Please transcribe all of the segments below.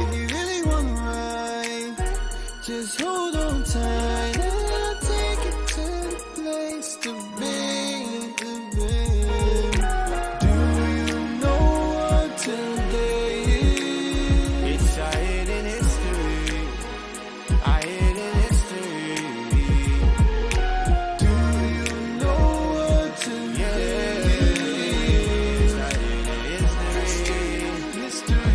If you really want right, just hold on tight and I'll take you to the place to be. Do you know what today is? It's our hidden history. Our hidden history. Do you know what today is? Our hidden history.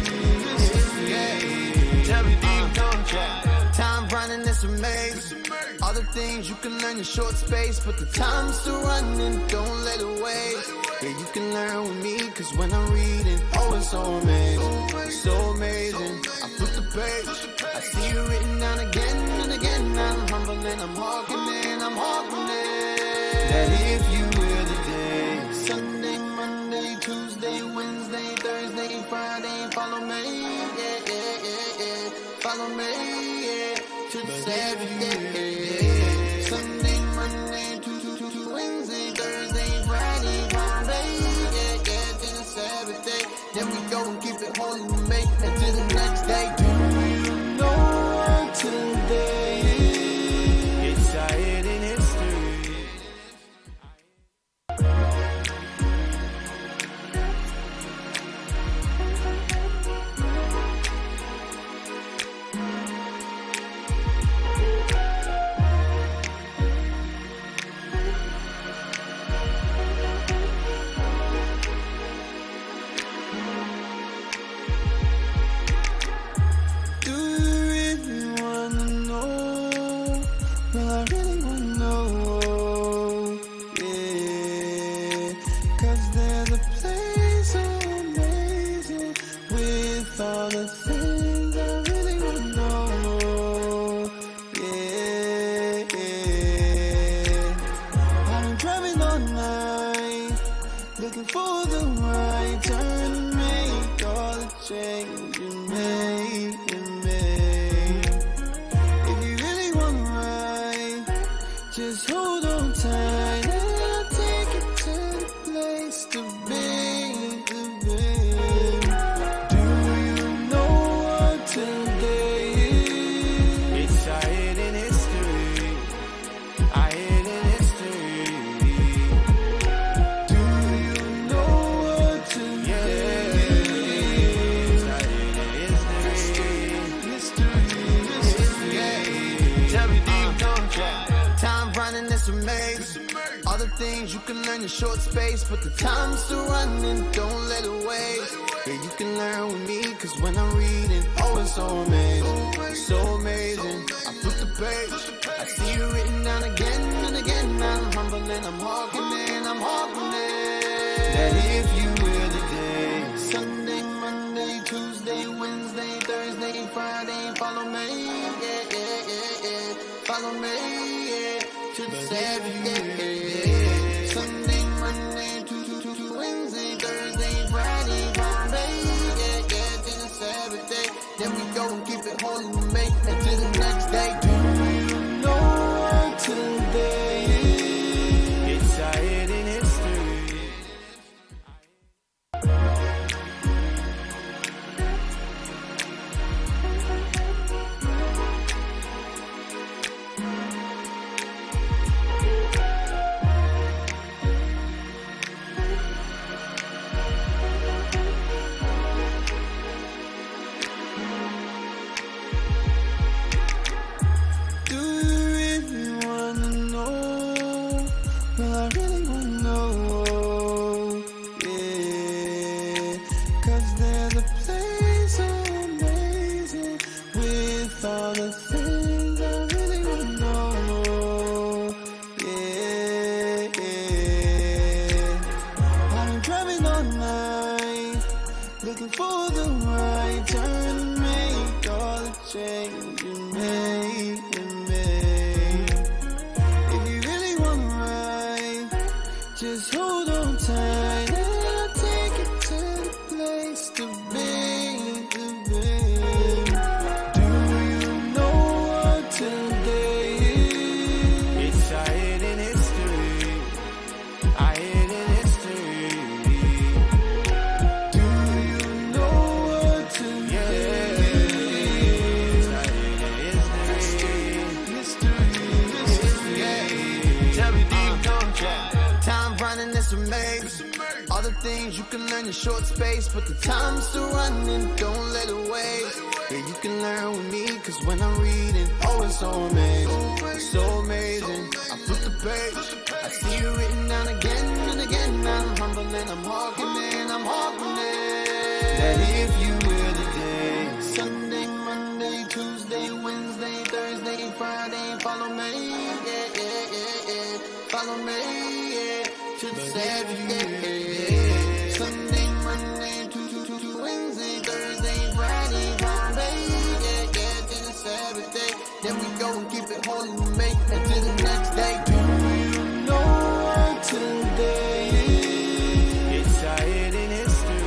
Time running is a maze. All the things you can learn in short space, but the time's still running, don't let it waste. Yeah, you can learn with me, cause when I'm reading, oh, it's so amazing, so amazing. I flip the page, I see you written down again and again. I'm humble and I'm hawking it, that if you were the day, Sunday, Monday, Tuesday, Wednesday, Thursday, Friday, follow me, follow me, to the Saturday. Sunday, Monday, Tuesday, Wednesday, Thursday, Friday, Friday, to the Saturday. Then we go and keep it holy, we make it to the next day. Do you know what today is? It's our hidden history. Do you really wanna know? Well, I really wanna know, yeah. Cause there's a place so amazing with all the things I really wanna know, yeah. I've been driving all night, looking for the right turn to make all the change you made. If you really want right, just hold on tight and I'll take you to the place to be. Do you know what today is? It's our hidden history. Our hidden history. Do you know what today is? Our hidden history. Time running is a maze. All the things you can learn in short space, but the time's still running, don't let it waste. Yeah, you can learn with me, cause when I'm reading, oh, it's so amazing, so amazing. I flip the page, I see you written down again and again. I'm humble and I'm hawking it, that if you were the day, Sunday, Monday, Tuesday, Wednesday, Thursday, Friday, follow me, follow me, to the Saturday. Sunday, Monday, Tuesday, Wednesday, Thursday, Friday, Friday, to the Saturday. Then we go and keep it holy, we make it to the next day. Do you know what today is? It's our hidden history. Do you really wanna know? Well, I really wanna know, yeah. Cause there's a place so amazing with all the things I really wanna know, yeah. I've been driving all night, looking for the right turn to make all the change you made. If you really want right, just hold on tight and I'll take you to the place to be. Do you know what today is? It's our hidden history. Our hidden history. Do you things you can learn in short space, but the time's still running, don't let it waste. Yeah, you can learn with me, cause when I'm reading, oh, it's so amazing, so amazing. I flip the page, I see it written down again and again. I'm humble and I'm hawking it, that if you will today, Sunday, Monday, Tuesday, Wednesday, Thursday, Friday, follow me, yeah, follow me, yeah, to the Saturday, Sunday, Monday, Tuesday, Wednesday, Thursday, Friday, follow me, yeah, to the Saturday, then we go and keep it holy, we make it to the next day. Do you know what today is? It's our hidden history.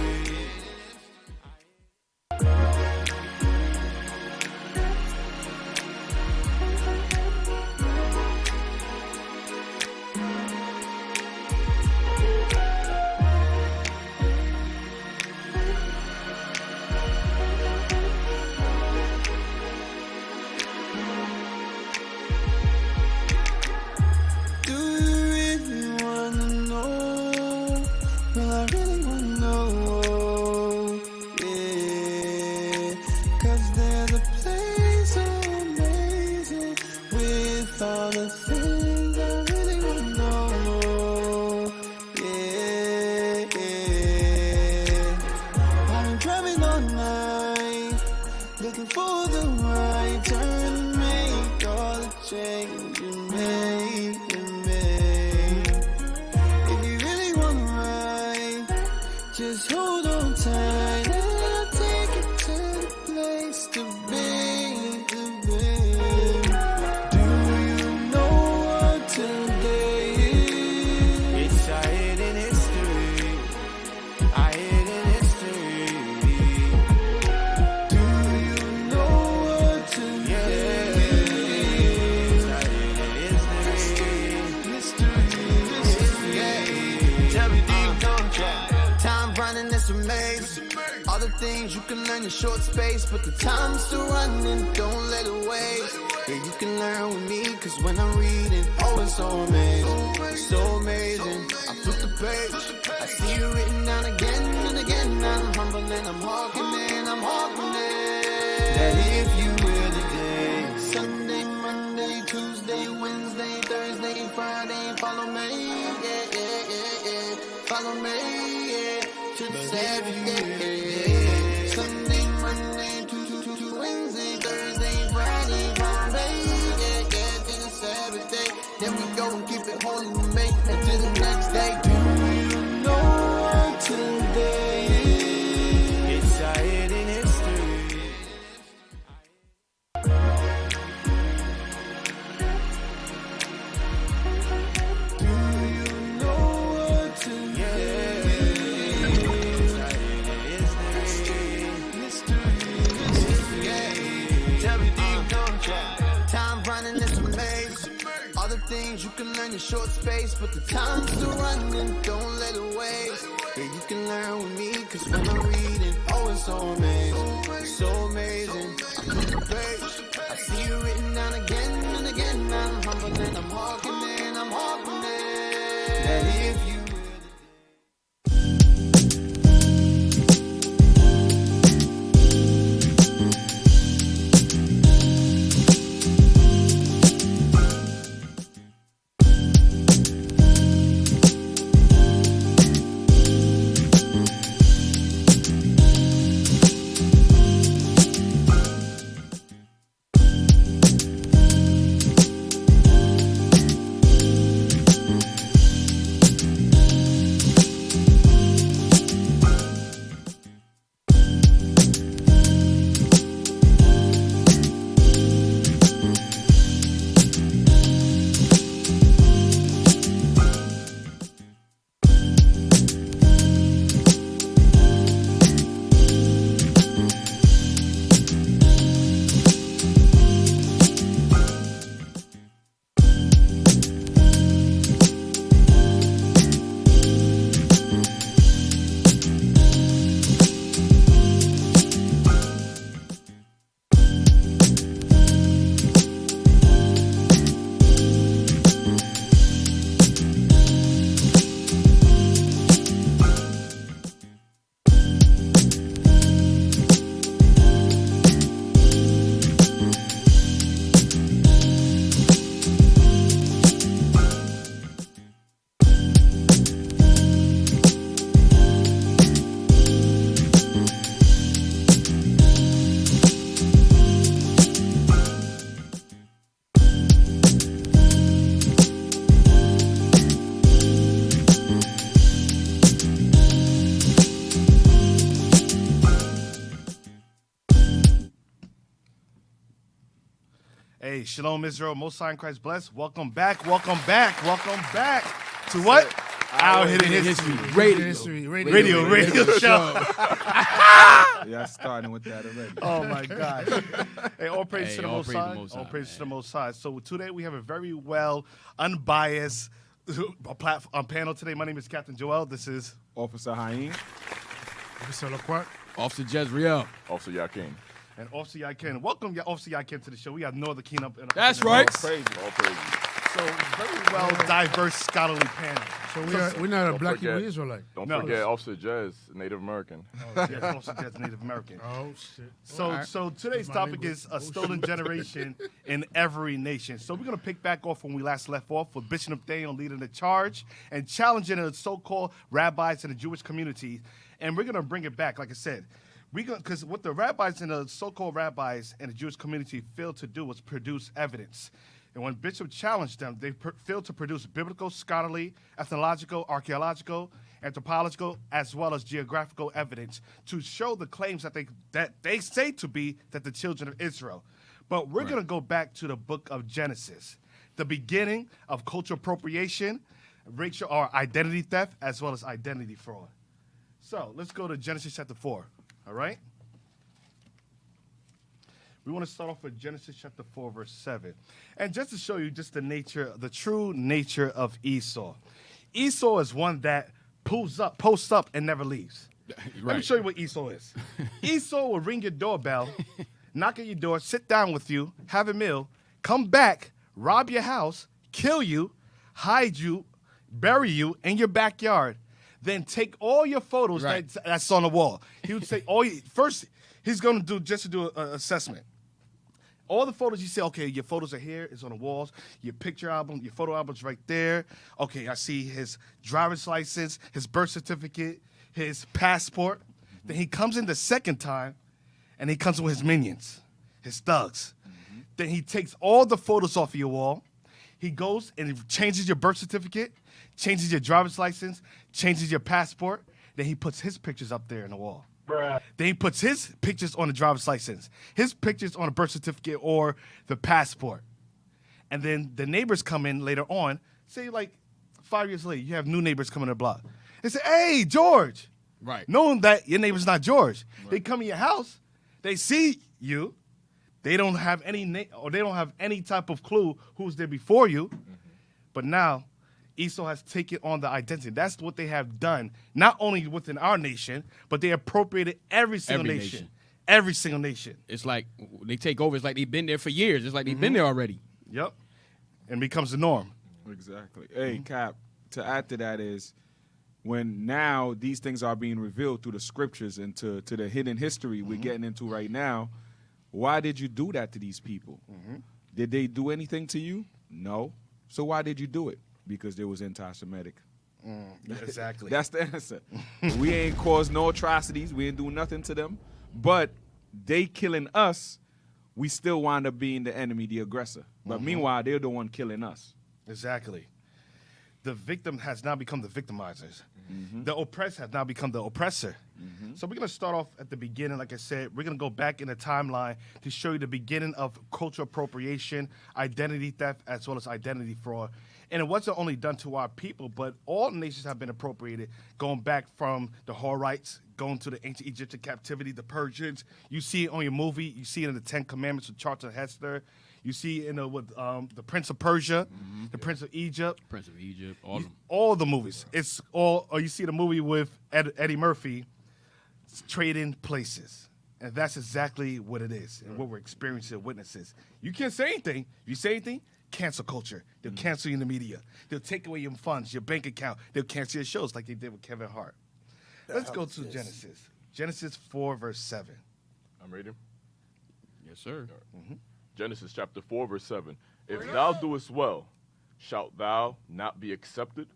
Things you can learn in short space, but the time's still running, don't let it waste. Yeah, you can learn with me, cause when I'm reading, oh, it's so amazing, so amazing. I flip the page, I see it written down again and again. I'm humble and I'm hawking it, that if you will today, Sunday, Monday, Tuesday, Wednesday, Thursday, Friday, follow me, yeah, follow me, yeah, to the Saturday. Sunday, Monday, Tuesday, Wednesday, Thursday, Friday, Monday, yeah, to the Saturday. Then we go and keep it holy, we make it to the next day. Do you know what today is? It's our hidden history. Do you know what today is? Time running is a maze. All the things you can learn in short space, but the time's still running, don't let it waste. Yeah, you can learn with me, cause when I'm reading, oh, it's so amazing, so amazing. I flip the page, I see it written down again and again. I'm humble and I'm hawking it, that if you Hey, Shalom Israel, Most High in Christ bless. Welcome back to what? Our Hidden History Radio show. Yeah, starting with that already. Oh my God. Hey, all praise to the Most High. All praise man. to the Most High. So today we have a very well unbiased panel today. My name is Captain Joel. This is Officer Haim. Officer Laquart. Officer Jezreel. Officer Yakin. and Officer Yakin. Welcome, Officer Yakin, to the show. We have no other keen up. That's right. All praise. So very well diverse scholarly panel. So we're not a Don't black forget- Hebrew Israelite. Don't No. forget Officer Jez, Native American. Yes, Officer Jez, Native American. Oh shit. So today's My topic language. is a stolen generation in every nation. So we're going to pick back off when we last left off with Bishop Daniel leading the charge and challenging the so-called rabbis in the Jewish community. And we're going to bring it back, like I said. Because what the rabbis and the so-called rabbis in the Jewish community failed to do was produce evidence. And when Bishop challenged them, they failed to produce biblical, scholarly, ethnological, archaeological, anthropological, as well as geographical evidence to show the claims that they say to be that the children of Israel. But we're going to go back to the book of Genesis, the beginning of cultural appropriation, racial or identity theft, as well as identity fraud. So let's go to Genesis chapter 4, all right? We want to start off with Genesis chapter 4, verse 7. And just to show you just the true nature of Esau. Esau is one that posts up, and never leaves. Let me show you what Esau is. Esau will ring your doorbell, knock at your door, sit down with you, have a meal, come back, rob your house, kill you, hide you, bury you in your backyard, then take all your photos that's on the wall. He would say, first, he's going to do an assessment. All the photos you say, okay, your photos are here, it's on the walls, your picture album, your photo album's right there. Okay, I see his driver's license, his birth certificate, his passport. Then he comes in the second time, and he comes with his minions, his thugs. Then he takes all the photos off of your wall. He goes and he changes your birth certificate, changes your driver's license, changes your passport. Then he puts his pictures up there in the wall. Then he puts his pictures on the driver's license, his pictures on a birth certificate or the passport. And then the neighbors come in later on, say like 5 years later, you have new neighbors coming to the block. They say, hey, George. Right. Knowing that your neighbor's not George. Right. They come in your house, they see you, they don't have any type of clue who's there before you. But now Esau has taken on the identity. That's what they have done, not only within our nation, but they appropriated every single nation. Every single nation. It's like they take over. It's like they've been there for years. It's like they've been there already. Yep. And becomes the norm. Exactly. Hey, Cap, to add to that is when now these things are being revealed through the scriptures and to the hidden history we're getting into right now, why did you do that to these people? Did they do anything to you? No. So why did you do it? Because they was anti-Semitic. Exactly. That's the answer. We ain't caused no atrocities. We ain't do nothing to them. But they killing us, we still wind up being the enemy, the aggressor. But meanwhile, they're the one killing us. Exactly. The victim has now become the victimizers. The oppressed have now become the oppressor. So we're going to start off at the beginning. Like I said, we're going to go back in the timeline to show you the beginning of cultural appropriation, identity theft, as well as identity fraud. And it wasn't only done to our people, but all nations have been appropriated, going back from the Horites, going to the ancient Egyptian captivity, the Persians. You see it on your movie. You see it in the Ten Commandments with Charlton Heston. You see it in the Prince of Persia, the Prince of Egypt. Prince of Egypt, all of them. All the movies. It's all, or you see the movie with Eddie Murphy, Trading Places. And that's exactly what it is and what we're experiencing witnesses. You can't say anything. If you say anything, cancel culture. They'll cancel you in the media. They'll take away your funds, your bank account. They'll cancel your shows like they did with Kevin Hart. Let's go to Genesis. Genesis 4, verse 7. I'm reading. Yes, sir. Genesis chapter 4, verse 7. If thou doest well, shalt thou not be accepted?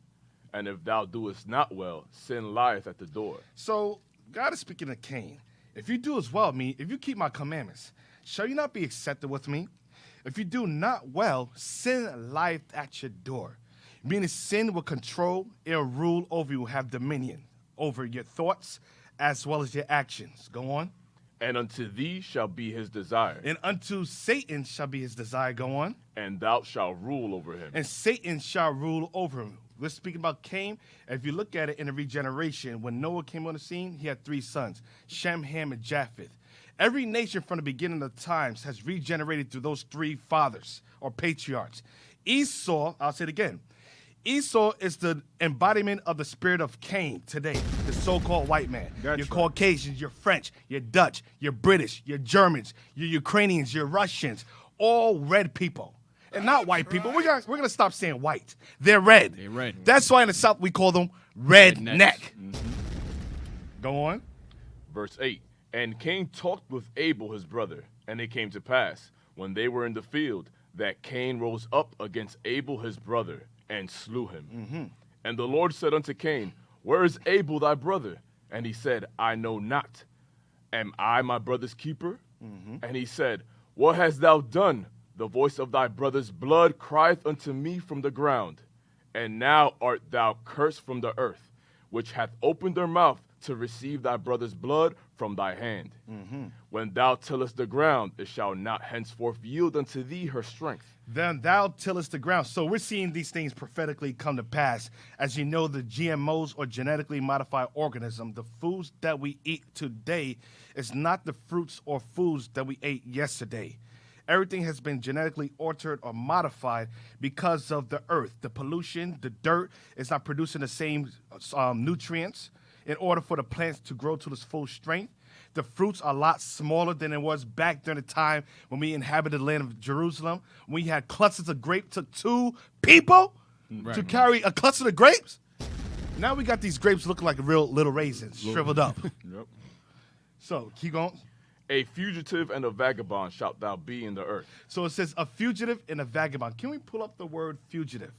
And if thou doest not well, sin lieth at the door. So God is speaking to Cain. If you do as well, if you keep my commandments, shall you not be accepted with me? If you do not well, sin lieth at your door. Meaning sin will control, it'll rule over you, have dominion over your thoughts as well as your actions. Go on. And unto thee shall be his desire, And unto Satan shall be his desire. Go on. and thou shalt rule over him. And Satan shall rule over him. We're speaking about Cain. If you look at it in the regeneration, when Noah came on the scene, he had 3 sons, Shem, Ham, and Japheth. Every nation from the beginning of times has regenerated through those 3 fathers or patriarchs. Esau, I'll say it again, Esau is the embodiment of the spirit of Cain today, the so-called white man. That's You're right. Caucasians, you're French, you're Dutch, you're British, you're Germans, you're Ukrainians, you're Russians, all red people. And not white people. We're gonna stop saying white. They're red. They're red. That's why in the South we call them redneck. Rednecks. Go on. Verse 8, and Cain talked with Abel his brother, and it came to pass, when they were in the field, that Cain rose up against Abel his brother, and slew him. And the Lord said unto Cain, where is Abel thy brother? And he said, I know not. Am I my brother's keeper? And he said, what hast thou done? The voice of thy brother's blood crieth unto me from the ground. And now art thou cursed from the earth, which hath opened her mouth to receive thy brother's blood from thy hand. When thou tillest the ground, it shall not henceforth yield unto thee her strength. Then thou tillest the ground. So we're seeing these things prophetically come to pass. As you know, the GMOs or genetically modified organism, the foods that we eat today is not the fruits or foods that we ate yesterday. Everything has been genetically altered or modified because of the earth. The pollution, the dirt is not producing the same nutrients in order for the plants to grow to its full strength. The fruits are a lot smaller than it was back during the time when we inhabited the land of Jerusalem. We had clusters of grapes. Took 2 people to carry a cluster of grapes. Now we got these grapes looking like real little raisins, shriveled up. Yep. So keep going. A fugitive and a vagabond shalt thou be in the earth. So it says a fugitive and a vagabond. Can we pull up the word fugitive?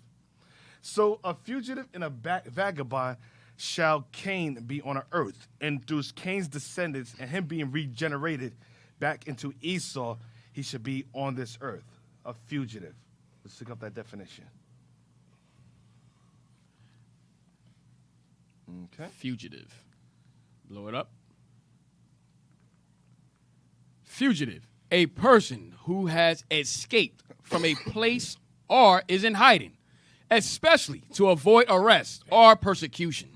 So a fugitive and a vagabond shall Cain be on the earth. And through Cain's descendants and him being regenerated back into Esau, he should be on this earth. A fugitive. Let's look up that definition. Okay. Fugitive. Blow it up. Fugitive. A person who has escaped from a place or is in hiding, especially to avoid arrest or persecution.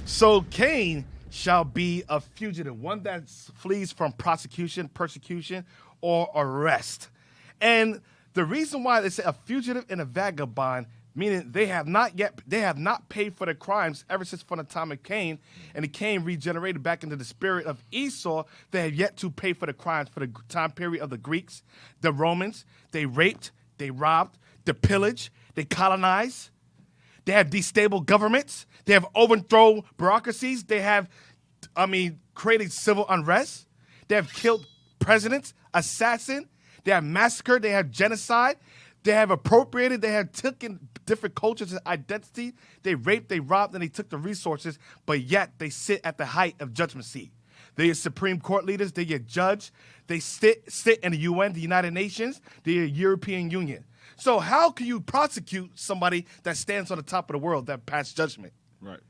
So Cain shall be a fugitive, one that flees from prosecution, persecution, or arrest. And the reason why they say a fugitive and a vagabond, meaning they have not paid for their crimes ever since from the time of Cain, and Cain regenerated back into the spirit of Esau. They have yet to pay for the crimes for the time period of the Greeks, the Romans. They raped, they robbed, they pillaged, they colonized. They have destabilized governments. They have overthrown bureaucracies. They have, created civil unrest. They have killed presidents, assassin. They have massacred. They have genocide. They have appropriated. They have taken different cultures and identity. They raped, they robbed, and they took the resources, but yet they sit at the height of judgment seat. They are Supreme Court leaders. They get judged. They sit in the UN, the United Nations, the European Union. So how can you prosecute somebody that stands on the top of the world that passed judgment? Right.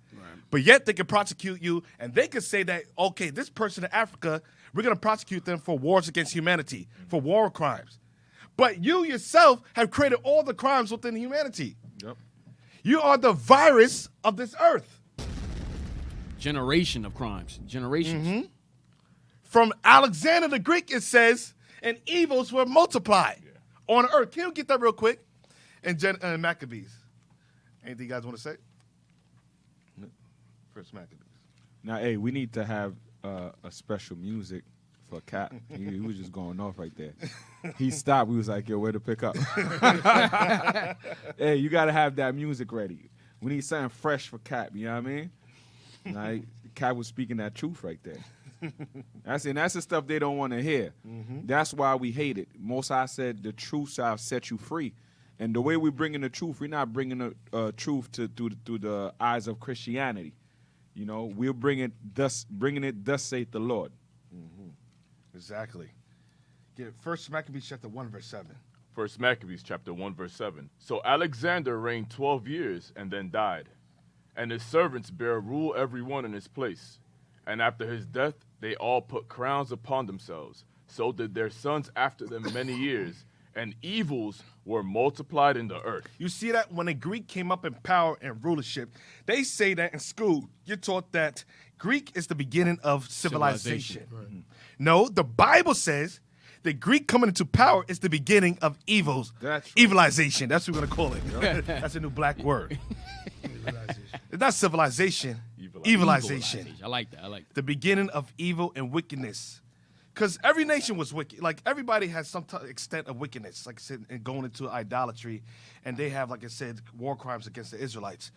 But yet they can prosecute you, and they can say that, okay, this person in Africa, we're going to prosecute them for wars against humanity, for war crimes. But you yourself have created all the crimes within humanity. Yep. You are the virus of this earth. Generation of crimes. Generations. From Alexander the Greek, it says, and evils were multiplied on earth. Can you get that real quick? And Maccabees. Anything you guys want to say? First Maccabees. Now, hey, we need to have a special music for Cap. He was just going off right there. He stopped. We was like, yo, where to pick up? Hey, you got to have that music ready. We need something fresh for Cap, you know what I mean? Like, Cap was speaking that truth right there. That's the stuff they don't want to hear. That's why we hate it. Most High said, the truth shall set you free. And the way we bring in the truth, we're not bringing the truth through the eyes of Christianity. You know, we're bringing it thus saith the Lord. Exactly. Get First Maccabees chapter 1, verse 7. First Maccabees chapter 1, verse 7. So Alexander reigned 12 years and then died. And his servants bare rule every one in his place. And after his death, they all put crowns upon themselves. So did their sons after them many years, and evils were multiplied in the earth. You see that when a Greek came up in power and rulership, they say that in school, you're taught that Greek is the beginning of civilization. Civilization. No, the Bible says that Greek coming into power is the beginning of evils. That's right. Evilization. That's what we're going to call it. That's a new black word. It's not civilization. Evilization. I like that. I like that. The beginning of evil and wickedness. Because every nation was wicked. Like, everybody has some extent of wickedness, like I said, and going into idolatry. And they have, like I said, war crimes against the Israelites.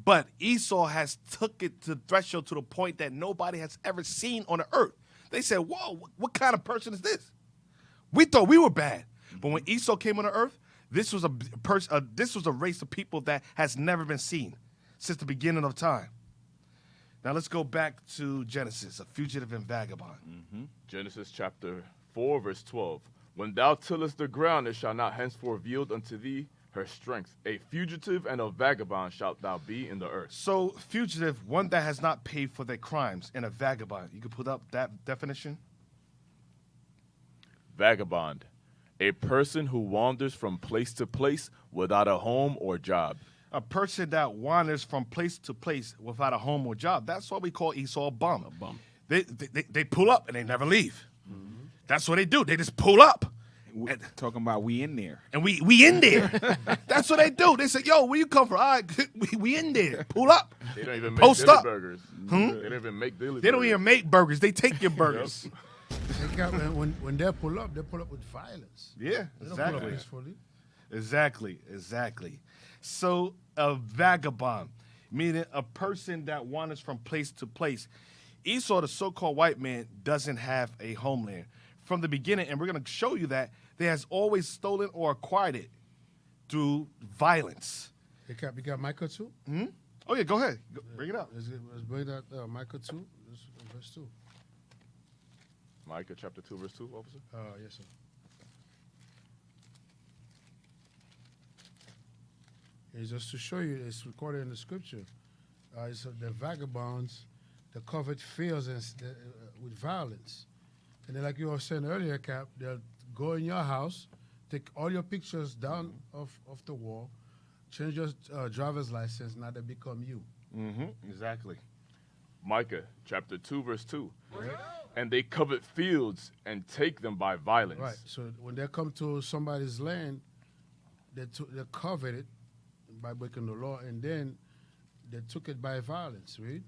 But Esau has took it to the threshold to the point that nobody has ever seen on the earth. They said, whoa, what kind of person is this? We thought we were bad. But when Esau came on the earth, this was a race of people that has never been seen since the beginning of time. Now let's go back to Genesis, a fugitive and vagabond. Genesis chapter 4, verse 12. When thou tillest the ground, it shall not henceforth yield unto thee her strength. A fugitive and a vagabond shalt thou be in the earth. So, fugitive, one that has not paid for their crimes, and a vagabond. You could put up that definition? Vagabond, a person who wanders from place to place without a home or job. A person that wanders from place to place without a home or job. That's what we call Esau a bum. A bum. They pull up and they never leave. That's what they do. They just pull up. We're talking about we in there. And we in there. That's what they do. They say, yo, where you come from? All right, we in there. Pull up. They don't even make Post daily up. burgers. They don't even make daily burgers. They don't even make burgers. They take your burgers. When they pull up with violence. Yeah, They don't pull up exactly. peacefully. Exactly. So a vagabond, meaning a person that wanders from place to place. Esau, the so-called white man, doesn't have a homeland. From the beginning, and we're going to show you that, they has always stolen or acquired it through violence. We got Micah 2. Oh, yeah, go ahead. Bring it up. Let's bring that Micah 2, verse 2. Micah chapter 2, verse 2, officer. Yes, sir. It's just to show you, it's recorded in the scripture. It's the vagabonds, the covered fields with violence. And then, like you were saying earlier, Cap, they'll go in your house, take all your pictures down off the wall, change your driver's license, now they become you. Exactly. Micah chapter 2, verse 2. And they covet fields and take them by violence. Right. So when they come to somebody's land, they covet it by breaking the law, and then they took it by violence, right?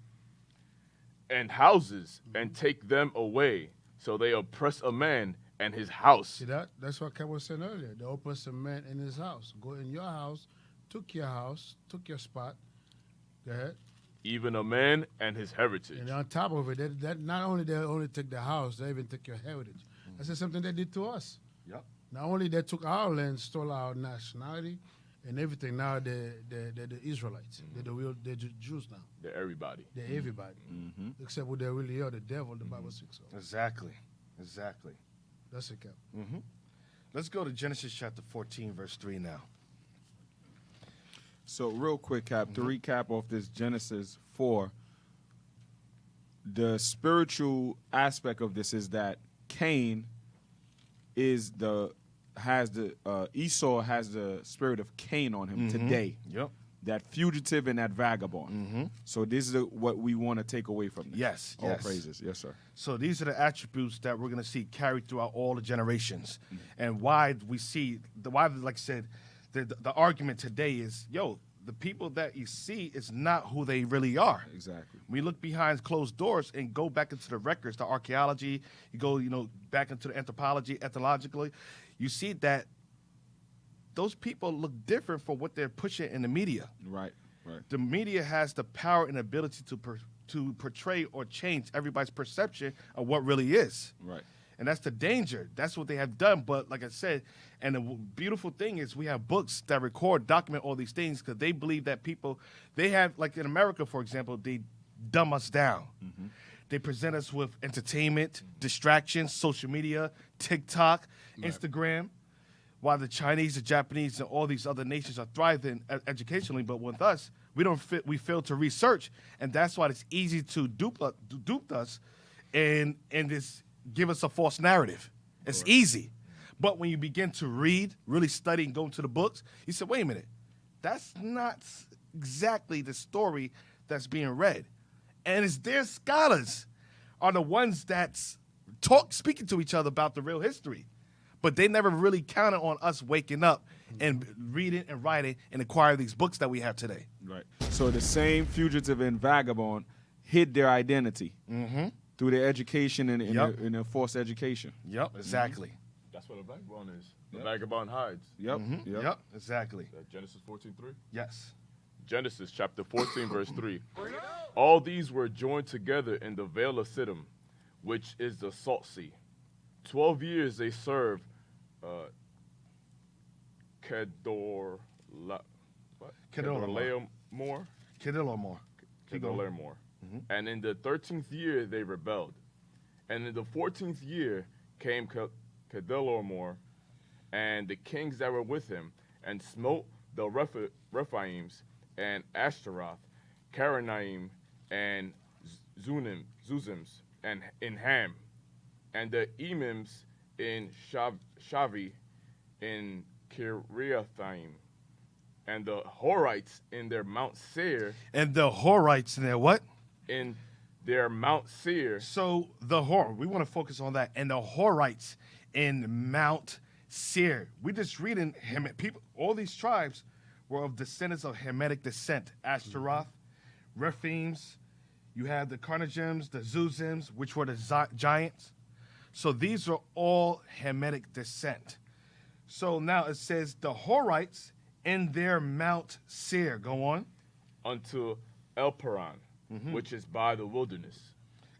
And houses and take them away. So they oppress a man and his house. See that? That's what Cap was saying earlier. They oppress a man in his house. Go in your house, took your spot. Go ahead. Even a man and his heritage. And on top of it, that not only they only take the house, they even take your heritage. That's something they did to us. Yep. Not only they took our land, stole our nationality and everything. Now they're the Israelites. They're Jews now. They're everybody. They're everybody. Except what they really are, the devil, the Bible speaks of. Exactly. That's it, Cap. Let's go to Genesis chapter 14, verse 3 now. So real quick, Cap, to recap off this Genesis 4, the spiritual aspect of this is that Cain Esau has the spirit of Cain on him today. Yep. That fugitive and that vagabond. So this is what we want to take away from this. Yes, All yes. praises. Yes, sir. So these are the attributes that we're going to see carried throughout all the generations. And why we see, like I said, the argument today is, the people that you see is not who they really are. Exactly. We look behind closed doors and go back into the records, the archaeology, you go, back into the anthropology, ethologically, you see that those people look different from what they're pushing in the media. Right. The media has the power and ability to portray or change everybody's perception of what really is. Right. And that's the danger. That's what they have done. But like I said, and the beautiful thing is we have books that document all these things because they believe that people, they have, like in America, for example, they dumb us down. They present us with entertainment, distractions, social media, TikTok, Instagram, while the Chinese, the Japanese, and all these other nations are thriving educationally. But with us, we fail to research, and that's why it's easy to dupe us and just give us a false narrative. It's easy. But when you begin to read, really study, and go into the books, you say, wait a minute, that's not exactly the story that's being read. And it's their scholars are the ones that's speaking to each other about the real history. But they never really counted on us waking up and reading and writing and acquiring these books that we have today. Right. So the same fugitive and vagabond hid their identity through their education and their forced education. Yep, exactly. That's what a vagabond is. The vagabond hides. Yep. Yep, exactly. Genesis 14:3? Yes. Genesis chapter 14, verse 3. All these were joined together in the vale of Siddim, which is the salt sea. 12 years they served Kedorlaomer. And in the 13th year they rebelled. And in the 14th year came Kedorlaomer and the kings that were with him, and smote the Rephaims and Ashtaroth, Karanaim and Zuzims, and in Ham, and the Emims in Shavi, in Kiriathaim, and the Horites in their Mount Seir. And the Horites in their what? In their Mount Seir. So we want to focus on that. And the Horites in Mount Seir. We just reading people. All these tribes were of descendants of Hamitic descent. Ashtaroth, Rephaims. You have the Karnajims, the Zuzims, which were the giants. So these are all Hamitic descent. So now it says the Horites in their Mount Seir. Go on. Unto El Paran, which is by the wilderness.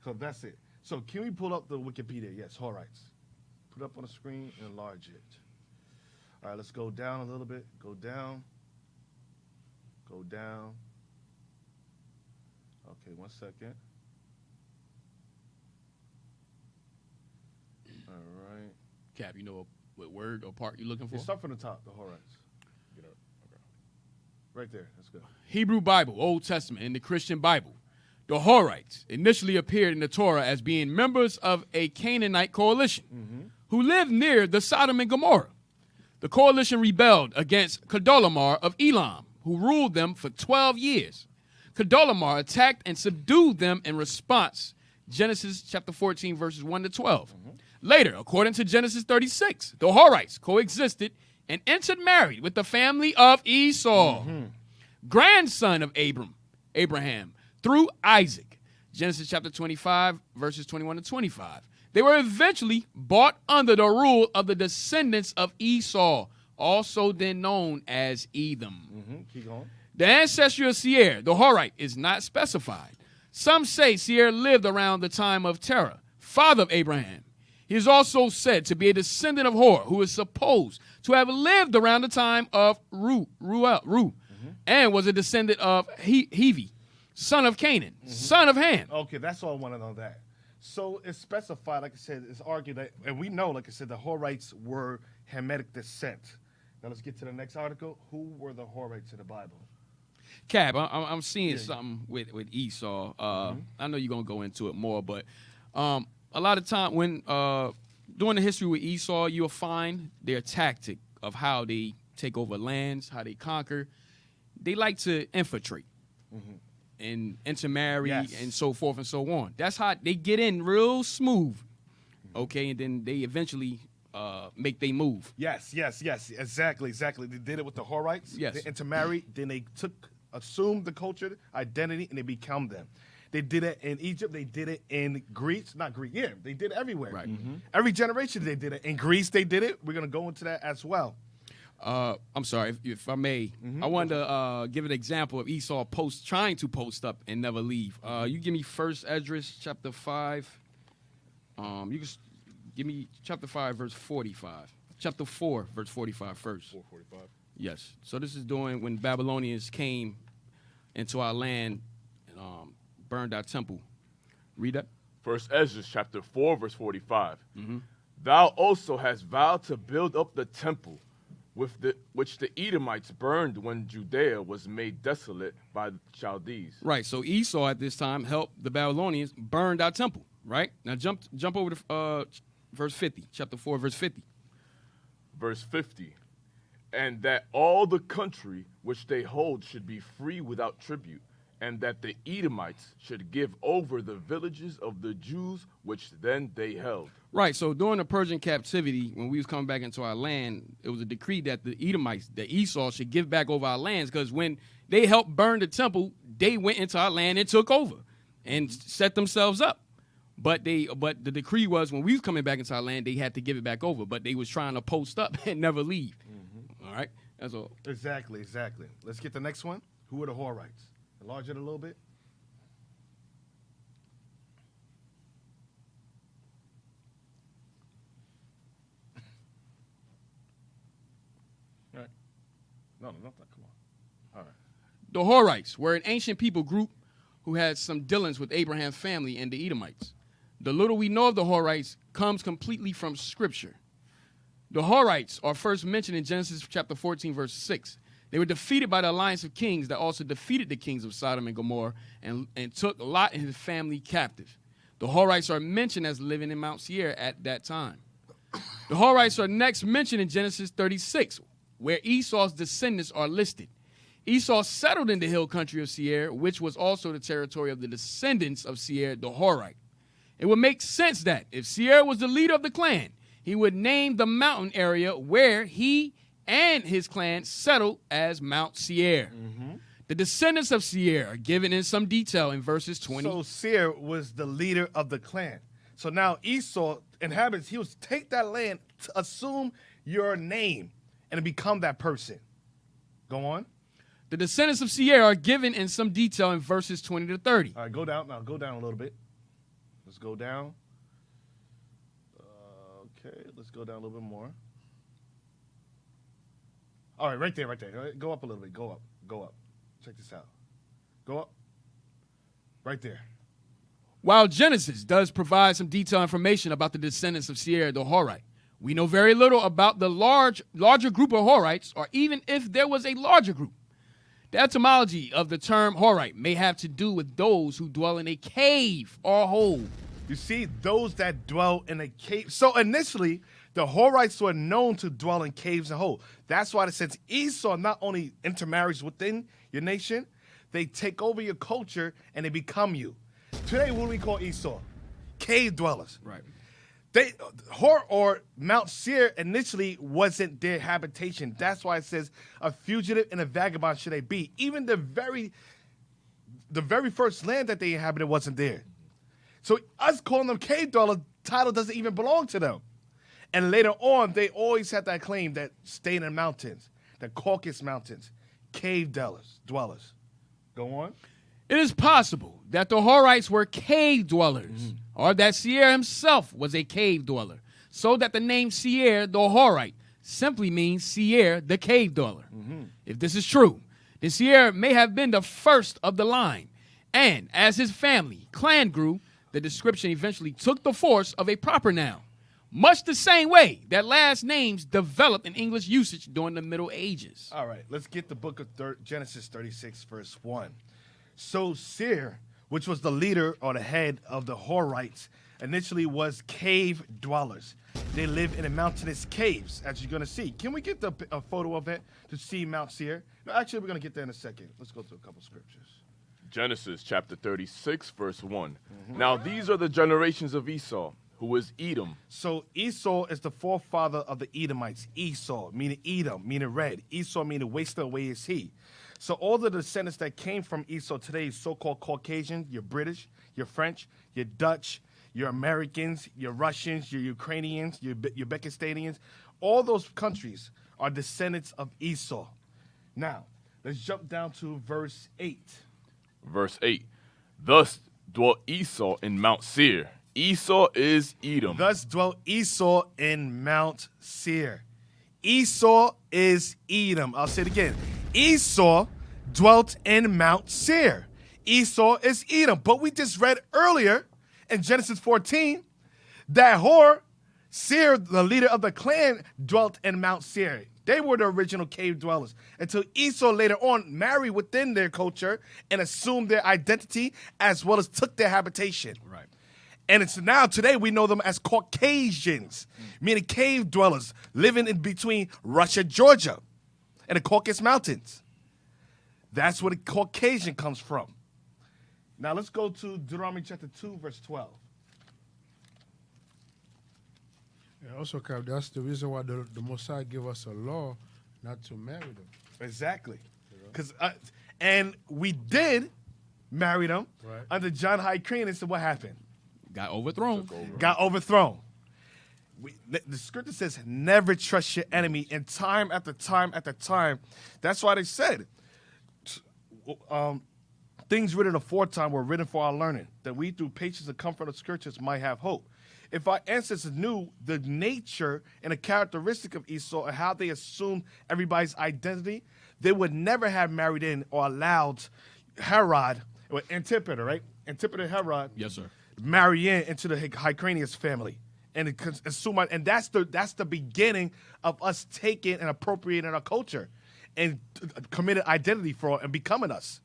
So that's it. So can we pull up the Wikipedia? Yes, Horites. Put up on the screen and enlarge it. All right, let's go down a little bit. Go down. Go down. Okay, 1 second. All right. Cap, you know what word or part you're looking for? You start from the top, the Horites. Okay. Right there. That's good. Hebrew Bible, Old Testament, and the Christian Bible. The Horites initially appeared in the Torah as being members of a Canaanite coalition who lived near the Sodom and Gomorrah. The coalition rebelled against Kedorlaomer of Elam, who ruled them for 12 years. Kedorlaomer attacked and subdued them in response. Genesis chapter 14, verses 1 to 12. Later, according to Genesis 36, the Horites coexisted and intermarried with the family of Esau, grandson of Abraham, through Isaac. Genesis chapter 25, verses 21 to 25. They were eventually brought under the rule of the descendants of Esau, also then known as Edom. Keep going. The ancestry of Seir, the Horite, is not specified. Some say Seir lived around the time of Terah, father of Abraham. He is also said to be a descendant of Hor, who is supposed to have lived around the time of Ru, and was a descendant of Hevi, son of Canaan, son of Ham. Okay, that's all I want to know that. So it's specified, like I said, it's argued that, and we know, like I said, the Horites were Hamitic descent. Now let's get to the next article. Who were the Horites in the Bible? Cab, I'm seeing something with Esau. I know you're going to go into it more, but a lot of time when during the history with Esau, you'll find their tactic of how they take over lands, how they conquer. They like to infiltrate and intermarry and so forth and so on. That's how they get in real smooth, okay, and then they eventually make they move. Yes, exactly. They did it with the Horites. Yes. They intermarried, then they assumed the culture, identity, and they become them. They did it in Egypt. They did it in Greece. Not Greece. Yeah, they did it everywhere. Right. Every generation they did it. In Greece, they did it. We're going to go into that as well. I'm sorry, if I may. I wanted to give an example of Esau trying to post up and never leave. You give me 1 Esdras chapter 5. You can give me chapter 5, verse 45. Chapter 4, verse 45 first. 4:45. Yes. So this is doing when Babylonians came into our land and burned our temple. Read that. 1 Ezra chapter 4, verse 45. Thou also hast vowed to build up the temple, which the Edomites burned when Judea was made desolate by the Chaldees. Right. So Esau at this time helped the Babylonians burn our temple. Right. Now jump over to verse 50, chapter 4, verse 50. Verse 50. And that all the country which they hold should be free without tribute, and that the Edomites should give over the villages of the Jews which then they held. Right, so during the Persian captivity, when we was coming back into our land, it was a decree that the Edomites, that Esau, should give back over our lands, because when they helped burn the temple, they went into our land and took over and set themselves up. But the decree was when we was coming back into our land, they had to give it back over, but they was trying to post up and never leave. All right, that's all. Exactly. Let's get the next one. Who are the Horites? Enlarge it a little bit. All right. No, come on. All right. The Horites were an ancient people group who had some dealings with Abraham's family and the Edomites. The little we know of the Horites comes completely from Scripture. The Horites are first mentioned in Genesis chapter 14, verse 6. They were defeated by the alliance of kings that also defeated the kings of Sodom and Gomorrah and took Lot and his family captive. The Horites are mentioned as living in Mount Seir at that time. The Horites are next mentioned in Genesis 36, where Esau's descendants are listed. Esau settled in the hill country of Seir, which was also the territory of the descendants of Seir, the Horite. It would make sense that if Seir was the leader of the clan, he would name the mountain area where he and his clan settled as Mount Seir. The descendants of Seir are given in some detail in verses 20. So Seir was the leader of the clan. So now Esau inhabits, he was take that land, to assume your name, and become that person. Go on. The descendants of Seir are given in some detail in verses 20 to 30. All right, go down. Now go down a little bit. Let's go down. Okay, let's go down a little bit more. All right, right there. All right, go up a little bit. Go up. Check this out. Go up. Right there. While Genesis does provide some detailed information about the descendants of Seir, the Horite, we know very little about the larger group of Horites, or even if there was a larger group. The etymology of the term Horite may have to do with those who dwell in a cave or hole. You see, those that dwell in a cave. So initially, the Horites were known to dwell in caves and holes. That's why it says Esau not only intermarries within your nation, they take over your culture and they become you. Today, what do we call Esau? Cave dwellers. Right. Hor or Mount Seir initially wasn't their habitation. That's why it says a fugitive and a vagabond should they be. Even the very first land that they inhabited wasn't there. So us calling them cave dwellers, title doesn't even belong to them. And later on, they always had that claim that stayed in the mountains, the Caucasus Mountains, cave dwellers. Go on. It is possible that the Horites were cave dwellers, or that Seir himself was a cave dweller, so that the name Seir, the Horite, simply means Seir, the cave dweller. If this is true, then Seir may have been the first of the line, and as his family, clan grew, the description eventually took the force of a proper noun, much the same way that last names developed in English usage during the Middle Ages. All right, let's get the book of Genesis 36, verse 1. So Seir, which was the leader or the head of the Horites, initially was cave dwellers. They lived in the mountainous caves, as you're going to see. Can we get a photo of it to see Mount Seir? No, actually, we're going to get there in a second. Let's go through a couple scriptures. Genesis chapter 36, verse 1. Now these are the generations of Esau, who is Edom. So Esau is the forefather of the Edomites. Esau, meaning Edom, meaning red. Esau, meaning waster away is he. So all the descendants that came from Esau today, so-called Caucasian, you're British, you're French, you're Dutch, you're Americans, you're Russians, you're Ukrainians, you're Uzbekistanians. All those countries are descendants of Esau. Now, let's jump down to verse 8. Verse 8. Thus dwelt Esau in Mount Seir. Esau is Edom. Thus dwelt Esau in Mount Seir. Esau is Edom. I'll say it again. Esau dwelt in Mount Seir. Esau is Edom. But we just read earlier in Genesis 14 that Seir, the leader of the clan, dwelt in Mount Seir. They were the original cave dwellers until Esau later on married within their culture and assumed their identity as well as took their habitation. Right. And it's now, today, we know them as Caucasians, meaning cave dwellers living in between Russia, Georgia, and the Caucasus Mountains. That's where the Caucasian comes from. Now let's go to Deuteronomy chapter 2, verse 12. And also, Cap, that's the reason why the Messiah gave us a law not to marry them. Exactly. And we did marry them Right. under John High Crane. And so what happened? Got overthrown. Got overthrown. The scripture says, never trust your enemy. And time after time after time, that's why they said, things written aforetime were written for our learning, that we through patience and comfort of scriptures might have hope. If our ancestors knew the nature and the characteristic of Esau and how they assumed everybody's identity, they would never have married in or allowed Herod, or Antipater, right? Antipater Herod. Yes, sir. Marry into the Hyrcanus family. And assume, and that's the beginning of us taking and appropriating our culture and committed identity fraud and becoming us.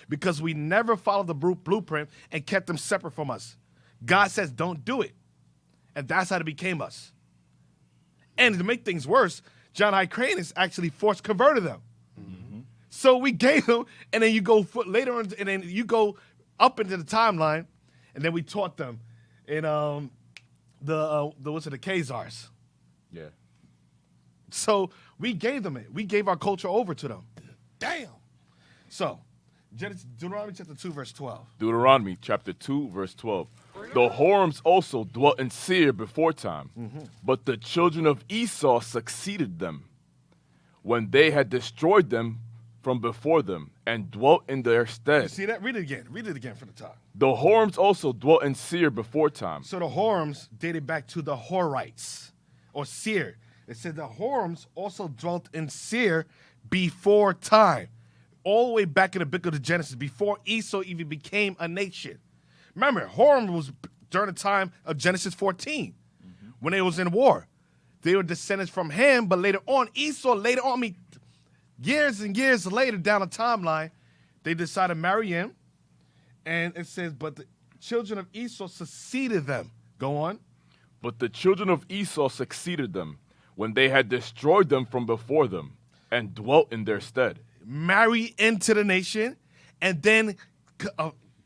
Because we never followed the blueprint and kept them separate from us. God says don't do it. And that's how they became us. And to make things worse, John Hyrcanus actually forced converted them. Mm-hmm. So we gave them, and then you go later on, and then you go up into the timeline, and then we taught them in the Khazars. Yeah. So we gave them it. We gave our culture over to them. Damn. So Deuteronomy chapter 2, verse 12. Deuteronomy chapter 2, verse 12. The Horites also dwelt in Seir before time, but the children of Esau succeeded them when they had destroyed them from before them and dwelt in their stead. You see that? Read it again. Read it again from the top. The Horites also dwelt in Seir before time. So the Horites dated back to the Horites, or Seir. It said the Horites also dwelt in Seir before time, all the way back in the book of the Genesis, before Esau even became a nation. Remember, Horim was during the time of Genesis 14, when they was in war. They were descendants from him, but later on, Esau, years and years later down the timeline, they decided to marry him. And it says, but the children of Esau succeeded them. Go on. But the children of Esau succeeded them when they had destroyed them from before them and dwelt in their stead. Marry into the nation and then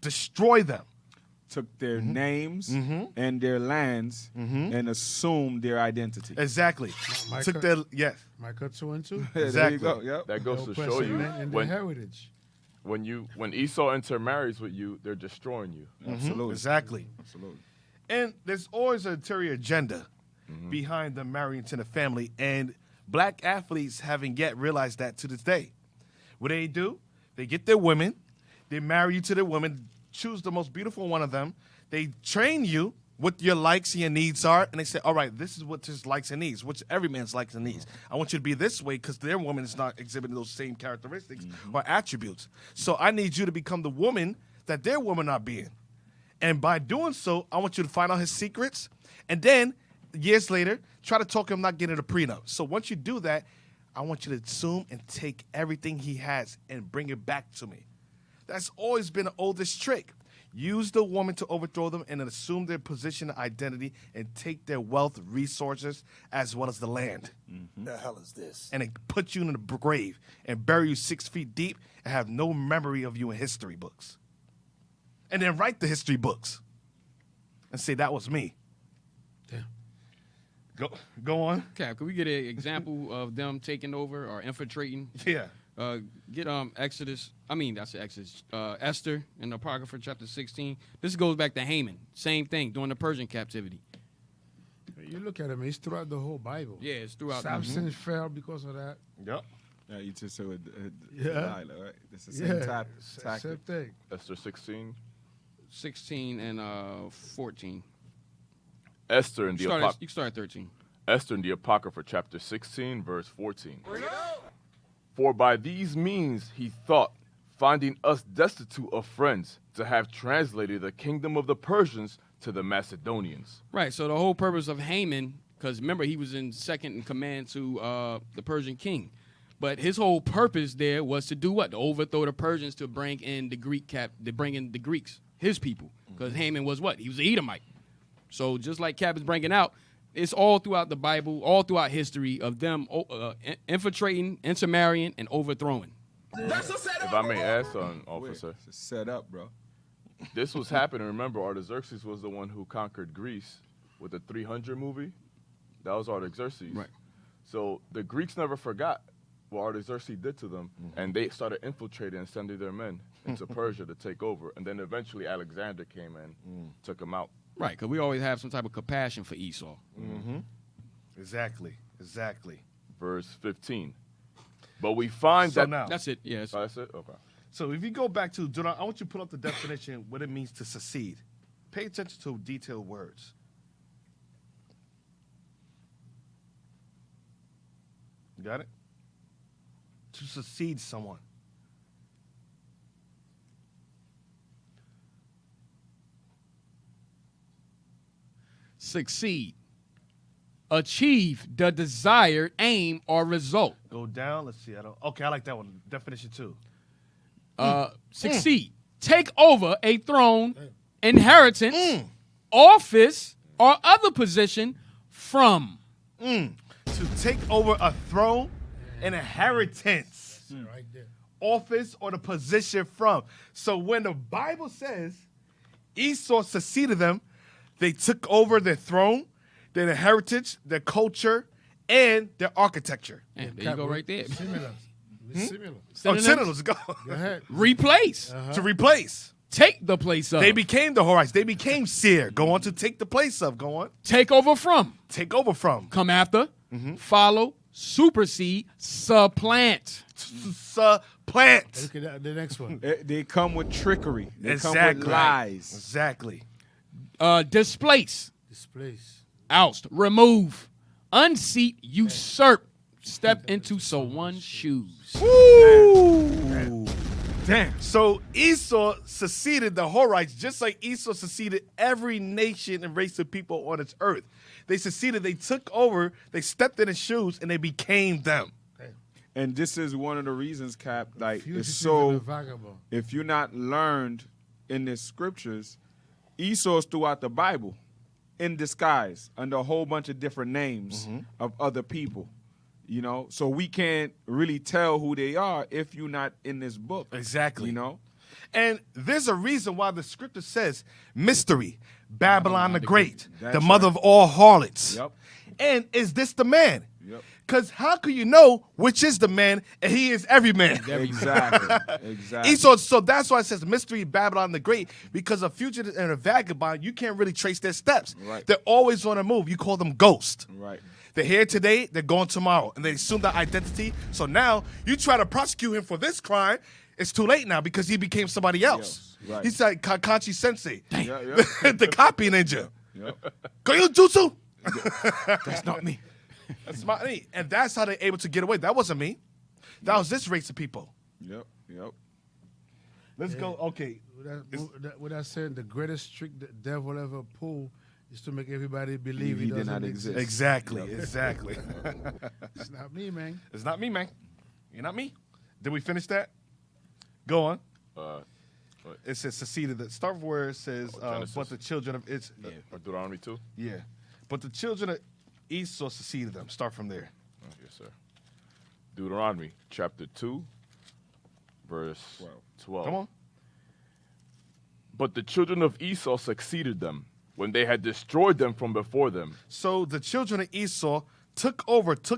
destroy them. Took their names and their lands and assumed their identity. Exactly. Took their, yes. Micah 2 and 2. There Exactly. you go. Yep. That goes to show you And their heritage. when Esau intermarries with you, they're destroying you. Absolutely. Exactly. Absolutely. And there's always an ulterior agenda behind them marrying into the family. And black athletes haven't yet realized that to this day. What do? They get their women. They marry you to their women. Choose the most beautiful one of them. They train you what your likes and your needs are. And they say, all right, this is what his likes and needs, which every man's likes and needs. I want you to be this way because their woman is not exhibiting those same characteristics or attributes. So I need you to become the woman that their woman not being. And by doing so, I want you to find out his secrets. And then, years later, try to talk him not getting a prenup. So once you do that, I want you to assume and take everything he has and bring it back to me. That's always been the oldest trick. Use the woman to overthrow them and then assume their position and identity and take their wealth, resources, as well as the land. The hell is this? And then put you in the grave and bury you 6 feet deep and have no memory of you in history books. And then write the history books and say, that was me. Yeah. Go on. Cap, can we get an example of them taking over or infiltrating? Yeah. Get Exodus. Esther in the Apocrypha chapter 16. This goes back to Haman. Same thing during the Persian captivity. You look at him, he's throughout the whole Bible. Yeah, it's throughout. Samson fell because of that. Yep. Yeah, you just said Yeah. Delilah, right? It's the same tactic. Same thing. Esther 16. 16 and 14. Esther in the You can start at 13. Esther in the Apocrypha chapter 16, verse 14. For by these means he thought, finding us destitute of friends, to have translated the kingdom of the Persians to the Macedonians. Right. So the whole purpose of Haman because remember he was in second in command to the Persian king. But his whole purpose there was to do what? To overthrow the Persians, to bring in the Greeks, his people. Because Haman was what? He was an Edomite. So just like Cap is bringing out, it's all throughout the Bible, all throughout history of them infiltrating, intermarrying, and overthrowing. If I may add something, officer. It's set up, bro. This was happening. Remember, Artaxerxes was the one who conquered Greece with the 300 movie. That was Artaxerxes. Right. So the Greeks never forgot what Artaxerxes did to them, and they started infiltrating and sending their men into Persia to take over. And then eventually Alexander came in, took them out. Right, because we always have some type of compassion for Esau. Exactly. Verse 15. But we find So that... now, That's it, yes. Oh, that's it? Okay. so if you go back to Deuteronomy, I want you to pull up the definition, what it means to secede. Pay attention to detailed words. You got it? To secede someone. Succeed. Achieve the desired aim or result. Go down. Let's see. Okay, I like that one. Definition 2. Succeed. Take over a throne, inheritance, office, or other position from. To take over a throne, an inheritance, Right there. office, or the position from. So when the Bible says Esau succeeded them, they took over their throne, their inheritance, their culture, and their architecture. And there you go right there. Similar. Similar. Oh, synonyms, go. Go ahead. Replace. To replace. Take the place of. They became the Horites. They became Seir. Go on to take the place of. Go on. Take over from. Take over from. Come after. Follow. Supersede. Supplant. Supplant. Look at that, the next one. They come with trickery. They come Exactly. with lies. Exactly. Displace. Displace. Oust. Remove. Unseat. Usurp. Step into someone's shoes. Woo! Damn. So Esau succeeded the Horites just like Esau succeeded every nation and race of people on its earth. They succeeded. They took over. They stepped in his shoes and they became them. And this is one of the reasons, Cap, like it's Fugitives so, and a vagabond. if you're not learned in the scriptures, Esau's throughout the Bible in disguise under a whole bunch of different names of other people. You know, so we can't really tell who they are if you're not in this book. Exactly. You know? And there's a reason why the scripture says mystery, Babylon the Great, That's the mother right. of all harlots. Yep. And is this the man? Yep. Because how can you know which is the man and he is every man? Exactly. Exactly. Esau, so that's why it says mystery, Babylon the Great, because a fugitive and a vagabond, you can't really trace their steps. Right. They're always on the move. You call them ghosts. Right. They're here today, they're gone tomorrow, and they assume that identity. So now you try to prosecute him for this crime, it's too late now because he became somebody else. Yes, right. He's like Kanchi Sensei, Yeah, yeah. the copy ninja. Yep. Go jutsu. That's not me. That's me. And that's how they're able to get away. That wasn't me. That was this race of people. Yep. Yep. Let's go. Okay. With that saying, the greatest trick the devil ever pulled is to make everybody believe He he did doesn't not exist. exist. Exactly. Exactly. It's not me, man. It's not me, man. You're not me. Did we finish that? Go on. It says succeeded. Start where it says, Genesis. but the children of Or Deuteronomy 2? yeah, but the children of Esau succeeded them. Start from there. Oh, yes, sir. Deuteronomy chapter 2, verse 12. Come on. But the children of Esau succeeded them when they had destroyed them from before them. So the children of Esau took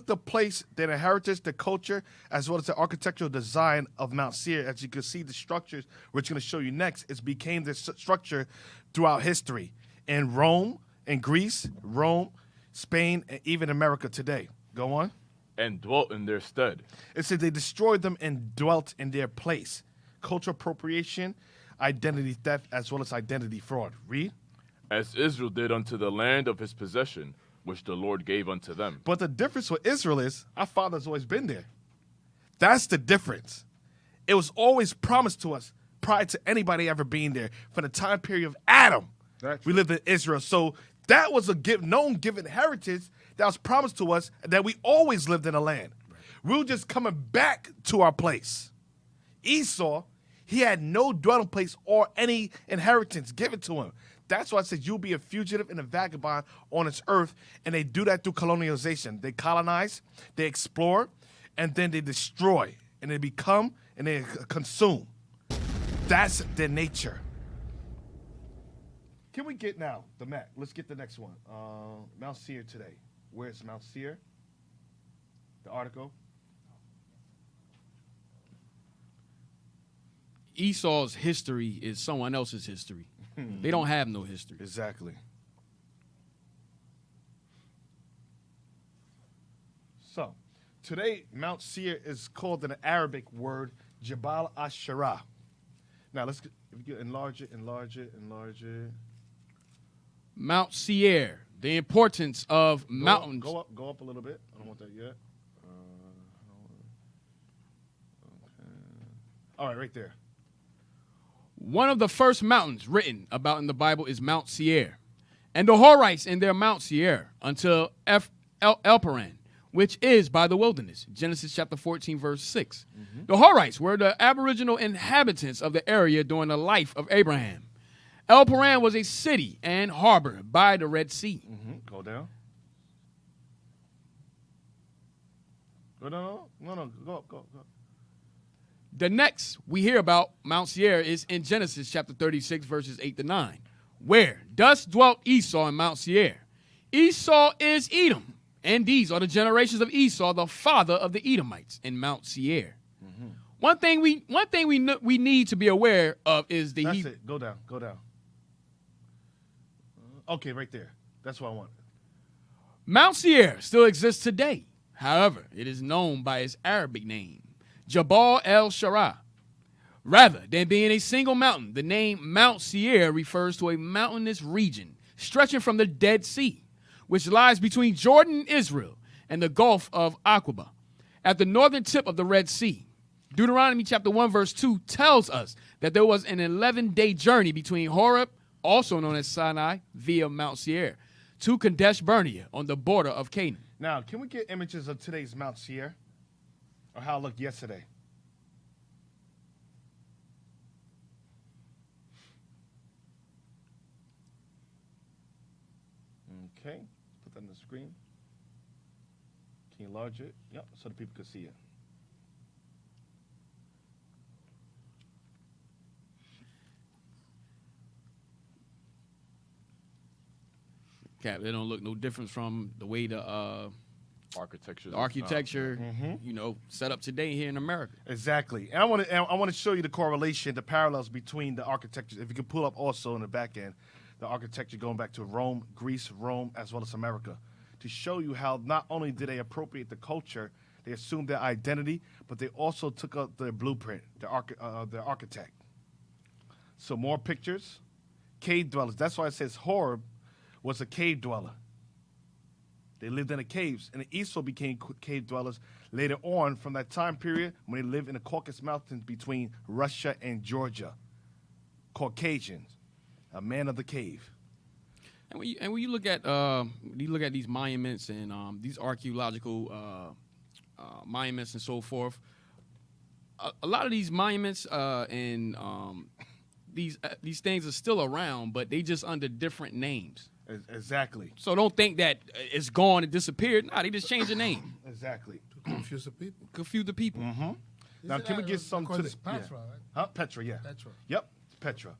the place, their inheritance, the culture, as well as the architectural design of Mount Seir. As you can see, the structures, which I'm going to show you next, it became the structure throughout history. In Rome, in Greece, Rome, Spain, and even America today. Go on. And dwelt in their stead. It said they destroyed them and dwelt in their place. Cultural appropriation, identity theft, as well as identity fraud. Read. As Israel did unto the land of his possession, which the Lord gave unto them. But the difference with Israel is our father's always been there. That's the difference. It was always promised to us prior to anybody ever being there. For the time period of Adam, That's we lived in Israel. So That was a known given heritage that was promised to us, that we always lived in a land. We were just coming back to our place. Esau, he had no dwelling place or any inheritance given to him. That's why I said you'll be a fugitive and a vagabond on this earth, and they do that through colonialization. They colonize, they explore, and then they destroy, and they become, and they consume. That's their nature. Can we get now the map? Let's get the next one. Mount Seir today. Where's Mount Seir? The article. Esau's history is someone else's history. They don't have no history. Exactly. So, today, Mount Seir is called in the Arabic word Jabal Asherah. Now, if you enlarge it. Mount Seir, the importance of mountains. Go up a little bit. I don't want that yet. Okay. All right, right there. One of the first mountains written about in the Bible is Mount Seir. And the Horites in their Mount Seir until El-Paran, which is by the wilderness. Genesis chapter 14, verse 6. Mm-hmm. The Horites were the aboriginal inhabitants of the area during the life of Abraham. El-Paran was a city and harbor by the Red Sea. Mm-hmm. Go down. No. Go up. The next we hear about Mount Seir is in Genesis chapter 36, verses 8 to 9, where thus dwelt Esau in Mount Seir. Esau is Edom, and these are the generations of Esau, the father of the Edomites, in Mount Seir. Mm-hmm. One thing we need to be aware of is the... That's it. Go down. Okay, right there. That's what I want. Mount Seir still exists today. However, it is known by its Arabic name, Jabal el-Sharah. Rather than being a single mountain, the name Mount Seir refers to a mountainous region stretching from the Dead Sea, which lies between Jordan and Israel and the Gulf of Aqaba, at the northern tip of the Red Sea. Deuteronomy chapter 1, verse 2 tells us that there was an 11-day journey between Horeb, also known as Sinai, via Mount Seir, to Kadesh Barnea on the border of Canaan. Now, can we get images of today's Mount Seir? Or how it looked yesterday? Okay, put that on the screen. Can you enlarge it? Yep, so the people can see it. Cap, they don't look no different from the way the architecture, set up today here in America. Exactly. And I want to show you the correlation, the parallels between the architecture. If you can pull up also in the back end, the architecture going back to Rome, Greece, Rome, as well as America, to show you how not only did they appropriate the culture, they assumed their identity, but they also took up their blueprint, the architect. So more pictures, cave dwellers. That's why it says Horeb was a cave dweller. They lived in the caves, and the Esau became cave dwellers later on from that time period when they lived in the Caucasus Mountains between Russia and Georgia. Caucasians, a man of the cave. And when you look at these monuments and these archaeological monuments and so forth, a lot of these monuments and these things are still around, but they just under different names. Exactly. So don't think that it's gone and disappeared. Nah, they just changed the name. Exactly. To confuse the people. Confuse the people. Mm-hmm. Now, can we get some to the... Petra, yeah. right? Huh? Petra, yeah. Petra. Yep, Petra.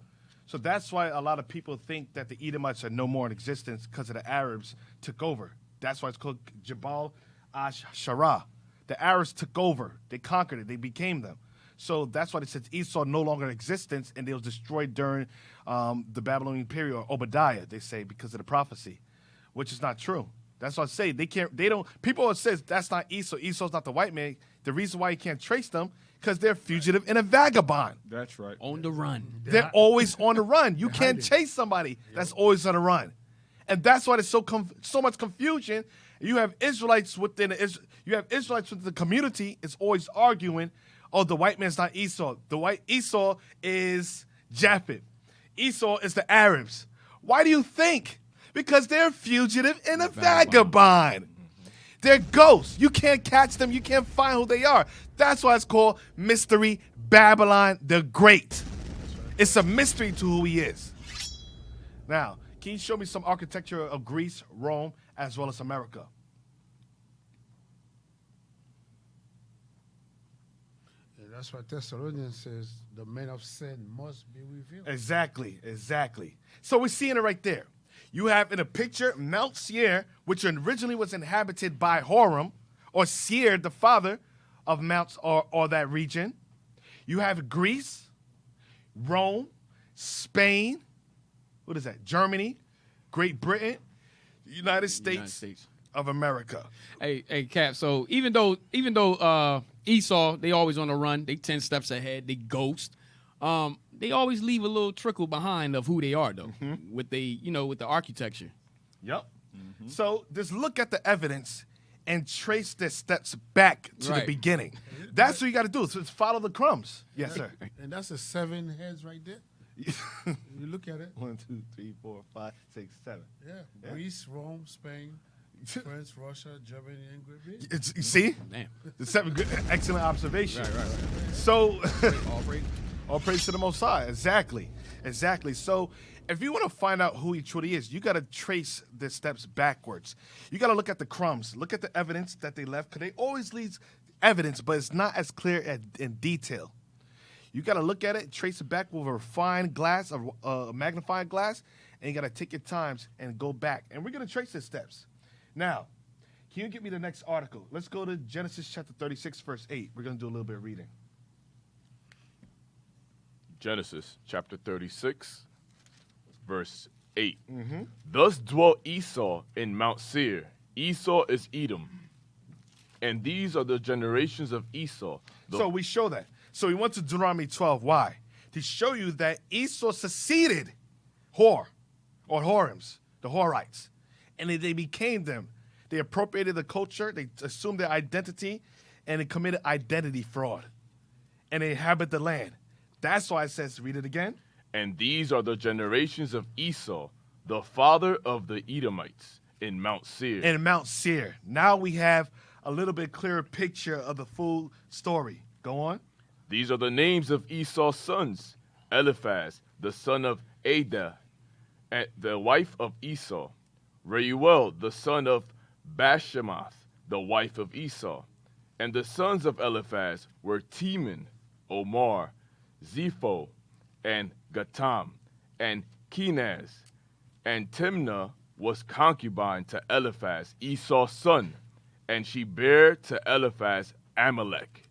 So that's why a lot of people think that the Edomites are no more in existence because of the Arabs took over. That's why it's called Jabal Asherah. The Arabs took over. They conquered it. They became them. So that's why it says Esau no longer in existence, and they was destroyed during the Babylonian period, or Obadiah, they say, because of the prophecy, which is not true. That's what I say. People says that's not Esau. Esau's not the white man. The reason why you can't trace them, because they're fugitive and a vagabond. That's right. On the run. They're always on the run. You can't chase somebody that's always on the run. And that's why there's so much confusion. You have Israelites within the community is always arguing, oh, the white man's not Esau. The white Esau is Japheth. Esau is the Arabs. Why do you think? Because they're a fugitive and a vagabond. They're ghosts. You can't catch them. You can't find who they are. That's why it's called Mystery Babylon the Great. It's a mystery to who he is. Now, can you show me some architecture of Greece, Rome, as well as America? And that's why Thessalonians says the man of sin must be revealed. Exactly. So we're seeing it right there. You have in a picture Mount Seir, which originally was inhabited by Horam, or Seir, the father of Mount or that region. You have Greece, Rome, Spain, what is that? Germany, Great Britain, United States of America. Hey, Cap. So even though Esau, they always on the run. They 10 steps ahead. They ghost. They always leave a little trickle behind of who they are, though, with the architecture. Yep. So just look at the evidence and trace their steps back to the beginning. That's what you got to do. So just follow the crumbs. Yes, sir. And that's the 7 heads right there. You look at it. 1, 2, 3, 4, 5, 6, 7. Yeah. Greece, Rome, Spain, France, Russia, Germany, and Great Britain. You see? Damn. The 7 good, excellent observation. Right. So, All praise. all praise to the Most High. Exactly. So, if you want to find out who he truly is, you got to trace the steps backwards. You got to look at the crumbs. Look at the evidence that they left, because they always leave evidence, but it's not as clear in detail. You got to look at it, trace it back with a refined glass, a magnifying glass, and you got to take your times and go back. And we're going to trace the steps. Now, can you give me the next article? Let's go to Genesis chapter 36, verse 8. We're going to do a little bit of reading. Genesis chapter 36, verse 8. Thus dwelt Esau in Mount Seir. Esau is Edom. And these are the generations of Esau. So we show that. So we went to Deuteronomy 12. Why? To show you that Esau succeeded Horites, the Horites. And they became them. They appropriated the culture. They assumed their identity. And they committed identity fraud. And they inhabit the land. That's why it says, read it again. And these are the generations of Esau, the father of the Edomites, in Mount Seir. In Mount Seir. Now we have a little bit clearer picture of the full story. Go on. These are the names of Esau's sons: Eliphaz, the son of Adah, and the wife of Esau; Reuel, the son of Bashemath, the wife of Esau. And the sons of Eliphaz were Teman, Omar, Zepho, and Gatam, and Kenaz. And Timnah was concubine to Eliphaz, Esau's son, and she bare to Eliphaz Amalek.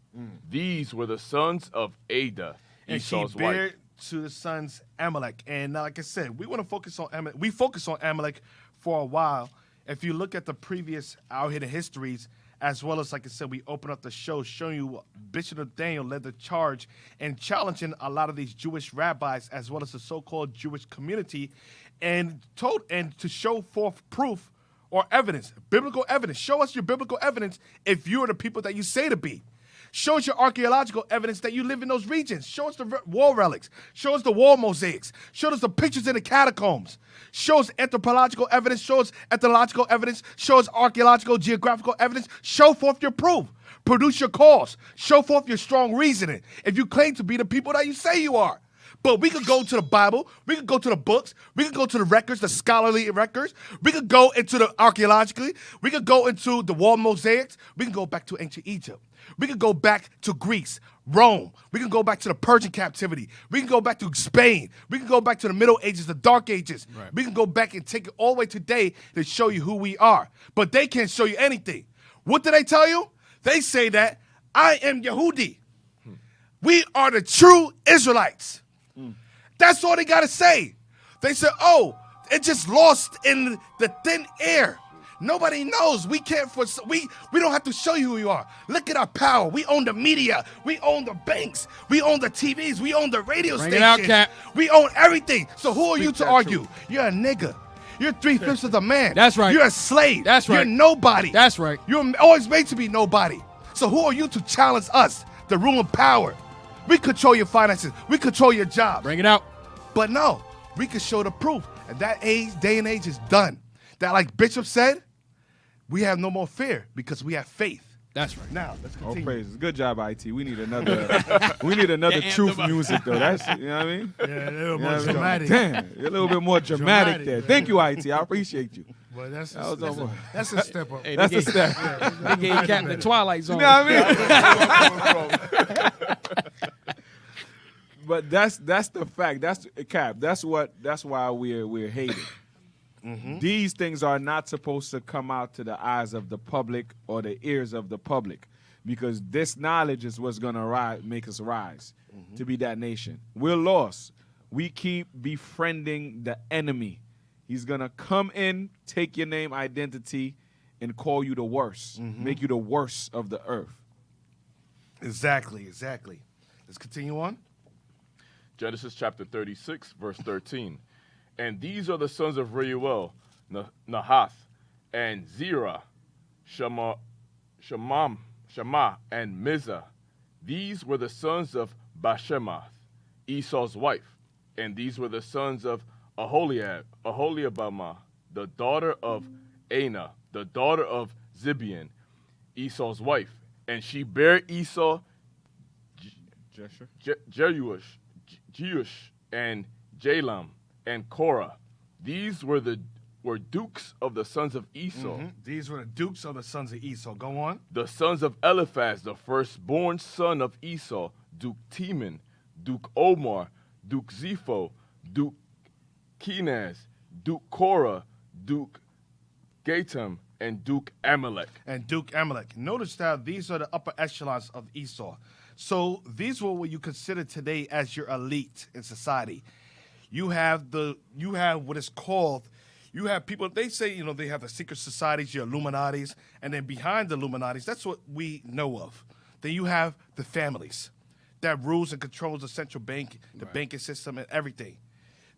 These were the sons of Adah, Esau's and she bare wife. to the sons Amalek. And like I said, we want to focus on Amalek. We focus on Amalek for a while. If you look at the previous Out Hidden Histories, as well as, like I said, we open up the show showing you Bishop Daniel led the charge and challenging a lot of these Jewish rabbis, as well as the so-called Jewish community, and to show forth proof or evidence, biblical evidence. Show us your biblical evidence if you are the people that you say to be. Show us your archaeological evidence that you live in those regions. Show us the wall relics. Show us the wall mosaics. Show us the pictures in the catacombs. Show us anthropological evidence. Show us ethnological evidence. Show us archaeological, geographical evidence. Show forth your proof. Produce your cause. Show forth your strong reasoning if you claim to be the people that you say you are. But we could go to the Bible. We could go to the books. We could go to the records, the scholarly records. We could go into the archaeologically. We could go into the wall mosaics. We can go back to ancient Egypt. We could go back to Greece, Rome. We can go back to the Persian captivity. We can go back to Spain. We can go back to the Middle Ages, the Dark Ages. Right. We can go back and take it all the way today to show you who we are. But they can't show you anything. What do they tell you? They say that I am Yehudi. We are the true Israelites. That's all they got to say. They said, oh, it just lost in the thin air. Nobody knows. We don't have to show you who you are. Look at our power. We own the media. We own the banks. We own the TVs. We own the radio Bring stations. it out, Cap. We own everything. So who are you to argue? You're a nigga. You're 3/5 of a man. That's right. You're a slave. That's right. You're nobody. That's right. You're always made to be nobody. So who are you to challenge us, the ruling power? We control your finances. We control your job. Bring it out. But no, we can show the proof. And that day and age is done. That, like Bishop said, we have no more fear because we have faith. That's right. Now, let's All continue. praises. Good job, IT. We need another truth music though. That's, you know what I mean? Yeah, a little You know more what I mean? dramatic. Damn, a little bit more dramatic Dramatic, there. man. Thank you, IT. I appreciate you. But that's That was almost- that's a step up. Hey, That's they a gave- step. They gave Captain the Twilight Zone. You know what I mean? But that's the fact. That's Cap. That's why we're hated. These things are not supposed to come out to the eyes of the public or the ears of the public, because this knowledge is what's gonna make us rise to be that nation. We're lost. We keep befriending the enemy. He's gonna come in, take your name, identity, and call you the worst, make you the worst of the earth. Exactly. Let's continue on. Genesis chapter 36, verse 13. And these are the sons of Reuel, Nahath, and Zerah, Shema, and Mizah. These were the sons of Bashemath, Esau's wife. And these were the sons of Aholiabamah, the daughter of Anah, the daughter of Zibeon, Esau's wife. And she bare Esau Jeush, and Jalam, and Korah. These were dukes of the sons of Esau. These were the dukes of the sons of Esau. Go on. The sons of Eliphaz, the firstborn son of Esau, Duke Teman, Duke Omar, Duke Zepho, Duke Kenaz, Duke Korah, Duke Gatam, and Duke Amalek. And Duke Amalek. Notice that these are the upper echelons of Esau. So these were what you consider today as your elite in society. You have what is called, you have people, they say, you know, they have the secret societies, your Illuminatis, and then behind the Illuminatis, that's what we know of. Then you have the families that rules and controls the central bank, the banking system, and everything.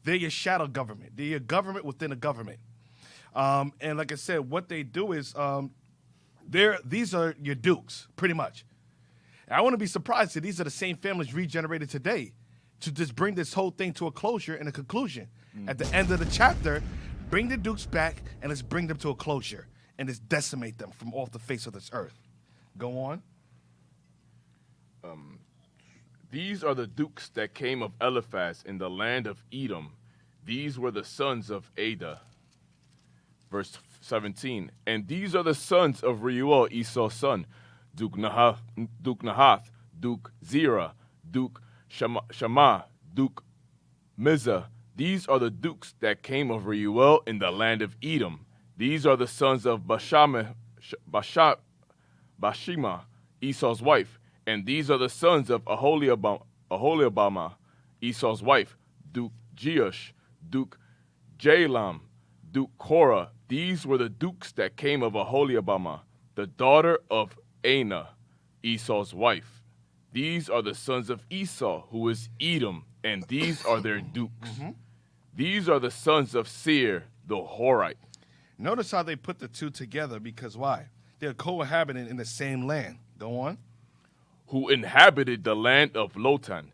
They're your shadow government. They're your government within a government. And like I said, what they do is these are your dukes, pretty much. And I wouldn't be surprised if these are the same families regenerated today to just bring this whole thing to a closure and a conclusion. At the end of the chapter, bring the dukes back and let's bring them to a closure and let's decimate them from off the face of this earth. Go on. These are the dukes that came of Eliphaz in the land of Edom. These were the sons of Ada. Verse 17. And these are the sons of Reuel, Esau's son, Duke Nahath, Duke Zerah, Duke Shema, Duke Mizah. These are the dukes that came of Reuel in the land of Edom. These are the sons of Bashima, Esau's wife. And these are the sons of Aholiabamah, Esau's wife, Duke Jeush, Duke Jalam, Duke Korah. These were the dukes that came of Aholiabamah, the daughter of Anah, Esau's wife. These are the sons of Esau, who is Edom, and these are their dukes. These are the sons of Seir, the Horite. Notice how they put the two together, because why? They're cohabiting in the same land. Go on. Who inhabited the land of Lotan,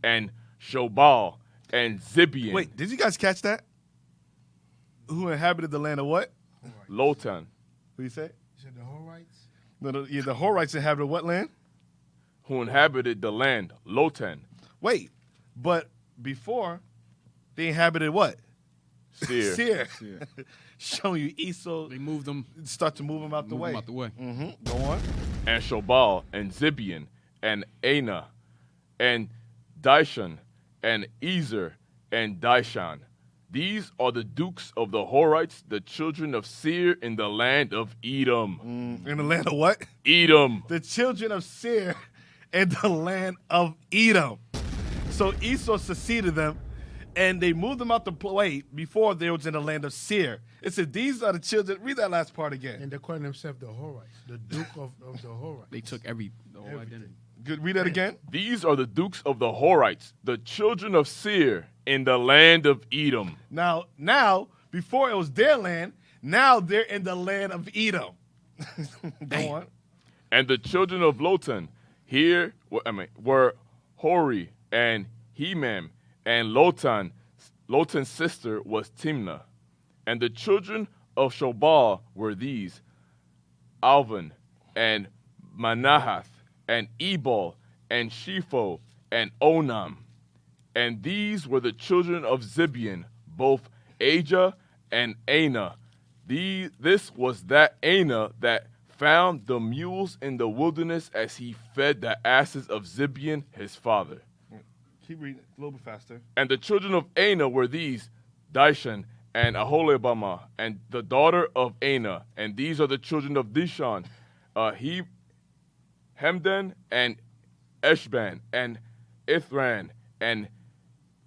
and Shobal, and Zibeon. Wait, did you guys catch that? Who inhabited the land of what? Lotan. Who you say? You said the Horites? No, the Horites inhabited what land? Who inhabited the land, Lotan. Wait, but before, they inhabited what? Seir. Seir. Showing you Esau. They moved them. Start to move them out the way. Out the way. Go on. And Shobal, and Zibeon, and Anah, and Dishon, and Ezer, and Dishan. These are the dukes of the Horites, the children of Seir in the land of Edom. In the land of what? Edom. The children of Seir in the land of Edom. So Esau succeeded them, and they moved them out the way before they was in the land of Seir. It said, these are the children. Read that last part again. And they call themselves the Horites, the Duke of the Horites. They took the whole identity. Good. Read that again. These are the dukes of the Horites, the children of Seir in the land of Edom. Now, before it was their land, now they're in the land of Edom. Go on. And the children of Lotan were Hori and Hemam and Lotan, Lotan's sister was Timnah. And the children of Shobal were these, Alvan, and Manahath, and Ebal, and Shepho, and Onam. And these were the children of Zibeon, both Ajah and Anah. This was that Anah that found the mules in the wilderness as he fed the asses of Zibeon his father. Keep reading a little bit faster. And the children of Anah were these, Dishan and Aholibamah, and the daughter of Anah. And these are the children of Dishon, Hemdan, and Eshban, and Ithran, and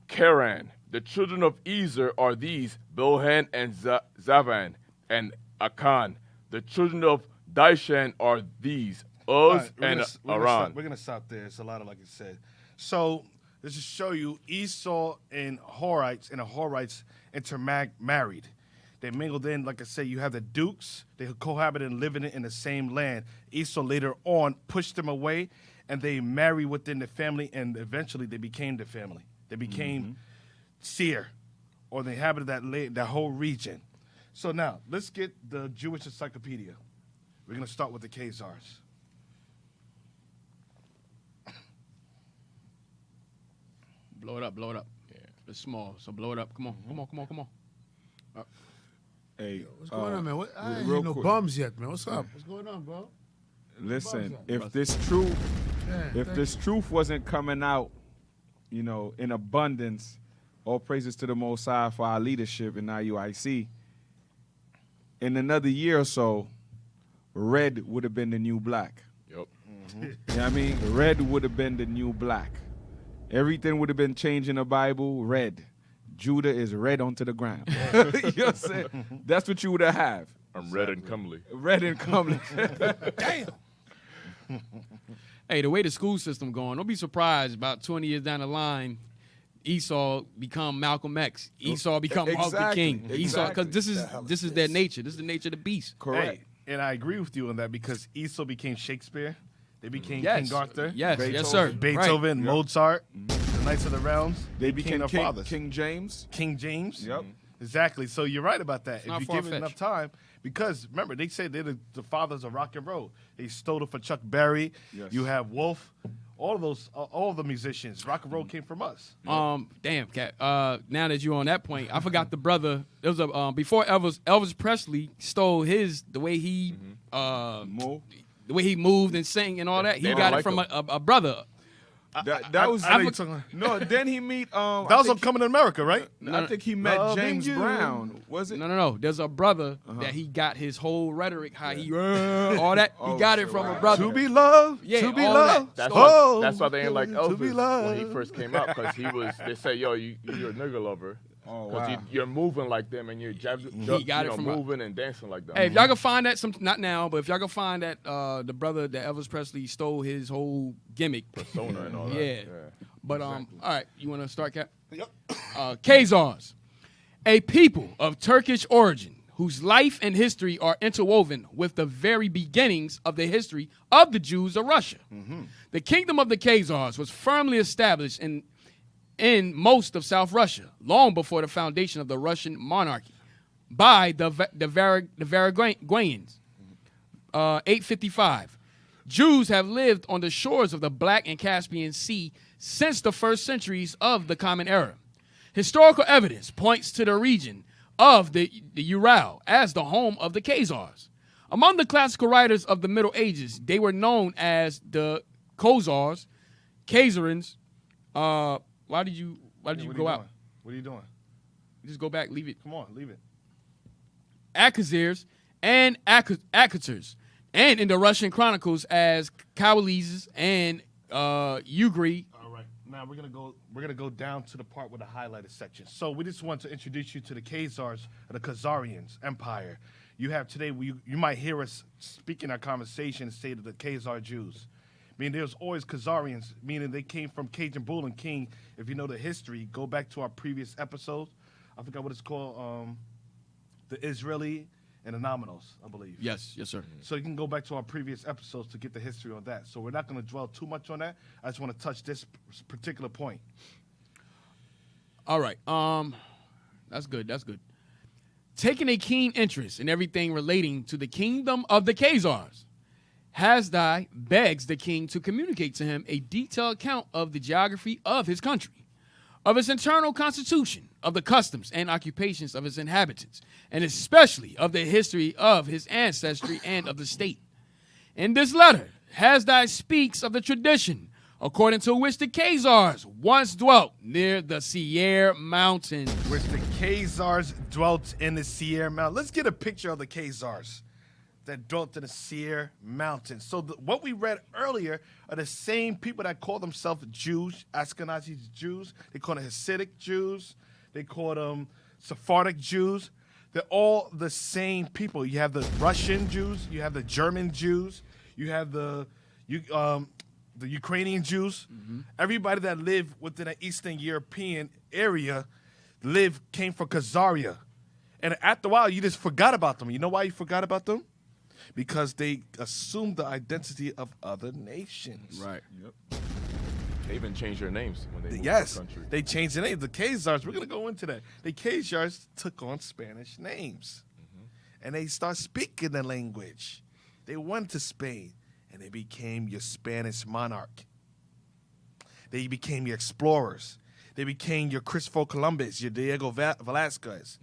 Karan. The children of Ezer are these, Bilhan and Zavan, and Akan. The children of Dishan are these, Uz and Aran. We're going to stop there. It's a lot of, like I said. So, this is show you Esau and Horites, and the Horites intermarried. They mingled in, like I said, you have the dukes. They cohabited and living in the same land. Esau later on pushed them away, and they married within the family, and eventually they became the family. They became Seir, or they inhabited that whole region. So now, let's get the Jewish encyclopedia. We're going to start with the Khazars. Blow it up, blow it up. Yeah. It's small, so blow it up. Come on, come on. Hey, What's going on, man? I ain't real hit no quick. bums yet, man. What's up? What's going on, bro? Listen, Buzz if this truth, Yeah, if this truth wasn't coming out, you know, in abundance, all praises to the Most High for our leadership in IUIC. In another year or so, red would have been the new black. Yep. You know what I mean? Red would have been the new black. Everything would have been changed in the Bible, red. Judah is red onto the ground. You know what I'm saying? That's what you would have. I'm red and comely. Red and comely. Damn. Hey, the way the school system going, don't be surprised about 20 years down the line, Esau become Malcolm X. Esau become Martin Luther King. Esau, because this is their nature. This is the nature of the beast. Correct. Hey, and I agree with you on that because Esau became Shakespeare. They became Yes. King Arthur. Yes, Beethoven. yes, sir. Beethoven, Right. Mozart, the Knights of the Realms. They became became our fathers. King James. King James. Yep. Exactly. So you're right about that. If not you give it far-fetched. enough time, because remember, they say they're the fathers of rock and roll. They stole it for Chuck Berry. Yes. You have Wolf. All of those, all of the musicians. Rock and roll came from us. Damn, Cat. Now that you're on that point, I forgot the brother. There was a before Elvis Presley stole the way he Mo. the way he moved and sang and all that. He They got don't it from like a brother. That was I know you're talking- no. Then he meet. That was on Coming to America, right? I think he met Loving James you. Brown. Was it? No. There's a brother that he got his whole rhetoric, how he all that. He got it from a brother. To be loved. Yeah, to be all that. loved. That's Oh, why, that's why they ain't like to Elvis be when he loved. first came out, because they say, yo, you're a nigga lover. Oh, Because wow. you're moving like them and you're He got it from a- moving and dancing like them. Hey, if y'all can find that, not now, but if y'all can find that, the brother that Elvis Presley stole his whole gimmick. Persona and all that. Yeah. But all right, you want to start, Cap? Yep. Khazars, a people of Turkish origin whose life and history are interwoven with the very beginnings of the history of the Jews of Russia. The kingdom of the Khazars was firmly established in most of South Russia, long before the foundation of the Russian monarchy by the Varangians. 855. Jews have lived on the shores of the Black and Caspian Sea since the first centuries of the Common Era. Historical evidence points to the region of the Ural as the home of the Khazars. Among the classical writers of the Middle Ages, they were known as the Khazars, Khazarins. Why did you go out? What are you doing? Just go back, leave it. Come on, leave it. Akhazirs and Akhatars, and in the Russian chronicles as Kawalizes and Ugri. All right. Now we're gonna go down to the part with the highlighted section. So we just want to introduce you to the Khazars, or the Khazarians Empire. You have today. You might hear us speak in our conversation and say to the Khazar Jews. I mean, there's always Khazarians, meaning they came from Cajun Bull and King. If you know the history, go back to our previous episodes. I forgot what it's called. The Israeli and the Nominals, I believe. Yes, sir. So you can go back to our previous episodes to get the history on that. So we're not going to dwell too much on that. I just want to touch this particular point. All right. That's good. That's good. Taking a keen interest in everything relating to the kingdom of the Khazars, Hasdai begs the king to communicate to him a detailed account of the geography of his country, of its internal constitution, of the customs and occupations of its inhabitants, and especially of the history of his ancestry and of the state. In this letter, Hasdai speaks of the tradition according to which the Khazars once dwelt near the Seir mountains. Which the Khazars dwelt in the Seir mountains. Let's get a picture of the Khazars that dwelt in the Seir mountains. So what we read earlier are the same people that call themselves Jews, Ashkenazi Jews. They call them Hasidic Jews. They call them Sephardic Jews. They're all the same people. You have the Russian Jews. You have the German Jews. You have the Ukrainian Jews. Everybody that lived within the Eastern European area came from Khazaria. And after a while, you just forgot about them. You know why you forgot about them? Because they assumed the identity of other nations. Right. Yep. They even changed their names when they moved Yes, to the country. they changed the name. The Khazars, we're going to go into that. The Khazars took on Spanish names. And they start speaking the language. They went to Spain, and they became your Spanish monarch. They became your explorers. They became your Christopher Columbus, your Diego Velazquez.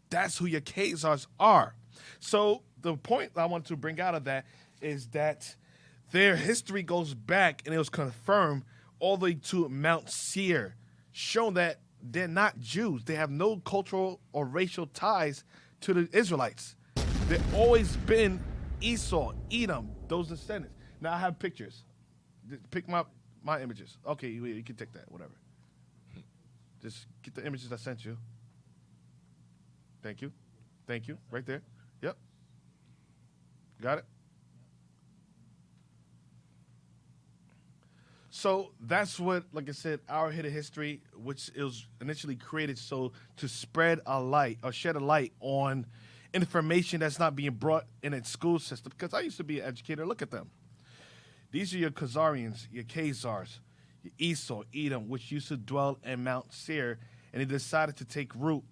That's who your Khazars are. So the point I want to bring out of that is that their history goes back, and it was confirmed all the way to Mount Seir, showing that they're not Jews. They have no cultural or racial ties to the Israelites. They've always been Esau, Edom, those descendants. Now I have pictures. Pick my images. Okay, you can take that, whatever. Just get the images I sent you. Thank you. Thank you. Right there. Yep. Got it? So that's what, like I said, our hidden history, which was initially created so to spread a light or shed a light on information that's not being brought in its school system. Because I used to be an educator. Look at them. These are your Khazarians, your Khazars, your Esau, Edom, which used to dwell in Mount Seir, and they decided to take root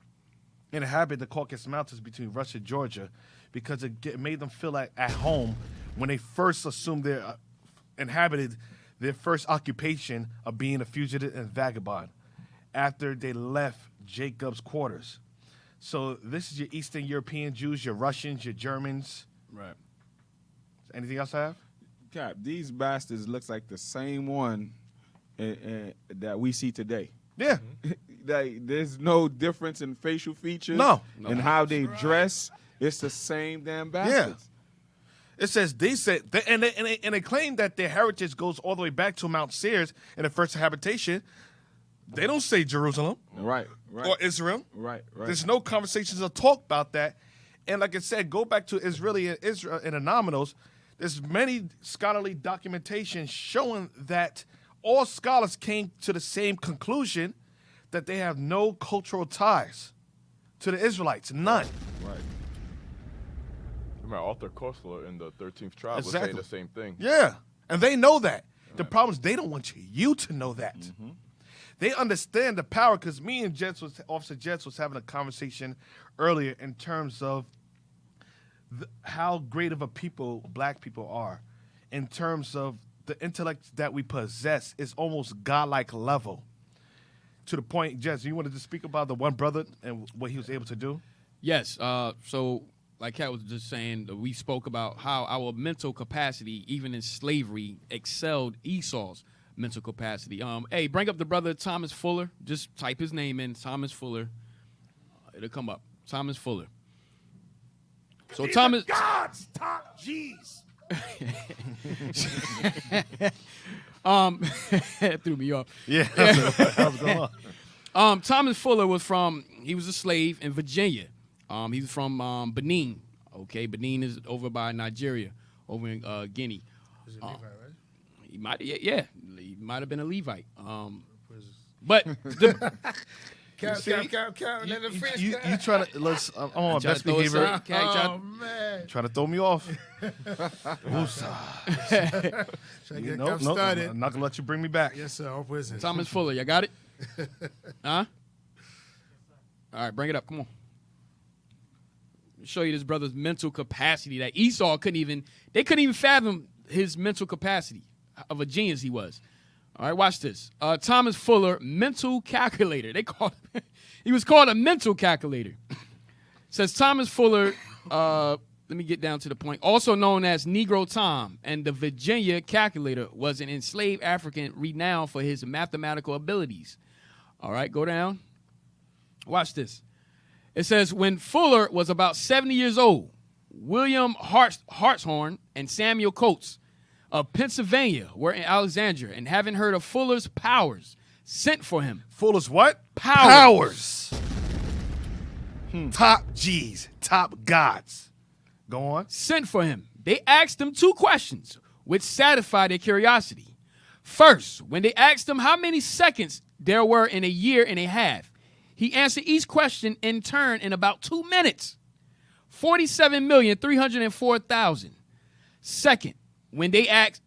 and inhabit the Caucasus Mountains between Russia and Georgia because it made them feel like at home when they first assumed they inhabited their first occupation of being a fugitive and vagabond after they left Jacob's quarters. So this is your Eastern European Jews, your Russians, your Germans. Right. Anything else I have? Cap, these bastards looks like the same one that we see today. Yeah. Like, there's no difference in facial features. No. And how they dress. It's the same damn bastards. It says they claim that their heritage goes all the way back to Mount Seir in the first habitation. They don't say Jerusalem, Right. or Israel. Right. There's no conversations or talk about that. And like I said, go back to Israeli and Israel and the nominals. There's many scholarly documentation showing that all scholars came to the same conclusion that they have no cultural ties to the Israelites, none. Right. Remember, Arthur Koestler in the 13th tribe was Exactly. saying the same thing. Yeah, and they know that. The problem is they don't want you to know that. They understand the power because me and Officer Jets was having a conversation earlier in terms of how great of a people black people are, in terms of the intellect that we possess is almost godlike level. To the point, Jets, you wanted to speak about the one brother and what he was able to do? Yes. So, like Kat was just saying, we spoke about how our mental capacity, even in slavery, excelled Esau's mental capacity. Hey, bring up the brother Thomas Fuller. Just type his name in, Thomas Fuller. It'll come up. Thomas Fuller. So Thomas. God's top G's. Threw me off. Yeah, that was going on. Thomas Fuller he was a slave in Virginia. He was from Benin. Okay, Benin is over by Nigeria, over in Guinea. Is it Levi, right? He might, he might have been a Levite. But Count, let the fish You trying to let's? I'm on my best throw us behavior. out. Oh, man. Trying to throw me off. Woosah. Trying to get Nope, started. I'm not gonna let you bring me back. Yes, sir. All prison. Thomas Fuller, you got it? Huh? All right, bring it up. Come on. Show you this brother's mental capacity that Esau couldn't even fathom his mental capacity of a genius he was. All right, watch this. Thomas Fuller, mental calculator. He was called a mental calculator. Says Thomas Fuller, let me get down to the point, also known as Negro Tom and the Virginia calculator, was an enslaved African renowned for his mathematical abilities. All right, go down. Watch this. It says, when Fuller was about 70 years old, William Hartshorne and Samuel Coates of Pennsylvania were in Alexandria, and having heard of Fuller's powers, sent for him. Fuller's what? Powers. Top G's, top gods. Go on. Sent for him. They asked him 2 questions, which satisfied their curiosity. First, when they asked him how many seconds there were in a year and a half, he answered each question in turn in about 2 minutes. 47,304,000. Second, when they asked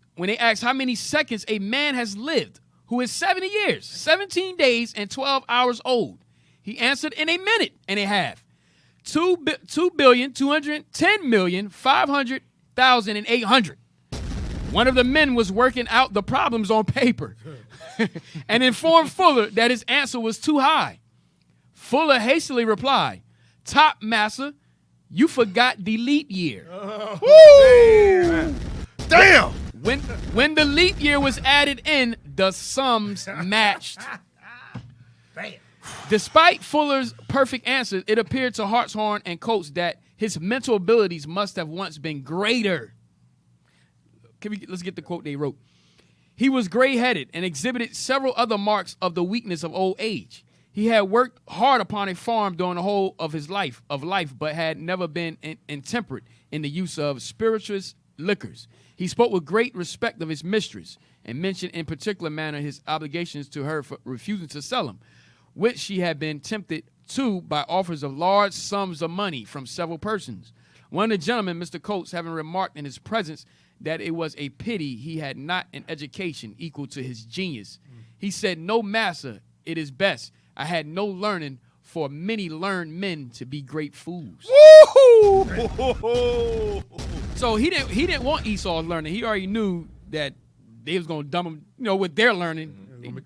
how many seconds a man has lived who is 70 years, 17 days, and 12 hours old, he answered in a minute and a half. 2,210,500,800. One of the men was working out the problems on paper and informed Fuller that his answer was too high. Fuller hastily replied, "Top massa, you forgot the leap year." Woo! Damn! When the leap year was added in, the sums matched. Despite Fuller's perfect answers, it appeared to Hartshorne and Coates that his mental abilities must have once been greater. Let's get the quote they wrote. He was gray-headed and exhibited several other marks of the weakness of old age. He had worked hard upon a farm during the whole of his life, but had never been intemperate in the use of spirituous liquors. He spoke with great respect of his mistress and mentioned in particular manner his obligations to her for refusing to sell him, which she had been tempted to by offers of large sums of money from several persons. One of the gentlemen, Mr. Coates, having remarked in his presence that it was a pity he had not an education equal to his genius, he said, "No, massa, it is best. I had no learning, for many learned men to be great fools." Woo-hoo! So he didn't want Esau's learning. He already knew that they was gonna dumb him, with their learning.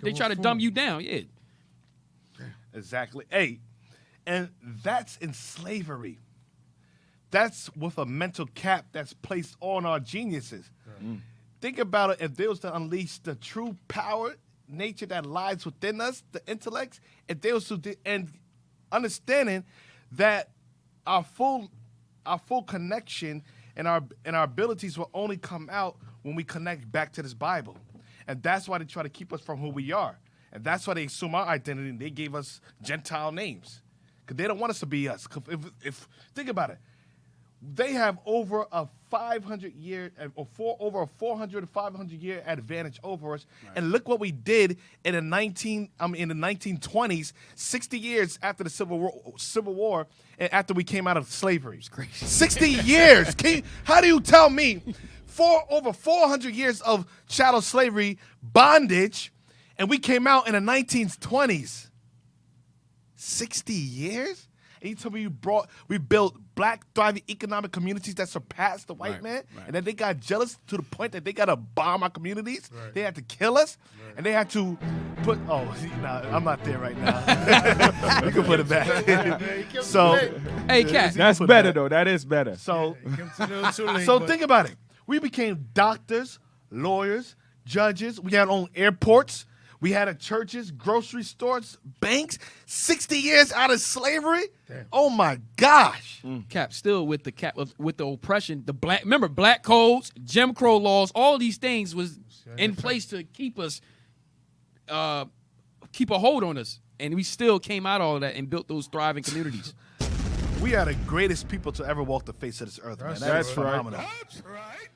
They try to dumb you down, yeah. Exactly. Hey, and that's in slavery. That's with a mental cap that's placed on our geniuses. Think about it. If they was to unleash the true power, nature that lies within us, the intellects, if they was to and understanding that our full connection and our abilities will only come out when we connect back to this Bible, and that's why they try to keep us from who we are, and that's why they assume our identity. And they gave us Gentile names because they don't want us to be us. If think about it. They have over a 500-year, over a 400 to 500-year advantage over us. Right. And look what we did in the 1920s, 60 years after the Civil War, and after we came out of slavery. It's crazy. 60 years. How do you tell me over 400 years of chattel slavery, bondage, and we came out in the 1920s? 60 years? And you tell me we built black thriving economic communities that surpassed the white man, and then they got jealous to the point that they got to bomb our communities. Right. They had to kill us, and they had to put. Oh, I'm not there right now. You can put it back. So, hey, Cat, that's better though. That is better. So think about it. We became doctors, lawyers, judges. We had our own airports. We had churches, grocery stores, banks. 60 years out of slavery. Damn. Oh my gosh! Cap, still with the oppression, remember black codes, Jim Crow laws, all these things was in place to keep us, keep a hold on us, and we still came out of all of that and built those thriving communities. We are the greatest people to ever walk the face of this earth, man. That's phenomenal. That's right.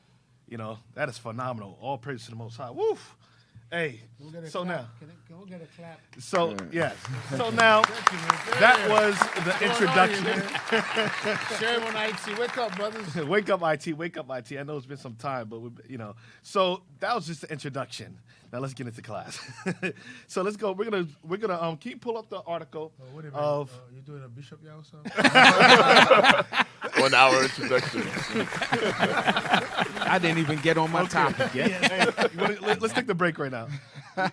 That is phenomenal. All praise to the Most High. Woof. Hey, Can we get a so clap? now. Can we get a clap? So, yes. So now, that was the introduction. Share on IT. Wake up, brothers. Wake up, IT. Wake up, IT. I know it's been some time, but, So that was just the introduction. Now let's get into class. So let's go. We're gonna keep pull up the article of. You doing a bishop y'all or something? 1 hour introduction. I didn't even get on my topic yet. Let's take the break right now.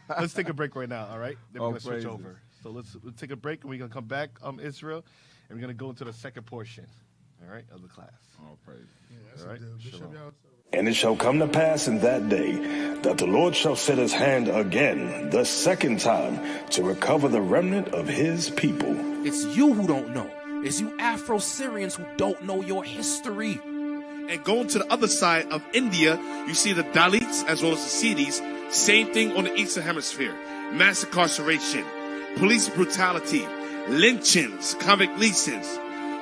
Let's take a break right now. All right. Then we're Oh, gonna switch praises. over. So let's take a break and we're gonna come back, Israel, and we're gonna go into the second portion. All right, of the class. Oh, praise. All right. Bishop y'all. And it shall come to pass in that day that the Lord shall set his hand again, the second time, to recover the remnant of his people. It's you who don't know. It's you Afro-Syrians who don't know your history. And going to the other side of India, you see the Dalits as well as the Siddhis. Same thing on the Eastern Hemisphere. Mass incarceration, police brutality, lynchings, convict leasings.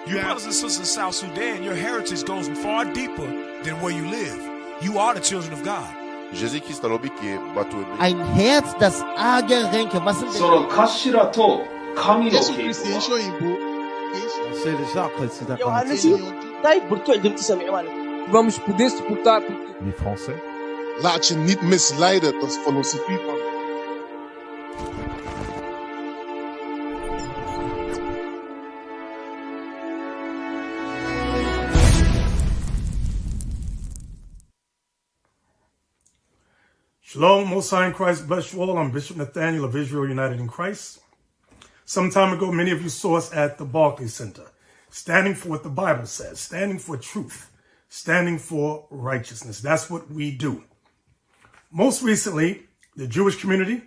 You brothers and sisters in South Sudan, your heritage goes far deeper than where you live. You are the children of God. Ein Herz, das arge Ränke. Was sind Vamos poder suportar. Les Français. Laat je niet misleiden door filosofie van. Shalom, Most High in Christ, bless you all. I'm Bishop Nathaniel of Israel United in Christ. Some time ago, many of you saw us at the Barclays Center, standing for what the Bible says, standing for truth, standing for righteousness. That's what we do. Most recently, the Jewish community,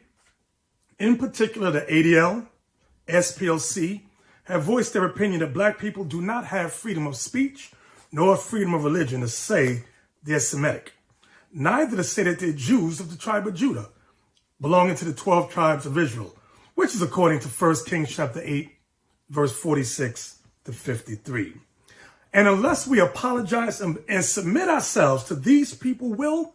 in particular the ADL, SPLC, have voiced their opinion that black people do not have freedom of speech nor freedom of religion to say they're Semitic. Neither to say that they're Jews of the tribe of Judah, belonging to the 12 tribes of Israel, which is according to 1 Kings chapter 8, verse 46 to 53. And unless we apologize and submit ourselves to these people's will,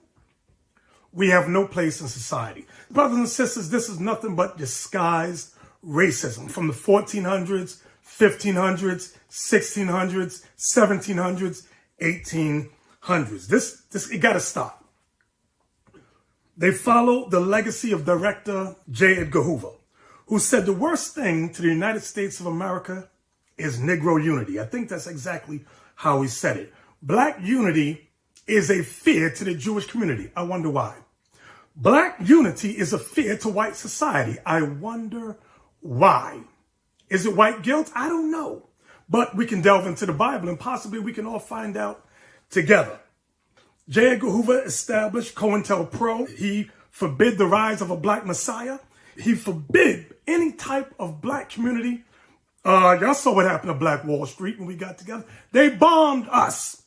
we have no place in society. Brothers and sisters, this is nothing but disguised racism from the 1400s, 1500s, 1600s, 1700s, 1800s. This it got to stop. They follow the legacy of director J. Edgar Hoover, who said the worst thing to the United States of America is Negro unity. I think that's exactly how he said it. Black unity is a fear to the Jewish community. I wonder why. Black unity is a fear to white society. I wonder why. Is it white guilt? I don't know. But we can delve into the Bible and possibly we can all find out together. J. Edgar Hoover established COINTELPRO. He forbid the rise of a black messiah. He forbid any type of black community. Y'all saw what happened to Black Wall Street when we got together. They bombed us.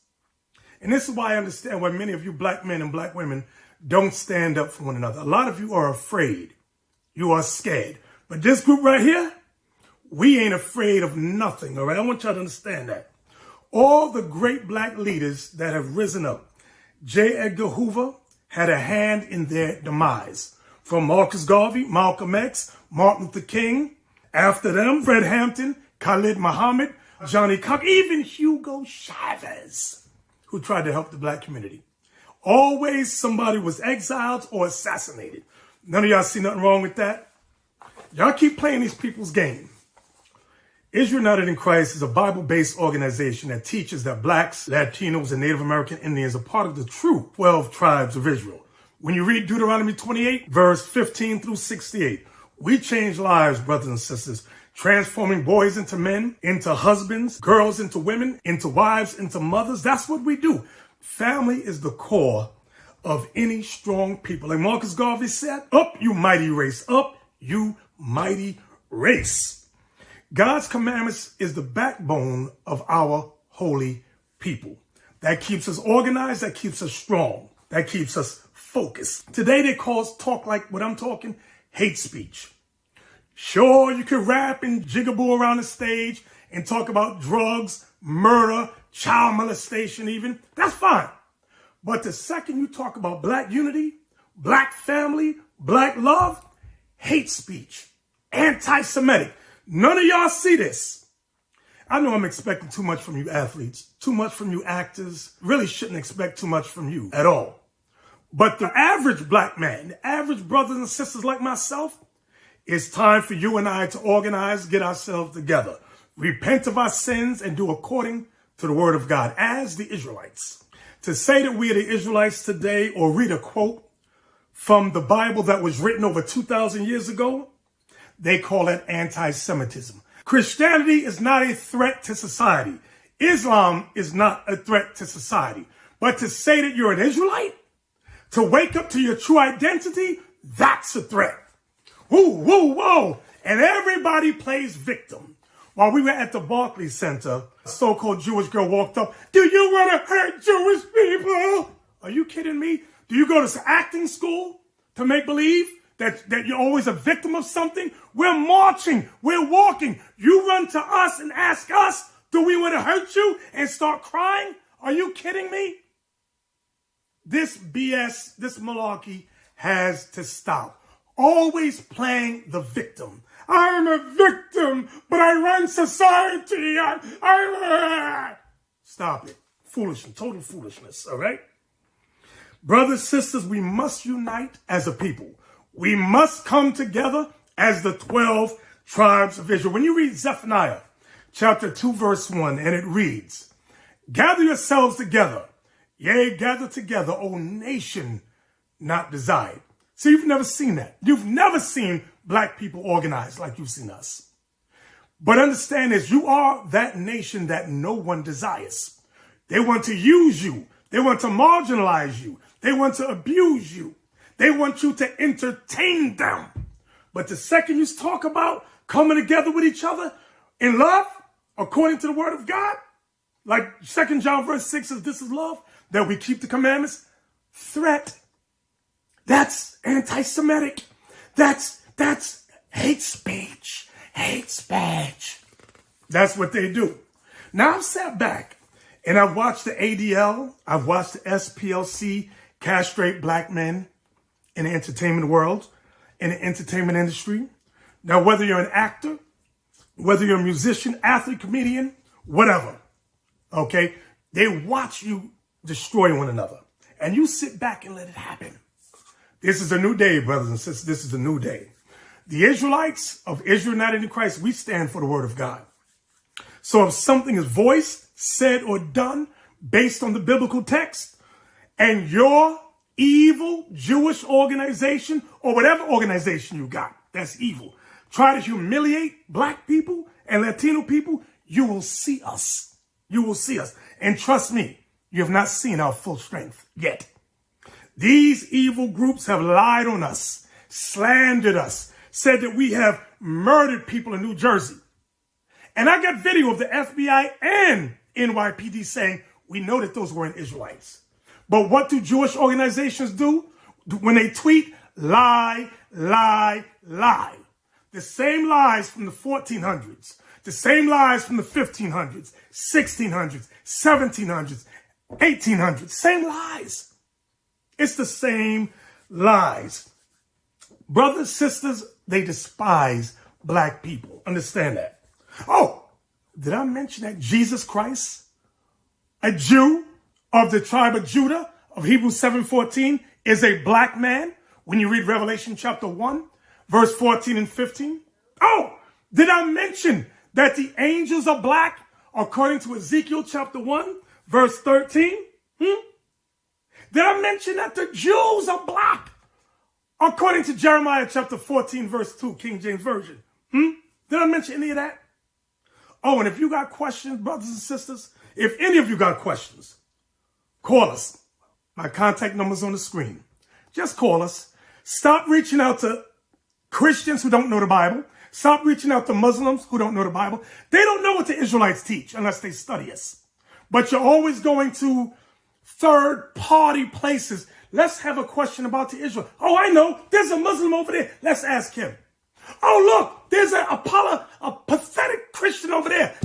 And this is why I understand why many of you black men and black women don't stand up for one another. A lot of you are afraid. You are scared. But this group right here, we ain't afraid of nothing, all right? I want y'all to understand that. All the great black leaders that have risen up, J. Edgar Hoover had a hand in their demise. From Marcus Garvey, Malcolm X, Martin Luther King. After them, Fred Hampton, Khalid Muhammad, Johnny Cock, even Hugo Chavez, who tried to help the black community. Always somebody was exiled or assassinated. None of y'all see nothing wrong with that? Y'all keep playing these people's game. Israel United in Christ is a Bible-based organization that teaches that blacks, Latinos, and Native American Indians are part of the true 12 tribes of Israel. When you read Deuteronomy 28, verse 15 through 68, we change lives, brothers and sisters, transforming boys into men, into husbands, girls into women, into wives, into mothers. That's what we do. Family is the core of any strong people. Like Marcus Garvey said, up, you mighty race, up, you mighty race. God's commandments is the backbone of our holy people. That keeps us organized, that keeps us strong, that keeps us focused. Today they talk like what I'm talking, hate speech. Sure, you can rap and jigaboo around the stage and talk about drugs, murder, child molestation even. That's fine. But the second you talk about black unity, black family, black love, hate speech, anti-Semitic. None of y'all see this. I know I'm expecting too much from you athletes, too much from you actors. Really shouldn't expect too much from you at all. But the average black man, the average brothers and sisters like myself, it's time for you and I to organize, get ourselves together, repent of our sins, and do according to the word of God as the Israelites. To say that we are the Israelites today or read a quote from the Bible that was written over 2,000 years ago, they call it anti-Semitism. Christianity is not a threat to society. Islam is not a threat to society. But to say that you're an Israelite, to wake up to your true identity, that's a threat. Whoa, whoa, whoa. And everybody plays victim. While we were at the Barclays Center, a so-called Jewish girl walked up. Do you want to hurt Jewish people? Are you kidding me? Do you go to acting school to make believe that you're always a victim of something? We're marching. We're walking. You run to us and ask us, do we want to hurt you, and start crying? Are you kidding me? This BS, this malarkey has to stop. Always playing the victim. I'm a victim, but I run society. Stop it. Foolishness, total foolishness, all right? Brothers, sisters, we must unite as a people. We must come together as the 12 tribes of Israel. When you read Zephaniah chapter 2, verse 1, and it reads, gather yourselves together. Yea, gather together, O nation not desired. See, you've never seen that. You've never seen black people organized like you've seen us. But understand this, you are that nation that no one desires. They want to use you. They want to marginalize you. They want to abuse you. They want you to entertain them. But the second you talk about coming together with each other in love, according to the word of God, like 2 John verse 6 says, this is love, that we keep the commandments. Threat. That's anti-Semitic. That's hate speech. Hate speech. That's what they do. Now I've sat back and I've watched the ADL. I've watched the SPLC castrate black men in the entertainment world, in the entertainment industry. Now, whether you're an actor, whether you're a musician, athlete, comedian, whatever, okay, they watch you destroy one another. And you sit back and let it happen. This is a new day, brothers and sisters. This is a new day. The Israelites of Israel United in Christ, we stand for the word of God. So if something is voiced, said, or done based on the biblical text, and your evil Jewish organization or whatever organization you got that's evil try to humiliate black people and Latino people, you will see us. You will see us. And trust me, you have not seen our full strength yet. These evil groups have lied on us, slandered us, said that we have murdered people in New Jersey. And I got video of the FBI and NYPD saying, we know that those weren't Israelites. But what do Jewish organizations do? When they tweet, lie, lie, lie. The same lies from the 1400s, the same lies from the 1500s, 1600s, 1700s, 1800s, same lies. It's the same lies. Brothers, sisters, they despise black people. Understand that. Oh, did I mention that Jesus Christ, a Jew of the tribe of Judah, of Hebrews 7:14, is a black man? When you read Revelation chapter 1, verse 14 and 15. Oh, did I mention that the angels are black, according to Ezekiel chapter 1, verse 13? Did I mention that the Jews are black, according to Jeremiah chapter 14, verse 2, King James Version? Did I mention any of that? Oh, and if you got questions, brothers and sisters, if any of you got questions, call us. My contact number's on the screen. Just call us. Stop reaching out to Christians who don't know the Bible. Stop reaching out to Muslims who don't know the Bible. They don't know what the Israelites teach unless they study us. But you're always going to third-party places. Let's have a question about the Israel. Oh, I know. There's a Muslim over there. Let's ask him. Oh, look. There's a pathetic Christian over there.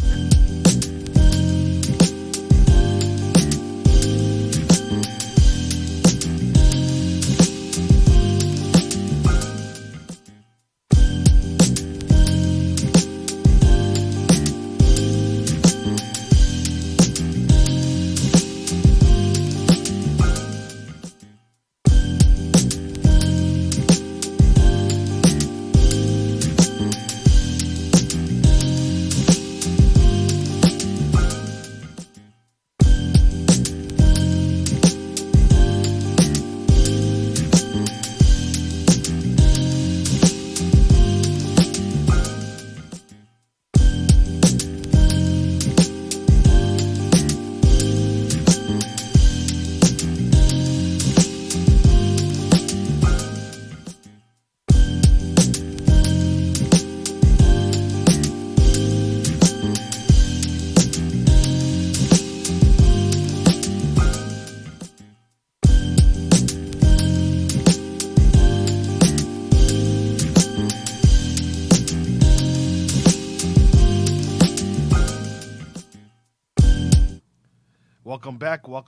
Welcome back. All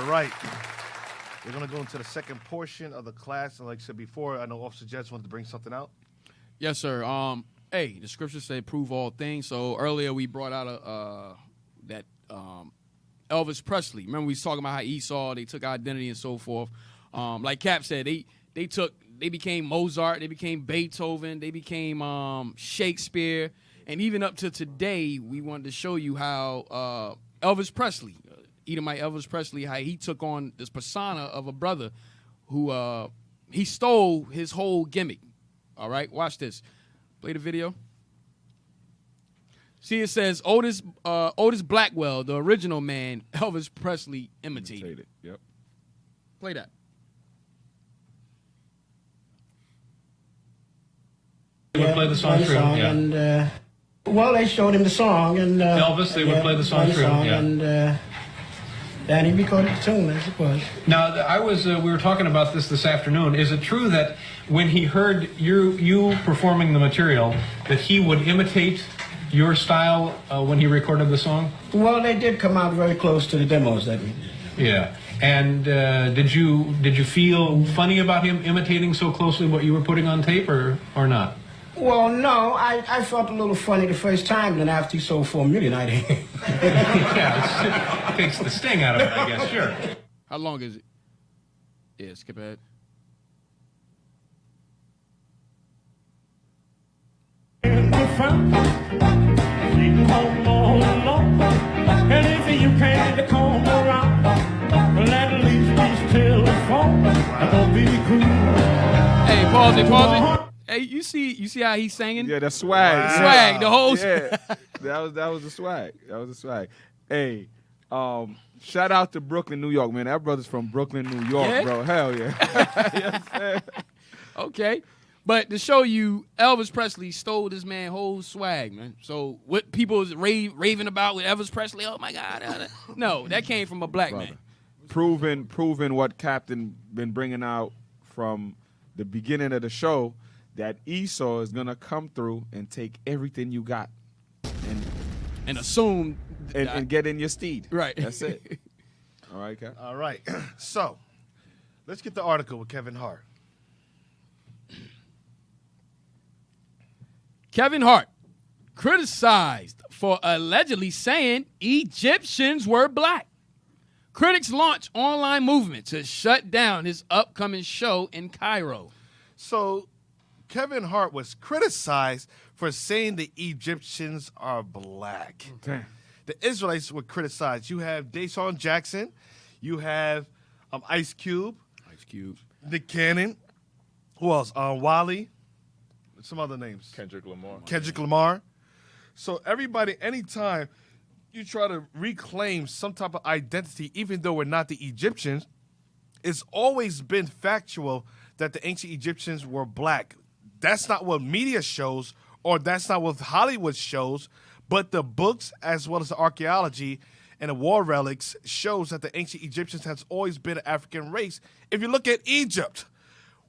right. We're going to go into the second portion of the class. And like I said before, I know Officer Jets wanted to bring something out. Yes, sir. The scriptures say prove all things. So earlier we brought out that Elvis Presley. Remember we was talking about how Esau, they took identity and so forth. Like Cap said, they became Mozart, they became Beethoven, they became Shakespeare. And even up to today, we wanted to show you how Elvis Presley, Edomite Elvis Presley, how he took on this persona of a brother who he stole his whole gimmick. All right, watch this. Play the video. See, it says Otis Blackwell, the original man, Elvis Presley imitated. Yep. Play that. They would play the song through, yeah. And, well, they showed him the song, and Elvis, they would play the song through, yeah. And then he recorded the tune, I suppose. Now, we were talking about this afternoon. Is it true that when he heard you performing the material, that he would imitate your style when he recorded the song? Well, they did come out very close to the demos that we did. Yeah. And did you feel funny about him imitating so closely what you were putting on tape, or not? Well, no, I felt a little funny the first time, then after he sold 4 million, I didn't. Yeah, it takes the sting out of it, I guess, sure. How long is it? Yeah, skip ahead. And if you can't come around, at least these telephone, don't be cruel. Hey, pause it. Hey, you see how he's singing? Yeah, that's swag. Wow. Swag, the whole yeah. That was the swag. Hey, shout out to Brooklyn, New York, man. That brother's from Brooklyn, New York, bro. Hell yeah. Yes, okay. But to show you, Elvis Presley stole this man's whole swag, man. So what people is raving about with Elvis Presley, oh my God. No, that came from a black man. Proving what Captain been bringing out from the beginning of the show, that Esau is going to come through and take everything you got and assume and get in your steed. Right. That's it. All right, Cap. All right. So, let's get the article with Kevin Hart. Kevin Hart criticized for allegedly saying Egyptians were black. Critics launch online movement to shut down his upcoming show in Cairo. So, Kevin Hart was criticized for saying the Egyptians are black. Okay. The Israelites were criticized. You have Deshaun Jackson. You have Ice Cube. Nick Cannon. Who else? Wally. Some other names. Kendrick Lamar. So everybody, anytime you try to reclaim some type of identity, even though we're not the Egyptians, it's always been factual that the ancient Egyptians were black. That's not what media shows, or that's not what Hollywood shows, but the books as well as the archaeology and the war relics shows that the ancient Egyptians has always been an African race. If you look at Egypt,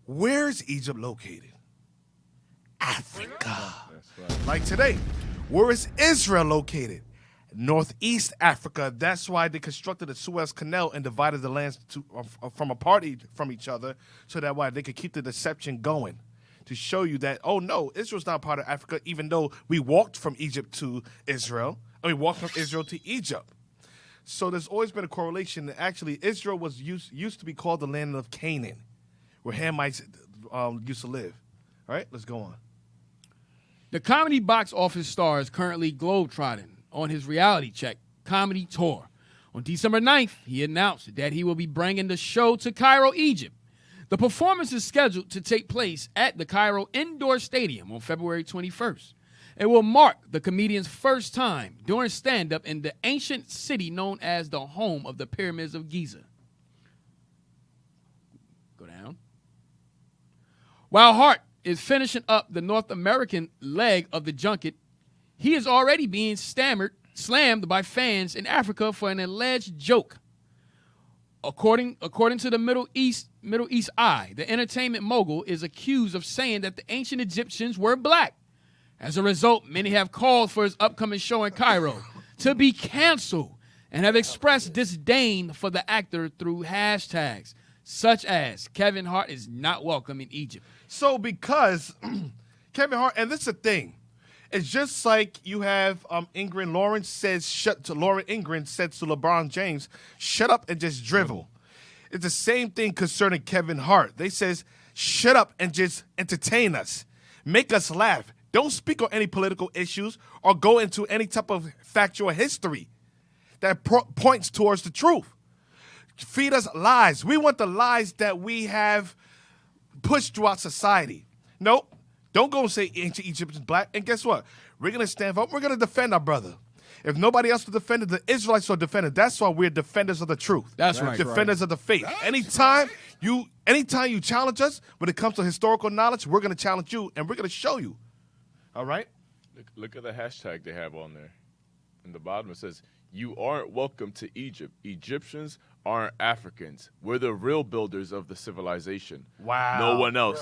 where's Egypt located? Africa. That's right. Like today, where is Israel located? Northeast Africa. That's why they constructed the Suez Canal and divided the lands apart from each other, so that way they could keep the deception going, to show you that, oh no, Israel's not part of Africa, even though we walked from Egypt to Israel, and we walked from Israel to Egypt. So there's always been a correlation. Actually, Israel was used to be called the land of Canaan, where Hamites used to live. All right, let's go on. The comedy box office star is currently globetrotting on his reality check comedy tour. On December 9th, he announced that he will be bringing the show to Cairo, Egypt. The performance is scheduled to take place at the Cairo Indoor Stadium on February 21st. It will mark the comedian's first time doing stand-up in the ancient city known as the home of the pyramids of Giza. Go down. While Hart is finishing up the North American leg of the junket, he is already being slammed by fans in Africa for an alleged joke. According to the Middle East Eye, the entertainment mogul is accused of saying that the ancient Egyptians were black. As a result, many have called for his upcoming show in Cairo to be canceled and have expressed disdain for the actor through hashtags such as Kevin Hart is not welcome in Egypt. So because Kevin Hart, and this is the thing, it's just like you have Lauren Ingrid said to LeBron James, shut up and just drivel. It's the same thing concerning Kevin Hart. They says, shut up and just entertain us. Make us laugh. Don't speak on any political issues or go into any type of factual history that points towards the truth. Feed us lies. We want the lies that we have pushed throughout society. Nope. Don't go and say ancient Egypt is black. And guess what? We're going to stand up. We're going to defend our brother. If nobody else will defend it, the Israelites will defend it. That's why we're defenders of the truth. That's right. Defenders of the faith. Anytime you challenge us when it comes to historical knowledge, we're going to challenge you and we're going to show you. All right? Look at the hashtag they have on there. In the bottom it says, you aren't welcome to Egypt. Egyptians aren't Africans. We're the real builders of the civilization. Wow. No one else.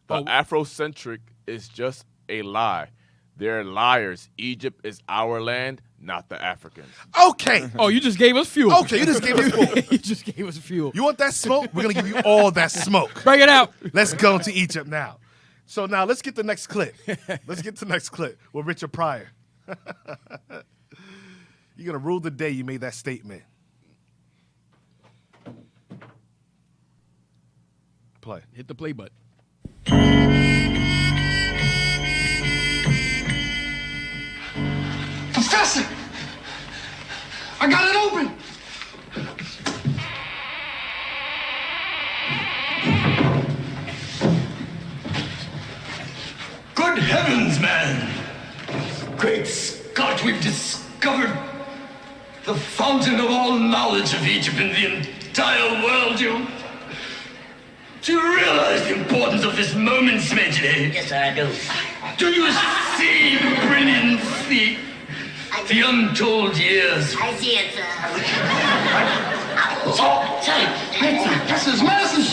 The Afrocentric is just a lie. They're liars. Egypt is our land, not the Africans. Okay. Oh, you just gave us fuel. Okay, you just gave us fuel. You just gave us fuel. You want that smoke? We're going to give you all that smoke. Bring it out. Let's go to Egypt now. So now let's get the next clip. Let's get to the next clip with Richard Pryor. You're going to rule the day you made that statement. Play. Hit the play button. Professor! I got it open! Good heavens, man! Great Scott, we've discovered the fountain of all knowledge of Egypt in the entire world. Do you realize the importance of this moment, Smedley? Yes, I do. Do you see the brilliancy, the untold years? I see it, sir. Oh, that's his message.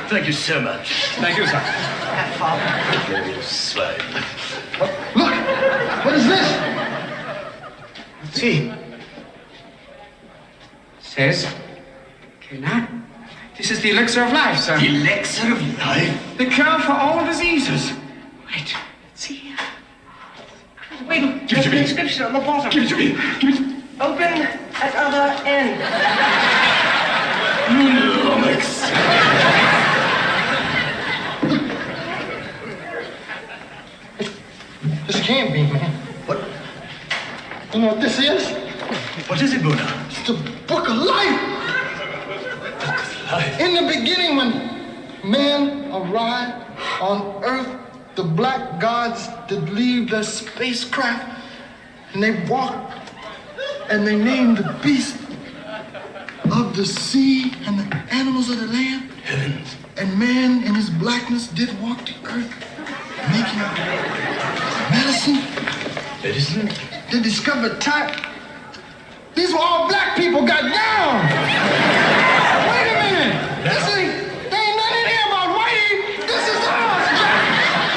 Thank you so much. Thank you, sir. You slave. Look, what is this? See. Says, cannot. This is the elixir of life, sir. The elixir of life? The cure for all diseases. Wait, see here. Wait, give it to me. Inscription on the bottom. Give it to me. Give it. Open at other end. Lumix. This can't be, man. What? You know what this is? What is it, Buddha? It's the book of life. In the beginning, when man arrived on earth, the black gods did leave their spacecraft and they walked and they named the beasts of the sea and the animals of the land. Heavens. And man in his blackness did walk the earth, making medicine. Medicine? They discovered type. These were all black people got down. Wait a minute. This ain't, there ain't nothing in here about whitey. This is ours, Jack.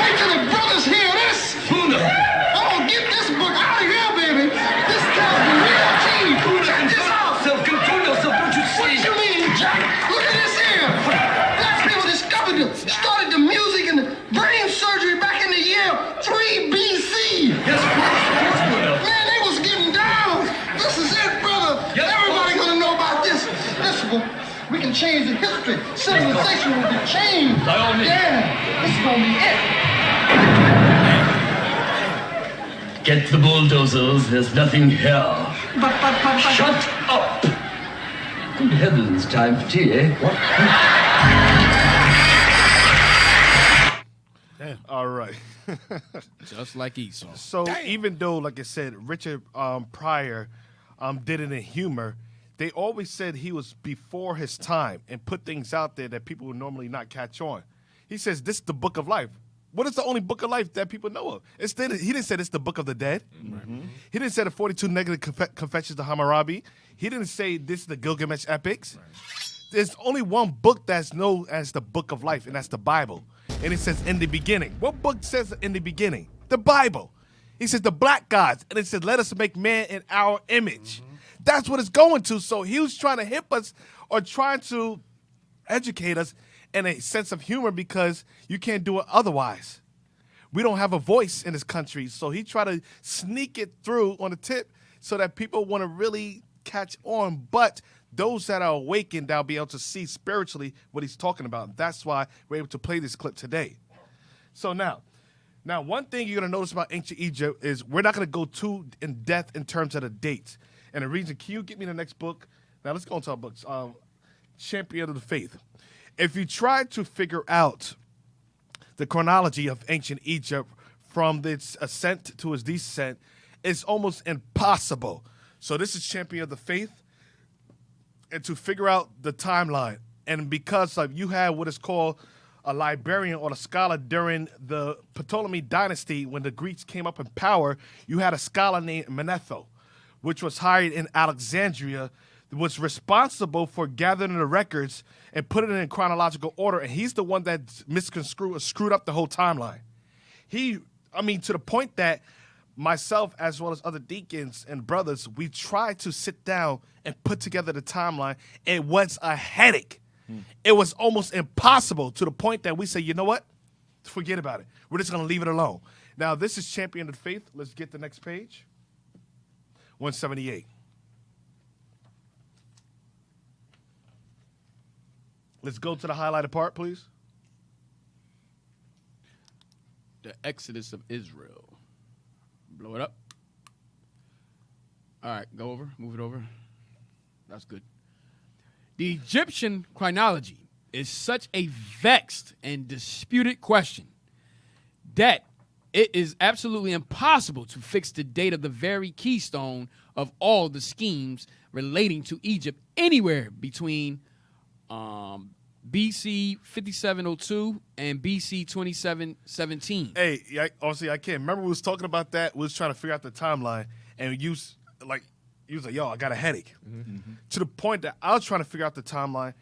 Wait till the brothers hear this. I'm gonna get this book out of here, baby. This tells the real tea. Check this out. Self-control yourself, don't you see? What you mean, Jack? Look at this here. Black people started the music and the brain surgery back in the year 3 BC. Yes, man, they was getting down. This is it, brother. Yes, everybody gonna know about this. We can change the history. Civilization will be changed. By all means. Yeah, this is gonna be it. Get the bulldozers. There's nothing here. But. Shut up. Good heavens, time for tea, eh? What? All right. Just like Esau. So even though, like I said, Richard Pryor did it in humor, they always said he was before his time and put things out there that people would normally not catch on. He says, this is the book of life. What is the only book of life that people know of? He didn't say it's the book of the dead. Mm-hmm. He didn't say the 42 negative confessions of Hammurabi. He didn't say this is the Gilgamesh epics. Right. There's only one book that's known as the book of life, and that's the Bible. And it says in the beginning. What book says in the beginning? The Bible. He says the black gods. And it says, let us make man in our image. That's what it's going to. So he was trying to hip us or trying to educate us in a sense of humor because you can't do it otherwise. We don't have a voice in this country. So he tried to sneak it through on the tip so that people want to really catch on. But those that are awakened, they'll be able to see spiritually what he's talking about. That's why we're able to play this clip today. So now one thing you're going to notice about ancient Egypt is we're not going to go too in depth in terms of the dates. And the reason, can you get me the next book? Now let's go into our books. Champion of the Faith. If you try to figure out the chronology of ancient Egypt from its ascent to its descent, it's almost impossible. So this is Champion of the Faith. And to figure out the timeline. And because you had what is called a librarian or a scholar during the Ptolemy dynasty, when the Greeks came up in power, you had a scholar named Manetho, which was hired in Alexandria, was responsible for gathering the records and putting it in chronological order. And he's the one that screwed up the whole timeline. To the point that myself, as well as other deacons and brothers, we tried to sit down and put together the timeline. It was a headache. It was almost impossible, to the point that we say, you know what? Forget about it. We're just going to leave it alone. Now, this is Champion of the Faith. Let's get the next page. 178. Let's go to the highlighted part, please. The Exodus of Israel. Blow it up. All right, go over. Move it over. That's good. The Egyptian chronology is such a vexed and disputed question that it is absolutely impossible to fix the date of the very keystone of all the schemes relating to Egypt anywhere between BC 5702 and BC 2717. Hey, honestly, I can't remember. We was talking about that. We was trying to figure out the timeline, and you was like, yo, I got a headache. To the point that I was trying to figure out the timeline.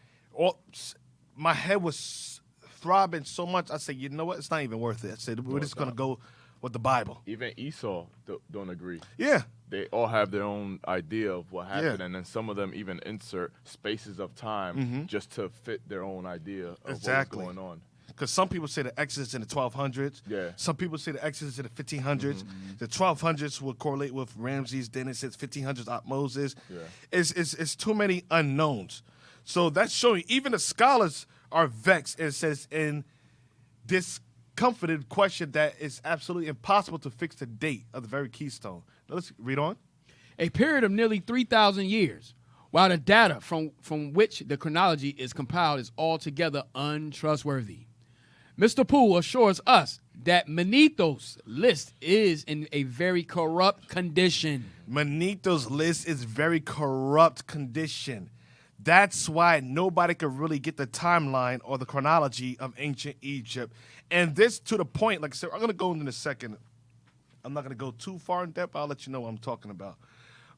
My head was throbbing so much, I said, you know what? It's not even worth it. I said, we're just going to go with the Bible. Even Esau don't agree. Yeah. They all have their own idea of what happened, and then some of them even insert spaces of time just to fit their own idea of what's going on. Because some people say the Exodus in the 1200s. Yeah. Some people say the Exodus in the 1500s. The 1200s will correlate with Ramses. Then it says 1500s Moses. Yeah. It's too many unknowns. So that's showing even the scholars are vexed. It says in discomforted question that it's absolutely impossible to fix the date of the very keystone. Now let's read on. A period of nearly 3,000 years, while the data from which the chronology is compiled is altogether untrustworthy. Mr. Poole assures us that Manetho's list is in a very corrupt condition. Manetho's list is very corrupt condition. That's why nobody could really get the timeline or the chronology of ancient Egypt. And this to the point, like I said, I'm going to go in a second. I'm not going to go too far in depth. I'll let you know what I'm talking about.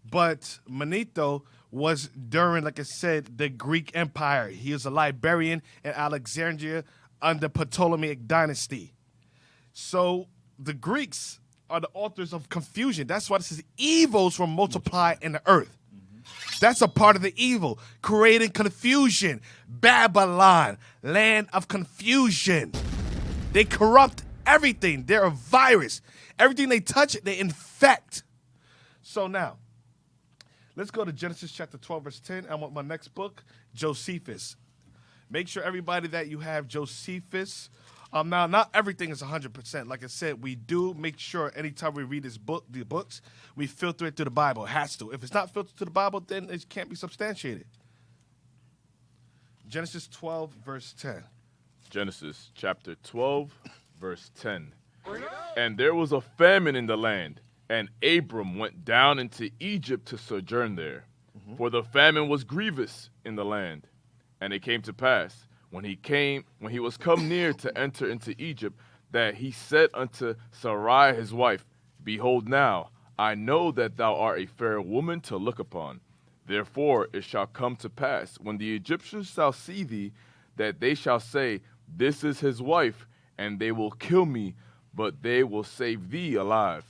But Manetho was during, like I said, the Greek Empire. He was a librarian in Alexandria under Ptolemaic dynasty. So the Greeks are the authors of confusion. That's why this is evils will multiply in the earth. That's a part of the evil, creating confusion. Babylon, land of confusion. They corrupt everything. They're a virus. Everything they touch, they infect. So now, let's go to Genesis chapter 12, verse 10. I want my next book, Josephus. Make sure everybody that you have Josephus. Now, not everything is 100%. Like I said, we do make sure anytime we read the books, we filter it through the Bible. It has to. If it's not filtered to the Bible, then it can't be substantiated. Genesis 12, verse 10. Genesis chapter 12, verse 10. And there was a famine in the land, and Abram went down into Egypt to sojourn there. For the famine was grievous in the land. And it came to pass, when he was come near to enter into Egypt, that he said unto Sarai his wife, Behold now, I know that thou art a fair woman to look upon. Therefore it shall come to pass, when the Egyptians shall see thee, that they shall say, This is his wife, and they will kill me, but they will save thee alive.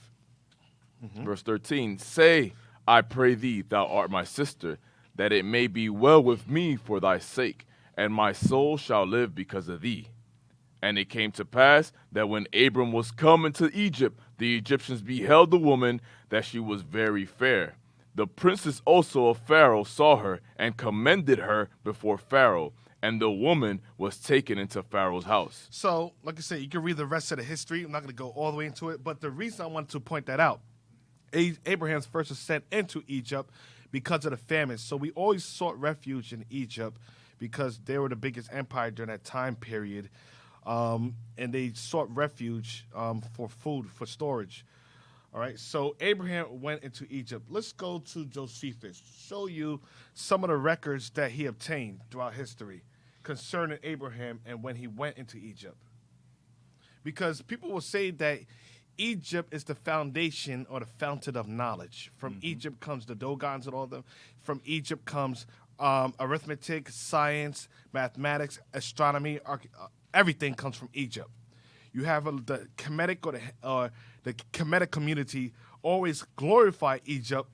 Verse 13, say, I pray thee, thou art my sister, that it may be well with me for thy sake, and my soul shall live because of thee. And it came to pass that when Abram was come into Egypt, the Egyptians beheld the woman, that she was very fair. The princes also of Pharaoh saw her, and commended her before Pharaoh, and the woman was taken into Pharaoh's house. So, like I said, you can read the rest of the history. I'm not going to go all the way into it, but the reason I wanted to point that out, Abraham's first ascent into Egypt because of the famine. So we always sought refuge in Egypt because they were the biggest empire during that time period, and they sought refuge for food, for storage. All right, so Abraham went into Egypt. Let's go to Josephus, show you some of the records that he obtained throughout history concerning Abraham and when he went into Egypt. Because people will say that Egypt is the foundation or the fountain of knowledge. From Egypt comes the Dogons and all of them. From Egypt comes arithmetic, science, mathematics, astronomy, everything comes from Egypt. You have the Kemetic or the Kemetic community always glorify Egypt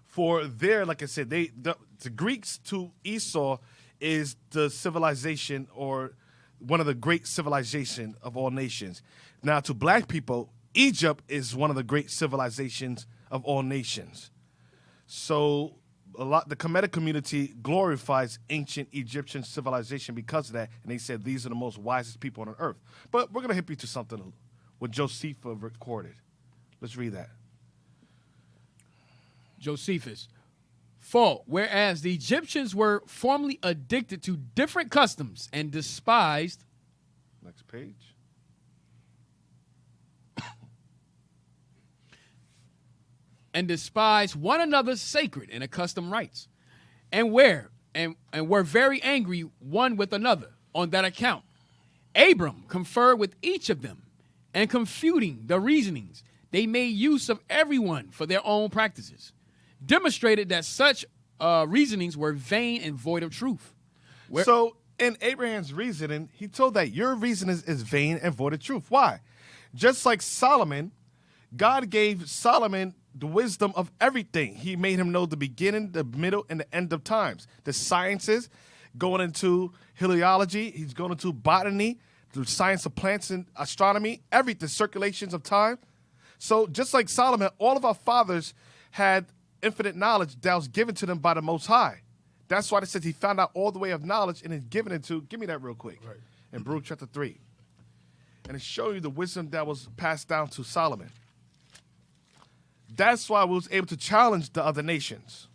for their, like I said, the Greeks to Esau is the civilization or one of the great civilization of all nations. Now to black people, Egypt is one of the great civilizations of all nations. So the Kemetic community glorifies ancient Egyptian civilization because of that, and they said these are the most wisest people on earth. But we're going to hit you to something what Josephus recorded. Let's read that. Josephus. For whereas the Egyptians were formerly addicted to different customs and despised. Next page. And despised one another's sacred and accustomed rites, and were very angry one with another on that account. Abram conferred with each of them, and confuting the reasonings, they made use of everyone for their own practices, demonstrated that such reasonings were vain and void of truth. So in Abraham's reasoning, he told that your reasoning is vain and void of truth. Why? Just like Solomon, God gave Solomon the wisdom of everything. He made him know the beginning, the middle, and the end of times. The sciences, going into heliology, he's going into botany, the science of plants and astronomy, everything, circulations of time. So just like Solomon, all of our fathers had infinite knowledge that was given to them by the Most High. That's why it says he found out all the way of knowledge and is given it to, give me that real quick, right. In Baruch chapter 3. And it's showing you the wisdom that was passed down to Solomon. That's why we was able to challenge the other nations.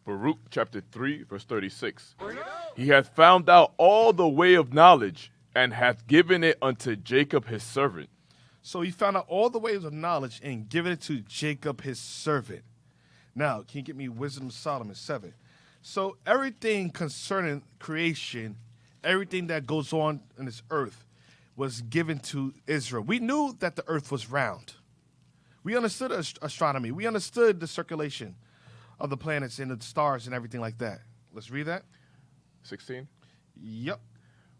Baruch chapter 3, verse 36. He hath found out all the way of knowledge, and hath given it unto Jacob his servant. So he found out all the ways of knowledge and given it to Jacob his servant. Now, can you get me Wisdom of Solomon 7? So everything concerning creation, everything that goes on in this earth was given to Israel. We knew that the earth was round. We understood astronomy. We understood the circulation of the planets and the stars and everything like that. Let's read that. 16? Yep.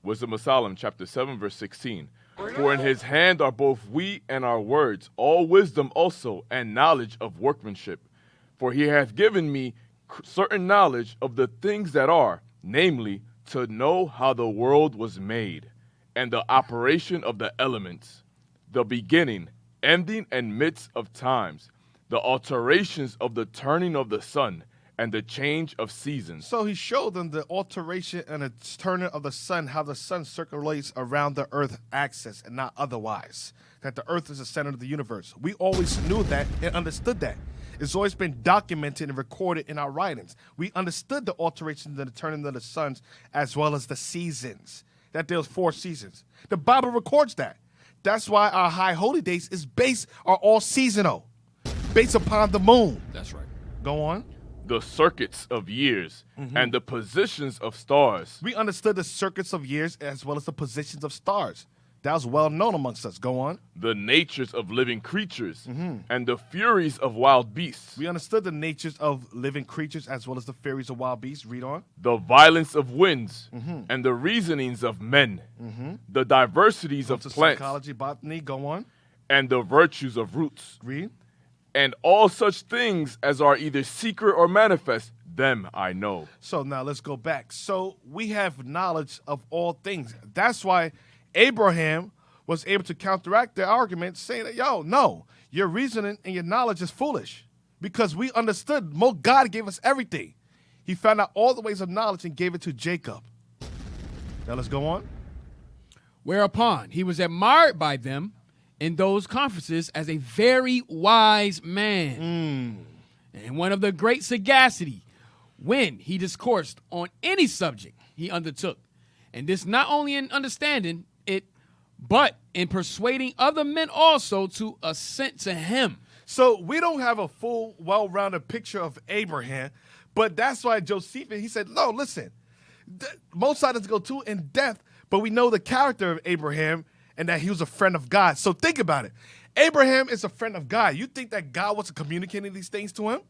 Wisdom of Solomon, chapter 7, verse 16. For in his hand are both we and our words, all wisdom also, and knowledge of workmanship. For he hath given me certain knowledge of the things that are, namely, to know how the world was made, and the operation of the elements, the beginning, ending, and midst of times, the alterations of the turning of the sun, and the change of seasons. So he showed them the alteration and the turning of the sun, how the sun circulates around the earth axis and not otherwise. That the earth is the center of the universe. We always knew that and understood that. It's always been documented and recorded in our writings. We understood the alterations and the turning of the suns as well as the seasons. That there's 4 seasons. The Bible records that. That's why our high holy days are all seasonal, based upon the moon. That's right. Go on. The circuits of years and the positions of stars. We understood the circuits of years as well as the positions of stars. That was well known amongst us. Go on. The natures of living creatures and the furies of wild beasts. We understood the natures of living creatures as well as the furies of wild beasts. Read on. The violence of winds and the reasonings of men. The diversities of plants. Psychology, botany. Go on. and the virtues of roots. Read. And all such things as are either secret or manifest, them I know. So now let's go back. So we have knowledge of all things. That's why Abraham was able to counteract their argument, saying that, yo, no, your reasoning and your knowledge is foolish. Because we understood God gave us everything. He found out all the ways of knowledge and gave it to Jacob. Now let's go on. Whereupon he was admired by them in those conferences as a very wise man, and one of the great sagacity when he discoursed on any subject he undertook. And this not only in understanding it, but in persuading other men also to assent to him. So we don't have a full, well-rounded picture of Abraham, but that's why Josephus, he said, no, listen, most sides go too in depth, but we know the character of Abraham and that he was a friend of God. So think about it. Abraham is a friend of God. You think that God wasn't communicating these things to him?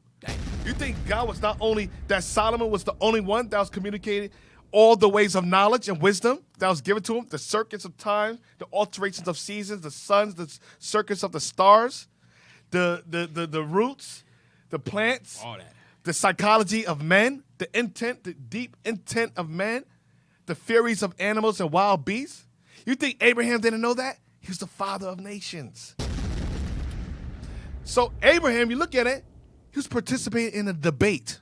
You think God was not only, that Solomon was the only one that was communicating all the ways of knowledge and wisdom that was given to him, the circuits of time, the alterations of seasons, the suns, the circuits of the stars, the roots, the plants, all that, the psychology of men, the intent, the deep intent of men, the theories of animals and wild beasts. You think Abraham didn't know that? He was the father of nations. So Abraham, you look at it, he was participating in a debate.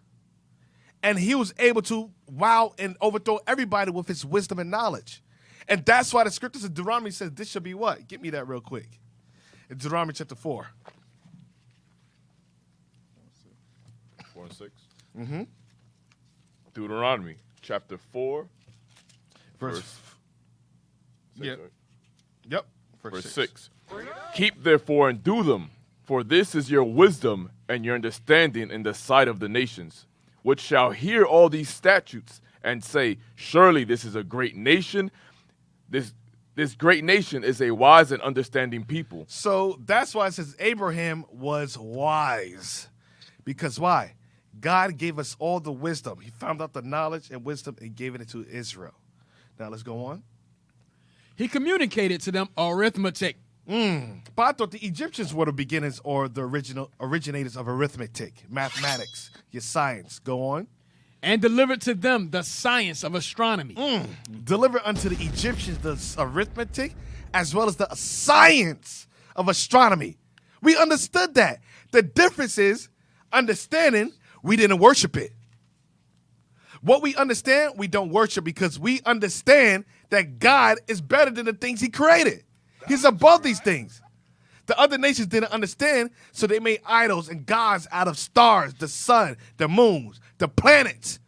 And he was able to wow and overthrow everybody with his wisdom and knowledge. And that's why the scriptures in Deuteronomy says this should be what? Get me that real quick. In Deuteronomy chapter 4. 4 and 6. Mm-hmm. Deuteronomy chapter 4. Verse 6, yep. right? Yep. Verse 6. Keep therefore and do them, for this is your wisdom and your understanding in the sight of the nations, which shall hear all these statutes and say, surely this is a great nation. This great nation is a wise and understanding people. So that's why it says Abraham was wise. Because why? God gave us all the wisdom. He found out the knowledge and wisdom and gave it to Israel. Now let's go on. He communicated to them arithmetic. But I thought the Egyptians were the beginners or the originators of arithmetic, mathematics, your science. Go on. And delivered to them the science of astronomy. Delivered unto the Egyptians the arithmetic as well as the science of astronomy. We understood that. The difference is understanding, we didn't worship it. What we understand, we don't worship because we understand that God is better than the things he created. He's above these things. The other nations didn't understand, so they made idols and gods out of stars, the sun, the moons, the planets.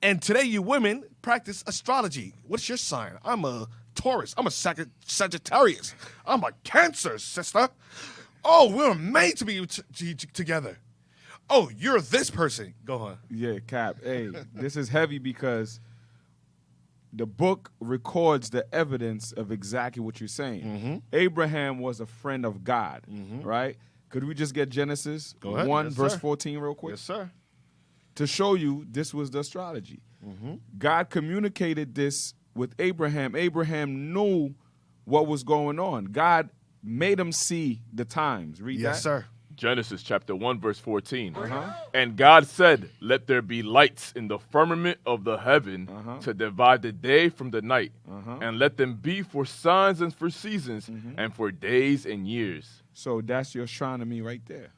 And today you women practice astrology. What's your sign? I'm a Taurus. I'm a Sagittarius. I'm a Cancer, sister. Oh, we're made to be together. Oh, you're this person. Go on. Yeah, Cap. Hey, this is heavy because the book records the evidence of exactly what you're saying. Abraham was a friend of God, right? Could we just get Genesis 1, Yes, verse sir. 14 real quick? Yes, sir. To show you this was the astrology. God communicated this with Abraham. Abraham knew what was going on. God made him see the times. Read that. Yes, sir. Genesis chapter 1, verse 14. And God said, let there be lights in the firmament of the heaven to divide the day from the night, and let them be for signs and for seasons and for days and years. So that's your astronomy right there.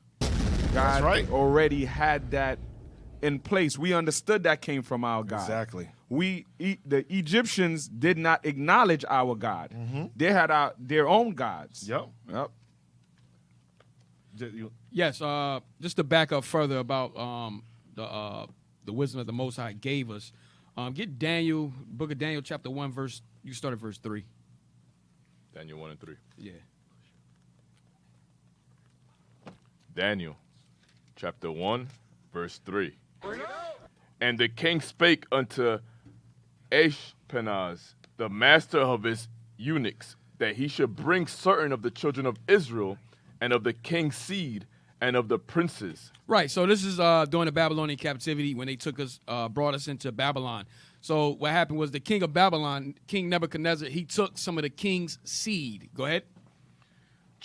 God already had that in place. We understood that came from our God. Exactly. The Egyptians did not acknowledge our God. They had their own gods. Yep. Yes, just to back up further about the wisdom that the Most High gave us, get Daniel, book of Daniel, chapter 1, verse, you start at verse 3. Daniel 1 and 3. Yeah. Daniel chapter 1, verse 3. And the king spake unto Ashpenaz, the master of his eunuchs, that he should bring certain of the children of Israel and of the king's seed and of the princes. Right, so this is during the Babylonian captivity when they took us, brought us into Babylon. So what happened was the king of Babylon, King Nebuchadnezzar, he took some of the king's seed. Go ahead.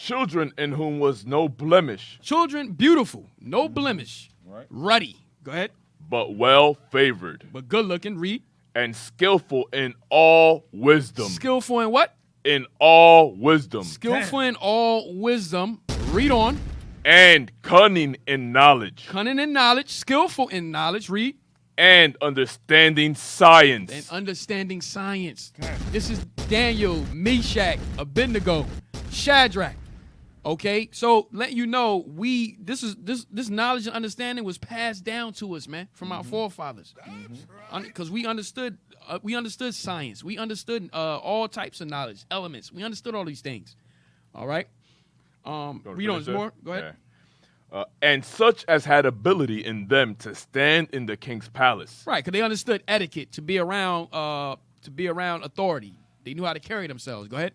Children in whom was no blemish. Children beautiful, no blemish. Right. Ruddy. Go ahead. But well favored. But good looking. Read. And skillful in all wisdom. Skillful in what? In all wisdom. Skillful in all wisdom. Read on. And cunning in knowledge. Cunning in knowledge. Skillful in knowledge. Read. And understanding science. And understanding science. This is Daniel, Meshach, Abednego, Shadrach. Okay, so letting you know, this knowledge and understanding was passed down to us, man, from our forefathers, because we understood science, we understood all types of knowledge, elements, we understood all these things. All right, read on some more. Go ahead. Yeah. And such as had ability in them to stand in the king's palace. Right, because they understood etiquette, to be around authority. They knew how to carry themselves. Go ahead.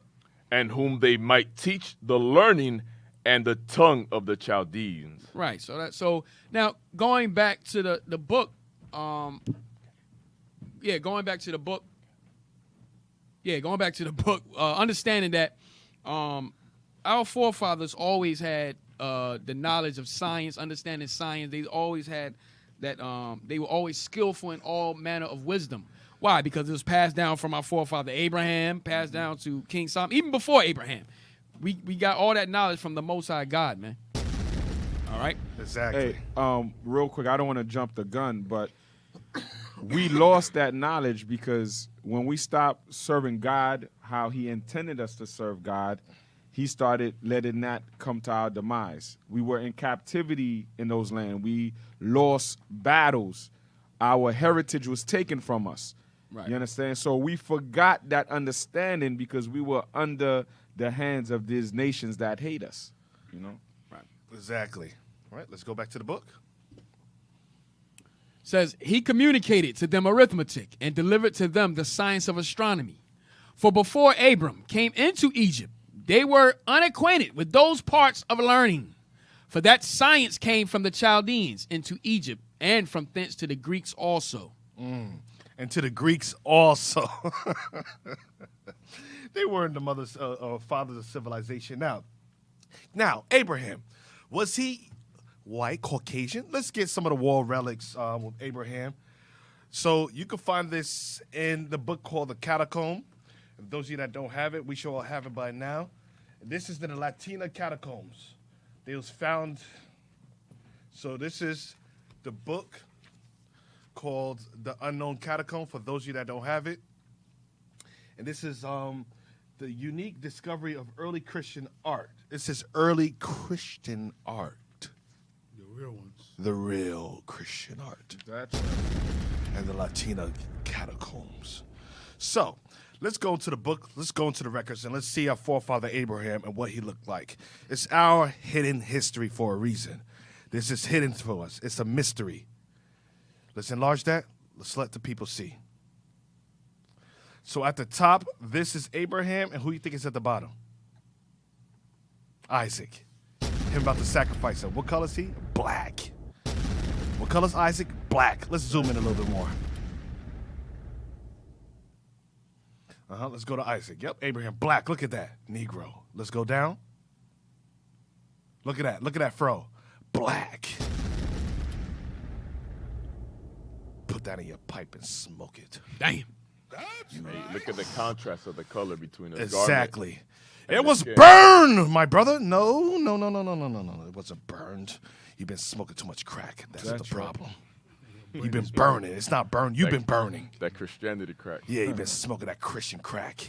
And whom they might teach the learning and the tongue of the Chaldeans. Right. So now going back to the book, going back to the book, understanding that our forefathers always had the knowledge of science, understanding science. They always had that. They were always skillful in all manner of wisdom. Why? Because it was passed down from our forefather Abraham, passed down to King Solomon, even before Abraham. We got all that knowledge from the Most High God, man. All right? Exactly. Hey, real quick, I don't want to jump the gun, but we lost that knowledge because when we stopped serving God how he intended us to serve God, he started letting that come to our demise. We were in captivity in those lands. We lost battles. Our heritage was taken from us. Right. You understand? So we forgot that understanding because we were under the hands of these nations that hate us. You know? Right. Exactly. All right, let's go back to the book. Says, he communicated to them arithmetic and delivered to them the science of astronomy. For before Abram came into Egypt, they were unacquainted with those parts of learning. For that science came from the Chaldeans into Egypt, and from thence to the Greeks also. And to the Greeks also. They were the mothers or fathers of civilization. Now, Abraham, was he white, Caucasian? Let's get some of the wall relics with Abraham. So you can find this in the book called The Catacomb. And those of you that don't have it, we should all have it by now. This is the Latina catacombs. They was found. So this is the book called The Unknown Catacomb, for those of you that don't have it. And this is the unique discovery of early Christian art. It says early Christian art. The real ones. The real Christian art. That's right. And the Latina catacombs. So let's go into the book. Let's go into the records and let's see our forefather Abraham and what he looked like. It's our hidden history for a reason. This is hidden for us. It's a mystery. Let's enlarge that. Let's let the people see. So at the top, this is Abraham, and who do you think is at the bottom? Isaac. Him about to sacrifice him. What color is he? Black. What color is Isaac? Black. Let's zoom in a little bit more. Let's go to Isaac. Yep, Abraham. Black. Look at that. Negro. Let's go down. Look at that. Look at that fro. Black. Put that in your pipe and smoke it. Damn. Hey, look at the contrast of the color between the Exactly. garment. It was burned, my brother. No. It wasn't burned. You've been smoking too much crack. That's the problem. You've been burning. It's not burned. You've been burning. That Christianity crack. Yeah, you've been smoking that Christian crack.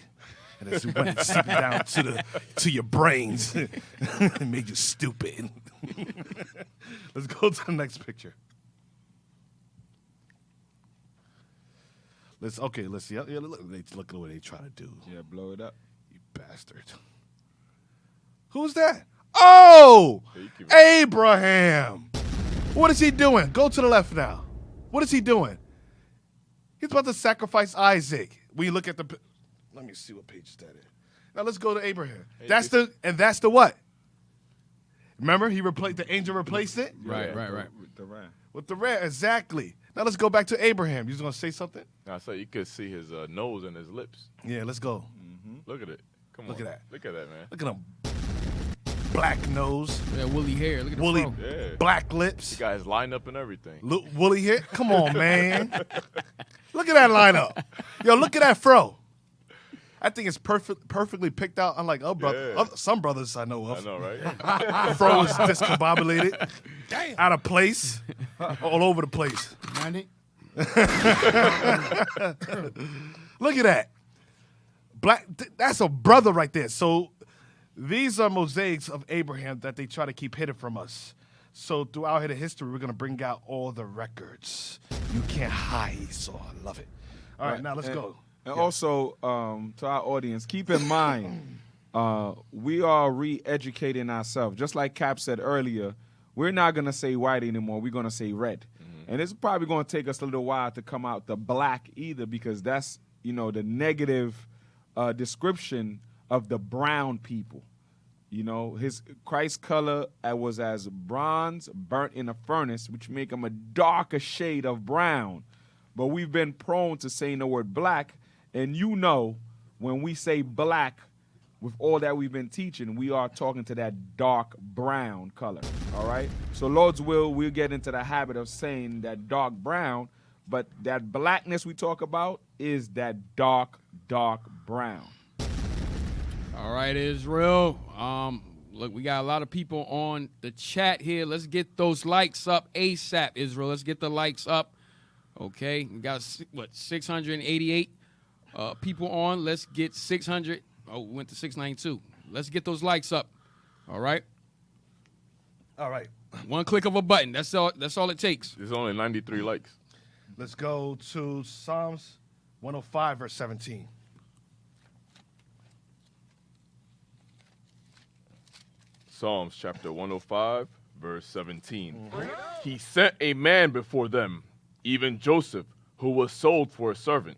And it's went seeping down to your brains. It made you stupid. Let's go to the next picture. Let's see. Yeah, look at what they try to do. Yeah, blow it up. You bastard. Who's that? Oh, Abraham. What is he doing? Go to the left now. What is he doing? He's about to sacrifice Isaac. We look at the. Let me see what page that is. Now let's go to Abraham. That's the what? Remember, the angel replaced it. Right. With the ram. With the ram, exactly. Now let's go back to Abraham. You was gonna say something? I said you could see his nose and his lips. Yeah, let's go. Look at it. Come on. Look at that. Look at that, man. Look at him. black nose. Yeah, woolly hair. Look at woolly, the fro. Yeah. black lips. You guys line up and everything. Look, woolly hair. Come on, man. Look at that lineup. Yo, look at that fro. I think it's perfectly picked out, unlike some brothers I know of. I know, right? Fro is discombobulated, out of place, all over the place. Look at that. Black. That's a brother right there. So these are mosaics of Abraham that they try to keep hidden from us. So throughout hidden history, we're going to bring out all the records. You can't hide Esau. I love it. All right, now let's go. And also, to our audience, keep in mind, we are re-educating ourselves. Just like Cap said earlier, we're not going to say white anymore. We're going to say red. And it's probably going to take us a little while to come out the black either, because that's, the negative description of the brown people. His Christ's color was as bronze burnt in a furnace, which make him a darker shade of brown. But we've been prone to saying the word black. And when we say black, with all that we've been teaching, we are talking to that dark brown color, all right? So Lord's will, we'll get into the habit of saying that dark brown, but that blackness we talk about is that dark brown. All right, Israel. Look, we got a lot of people on the chat here. Let's get those likes up ASAP, Israel. Let's get the likes up. Okay, we got, 688 people on. Let's get 600. Oh, we went to 692. Let's get those likes up. All right. All right. One click of a button. That's all it takes. There's only 93 likes. Let's go to Psalms 105, verse 17. Psalms chapter 105, verse 17. He sent a man before them, even Joseph, who was sold for a servant,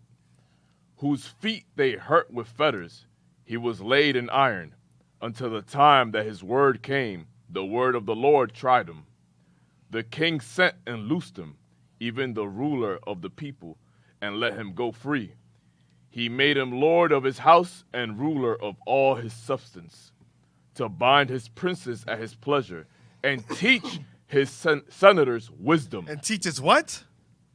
whose feet they hurt with fetters. He was laid in iron, until the time that his word came. The word of the Lord tried him. The king sent and loosed him, even the ruler of the people, and let him go free. He made him lord of his house and ruler of all his substance, to bind his princes at his pleasure, and teach his senators wisdom. And teaches what?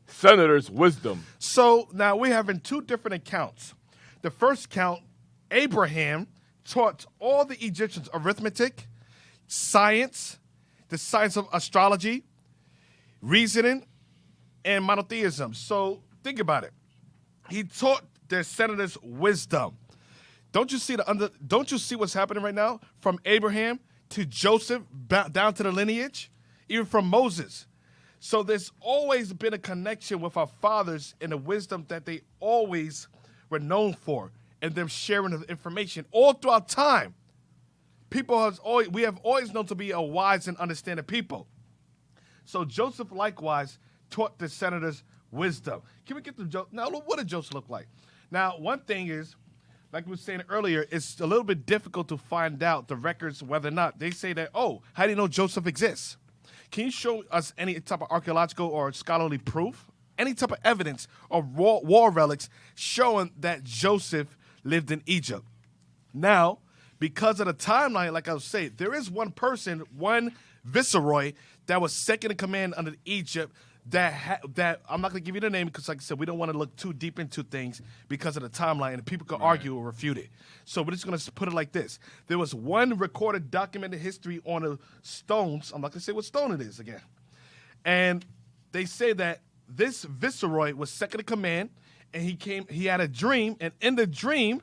Senators wisdom. So now we're having two different accounts. The first count, Abraham taught all the Egyptians arithmetic, science, the science of astrology, reasoning, and monotheism. So think about it. He taught their senators wisdom. Don't you see what's happening right now? From Abraham to Joseph, down to the lineage, even from Moses. So there's always been a connection with our fathers and the wisdom that they always were known for, and them sharing the information all throughout time. We have always known to be a wise and understanding people. So Joseph likewise taught the senators wisdom. Can we get to Joseph? Now, what did Joseph look like? Now, one thing is, like we were saying earlier, it's a little bit difficult to find out the records whether or not. They say that, how do you know Joseph exists? Can you show us any type of archaeological or scholarly proof, any type of evidence or war relics showing that Joseph lived in Egypt? Now, because of the timeline, like I was saying, there is one person, one viceroy that was second in command under Egypt that I'm not going to give you the name because, like I said, we don't want to look too deep into things because of the timeline, and people can argue or refute it. So we're just going to put it like this. There was one recorded documented history on the stones. I'm not going to say what stone it is again. And they say that this viceroy was second in command, and he had a dream, and in the dream,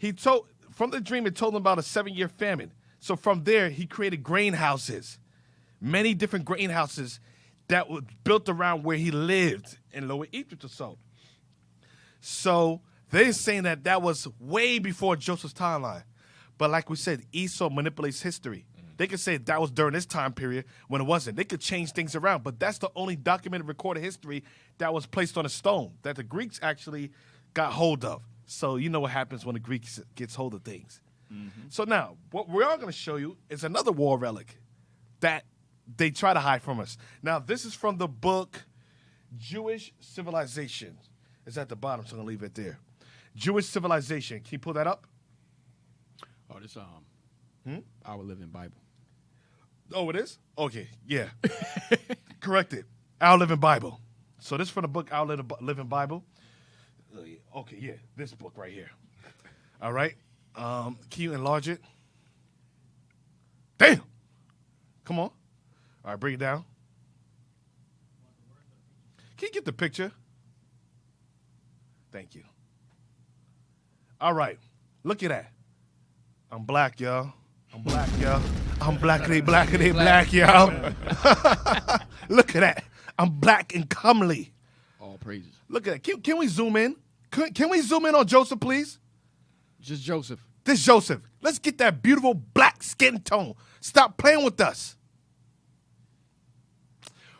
it told him about a 7-year famine. So from there, he created grain houses, many different grain houses that was built around where he lived in Lower Egypt or so. So they're saying that was way before Joseph's timeline. But like we said, Esau manipulates history. They could say that was during this time period when it wasn't. They could change things around, but that's the only documented recorded history that was placed on a stone that the Greeks actually got hold of. So you know what happens when the Greeks gets hold of things. Mm-hmm. So now, what we are going to show you is another war relic that they try to hide from us. Now, this is from the book Jewish Civilization. It's at the bottom, so I'm going to leave it there. Jewish Civilization. Can you pull that up? Oh, this Our Living Bible. Oh, it is? Okay, yeah. Corrected. Our Living Bible. So this is from the book Our Living Bible. Okay, yeah, this book right here. All right. Can you enlarge it? Damn. Come on. All right, bring it down. Can you get the picture? Thank you. All right. Look at that. I'm black, y'all. I'm black, y'all. I'm blackity, blackity, black, y'all. Look at that. I'm black and comely. All praises. Look at that. Can we zoom in? Can we zoom in on Joseph, please? Just Joseph. This Joseph. Let's get that beautiful black skin tone. Stop playing with us.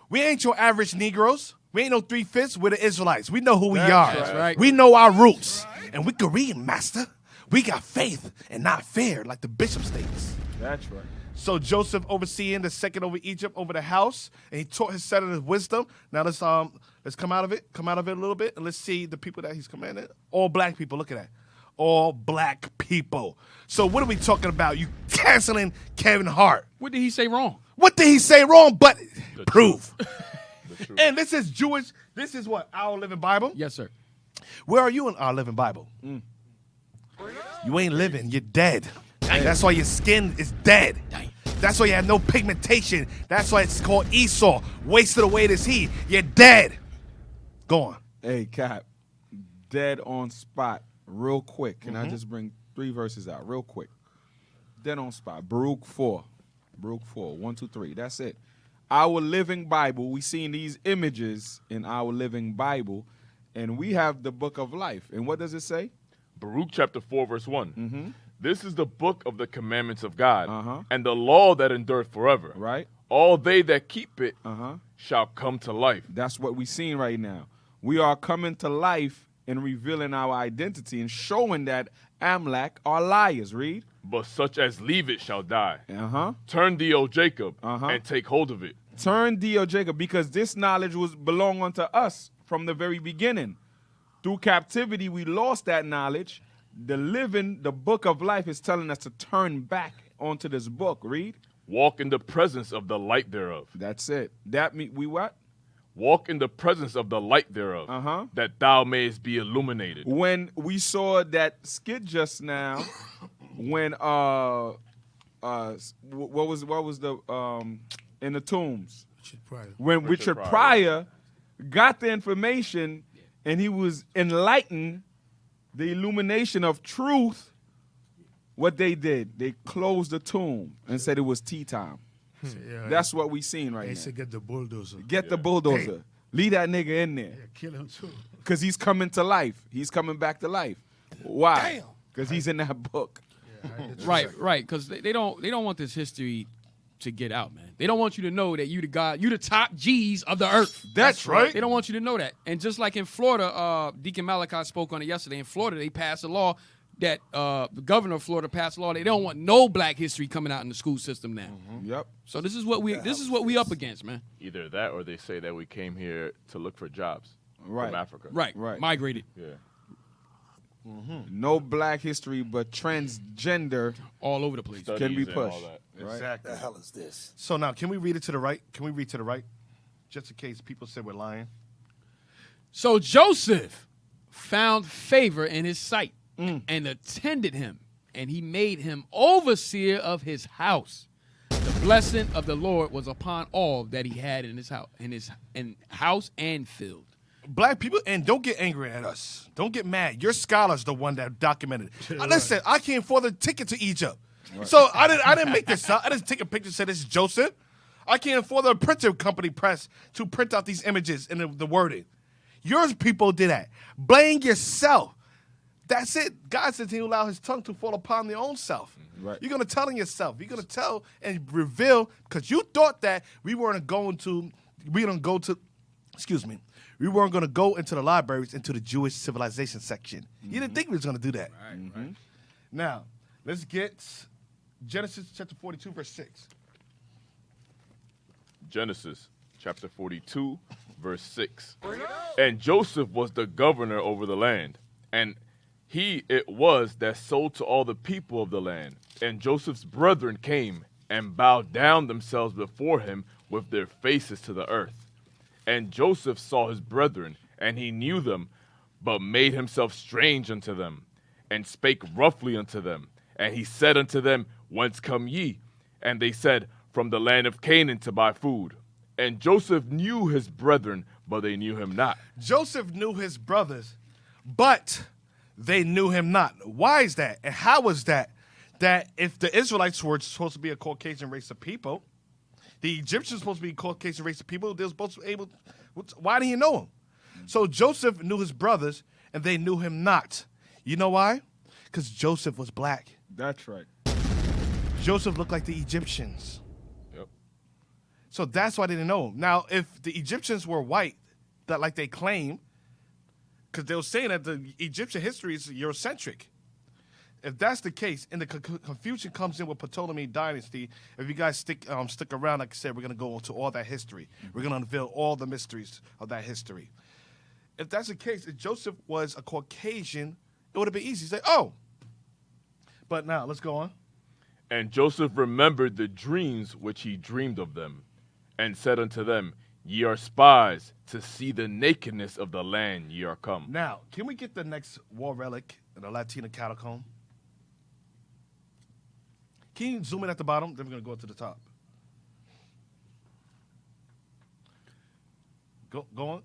We ain't your average Negroes. We ain't no 3/5. We're the Israelites. We know who we are. That's right. We know our roots. And we can read, master. We got faith and not fear, like the bishop states. That's right. So Joseph overseeing the second over Egypt, over the house, and he taught his senators wisdom. Now let's come out of it a little bit, and let's see the people that he's commanded. All black people. Look at that. All black people. So what are we talking about? You canceling Kevin Hart. What did he say wrong? What did he say wrong? But prove. And this is Jewish. This is what? Our Living Bible? Yes, sir. Where are you in Our Living Bible? You ain't living. You're dead. That's why your skin is dead. That's why you have no pigmentation. That's why it's called Esau. Wasted away this heat. You're dead. Go on. Hey, Cap. Dead on spot. Real quick. Can I just bring 3 verses out real quick? Dead on spot. Baruch 4. Baruch 4. 1, 2, 3. That's it. Our Living Bible. We seen these images in Our Living Bible, and we have the book of life. And what does it say? Baruch chapter 4, verse 1. This is the book of the commandments of God, and the law that endureth forever. Right. All they that keep it shall come to life. That's what we're seeing right now. We are coming to life and revealing our identity and showing that Amlak are liars. Read. But such as leave it shall die. Turn thee, O Jacob, and take hold of it. Turn thee, O Jacob, because this knowledge belong unto us from the very beginning. Through captivity, we lost that knowledge. The book of life is telling us to turn back onto this book. Read. Walk in the presence of the light thereof. That's it. That mean we what? Walk in the presence of the light thereof, that thou mayest be illuminated. When we saw that skit just now, when what was the in the tombs? When Richard Pryor got the information and he was enlightened, the illumination of truth, what they did, they closed the tomb and said it was tea time. That's what we seen right now. They said get the bulldozer. Get the bulldozer. Damn. Leave that nigga in there. Yeah, kill him too. Because he's coming to life. He's coming back to life. Why? Because he's in that book. Right. Because they don't want this history to get out, man. They don't want you to know that you the God, you the top G's of the earth. That's right. They don't want you to know that. And just like in Florida, Deacon Malachi spoke on it yesterday. In Florida, they passed a law that the governor of Florida passed a law. They don't want no black history coming out in the school system now. Yep. So this is what we up against, man. Either that, or they say that we came here to look for jobs from Africa. Right. Migrated. Yeah. No black history, but transgender all over the place can be pushed. Right? Exactly. The hell is this? So now, can we read it to the right? Can we read to the right? Just in case people say we're lying. So Joseph found favor in his sight and attended him, and he made him overseer of his house. The blessing of the Lord was upon all that he had in his house and field. Black people, and don't get angry at us. Don't get mad. Your scholar's the one that documented it. Listen, I can't afford the ticket to Egypt. Right. So I didn't make this up. I didn't take a picture and say this is Joseph. I can't afford the printer company press to print out these images and the wording. Your people did that. Blame yourself. That's it. God says he will allow his tongue to fall upon their own self. Right. You're going to tell on yourself. You're going to tell and reveal, because you thought that we weren't going to go into the libraries, into the Jewish civilization section. You didn't think we was going to do that. Right. Now, let's get Genesis chapter 42, verse 6. Genesis chapter 42, verse 6. And Joseph was the governor over the land, and He it was that sold to all the people of the land. And Joseph's brethren came and bowed down themselves before him with their faces to the earth. And Joseph saw his brethren, and he knew them, but made himself strange unto them, and spake roughly unto them. And he said unto them, Whence come ye? And they said, From the land of Canaan to buy food. And Joseph knew his brethren, but they knew him not. Joseph knew his brothers, but they knew him not. Why is that? And how was that? That if the Israelites were supposed to be a Caucasian race of people, the Egyptians were supposed to be a Caucasian race of people, they were supposed to be able, why didn't he know him? So Joseph knew his brothers, and they knew him not. You know why? Because Joseph was black. That's right. Joseph looked like the Egyptians. Yep. So that's why they didn't know him. Now, if the Egyptians were white, that like they claim, because they were saying that the Egyptian history is Eurocentric. If that's the case, and the confusion comes in with Ptolemy dynasty, if you guys stick around, like I said, we're going to go into all that history. We're going to unveil all the mysteries of that history. If that's the case, if Joseph was a Caucasian, it would have been easy to say, oh. But now, let's go on. And Joseph remembered the dreams which he dreamed of them, and said unto them, Ye are spies, to see the nakedness of the land ye are come. Now, can we get the next war relic in the Latina catacomb? Can you zoom in at the bottom? Then we're going to go to the top. Go on.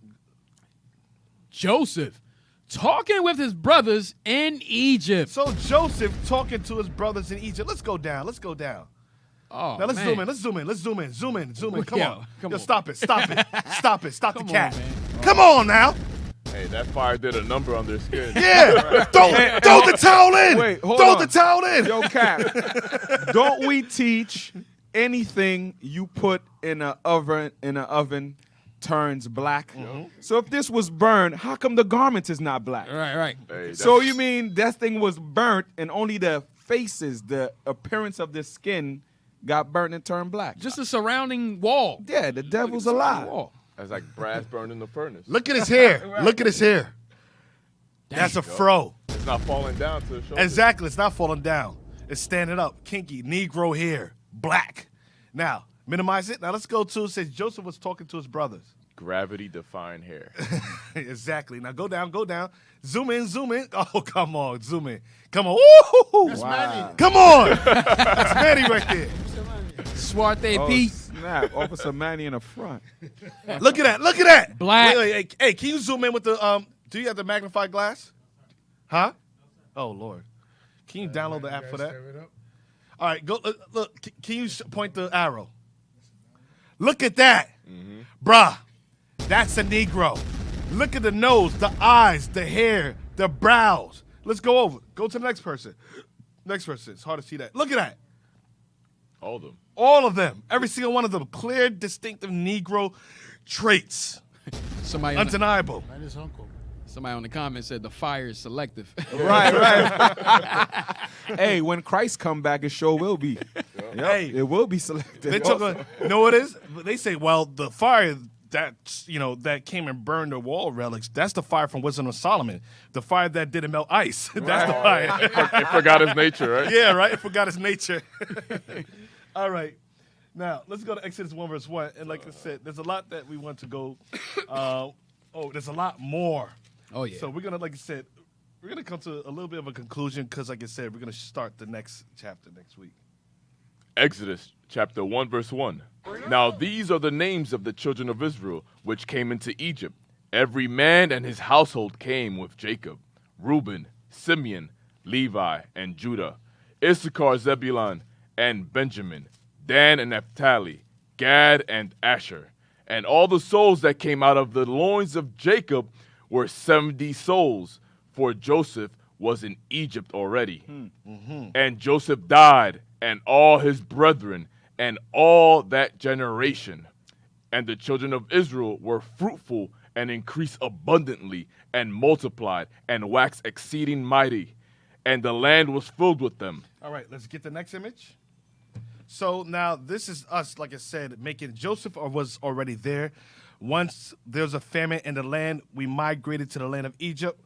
Joseph talking with his brothers in Egypt. So Joseph talking to his brothers in Egypt. Let's go down. Let's go down. Oh, now let's man. zoom in. Let's zoom in. Let's zoom in. Zoom in. Zoom in. Come Yeah, on. come Yo, on. stop it. Stop it. Stop it. Stop the Come cat. on, man. Come on now. Hey, that fire did a number on their skin. Yeah. Throw the towel in. Wait, hold Throw on. the towel in. Yo, Cap, don't we teach anything you put in an oven turns black? So if this was burned, how come the garment is not black? Right. Hey, So you mean that thing was burnt and only the faces, the appearance of the skin got burnt and turned black? Just the surrounding wall. Yeah, the devil's alive. That's like brass burned in the furnace. Look at his hair. Look at his hair. That's a fro. It's not falling down to the shoulder. Exactly. It's not falling down. It's standing up. Kinky. Negro hair. Black. Now, minimize it. Now let's go to, it says Joseph was talking to his brothers. Gravity-defying hair. Exactly. Now go down. Zoom in. Oh, come on. Zoom in. Come on. Woo-hoo-hoo. That's Manny. Come on. That's Manny right there. Swarte Oh, Pete. snap. Officer Manny in the front. Look at that. Black. Wait. Hey, can you zoom in with the, do you have the magnifying glass? Huh? Oh, Lord. Can you download the app for that? All right, go. Look, can you point the arrow? Look at that. Bruh, that's a Negro. Look at the nose, the eyes, the hair, the brows. Let's go over. Go to the next person. Next person. It's hard to see that. Look at that. All of them. All of them. Every single one of them. Clear, distinctive Negro traits. Somebody Undeniable. And his uncle. Somebody on the comment said the fire is selective. Right. Hey, when Christ come back, it sure will be. Yep, Hey. it will be selected. They took you know what it is? They say, well, the fire that came and burned the wall relics, that's the fire from Wisdom of Solomon. The fire that didn't melt ice. That's the fire. It forgot his nature, right? Yeah, right? It forgot his nature. All right. Now, let's go to Exodus 1, verse 1. And like I said, there's a lot that we want to go. There's a lot more. Oh, yeah. So we're going to, like I said, we're going to come to a little bit of a conclusion because, like I said, we're going to start the next chapter next week. Exodus chapter 1, verse 1. Now these are the names of the children of Israel, which came into Egypt. Every man and his household came with Jacob. Reuben, Simeon, Levi, and Judah. Issachar, Zebulun, and Benjamin. Dan and Naphtali. Gad and Asher. And all the souls that came out of the loins of Jacob were 70 souls, for Joseph was in Egypt already. And Joseph died, and all his brethren, and all that generation. And the children of Israel were fruitful and increased abundantly, and multiplied, and waxed exceeding mighty. And the land was filled with them. All right, let's get the next image. So now this is us, like I said, making Joseph was already there. Once there was a famine in the land, we migrated to the land of Egypt.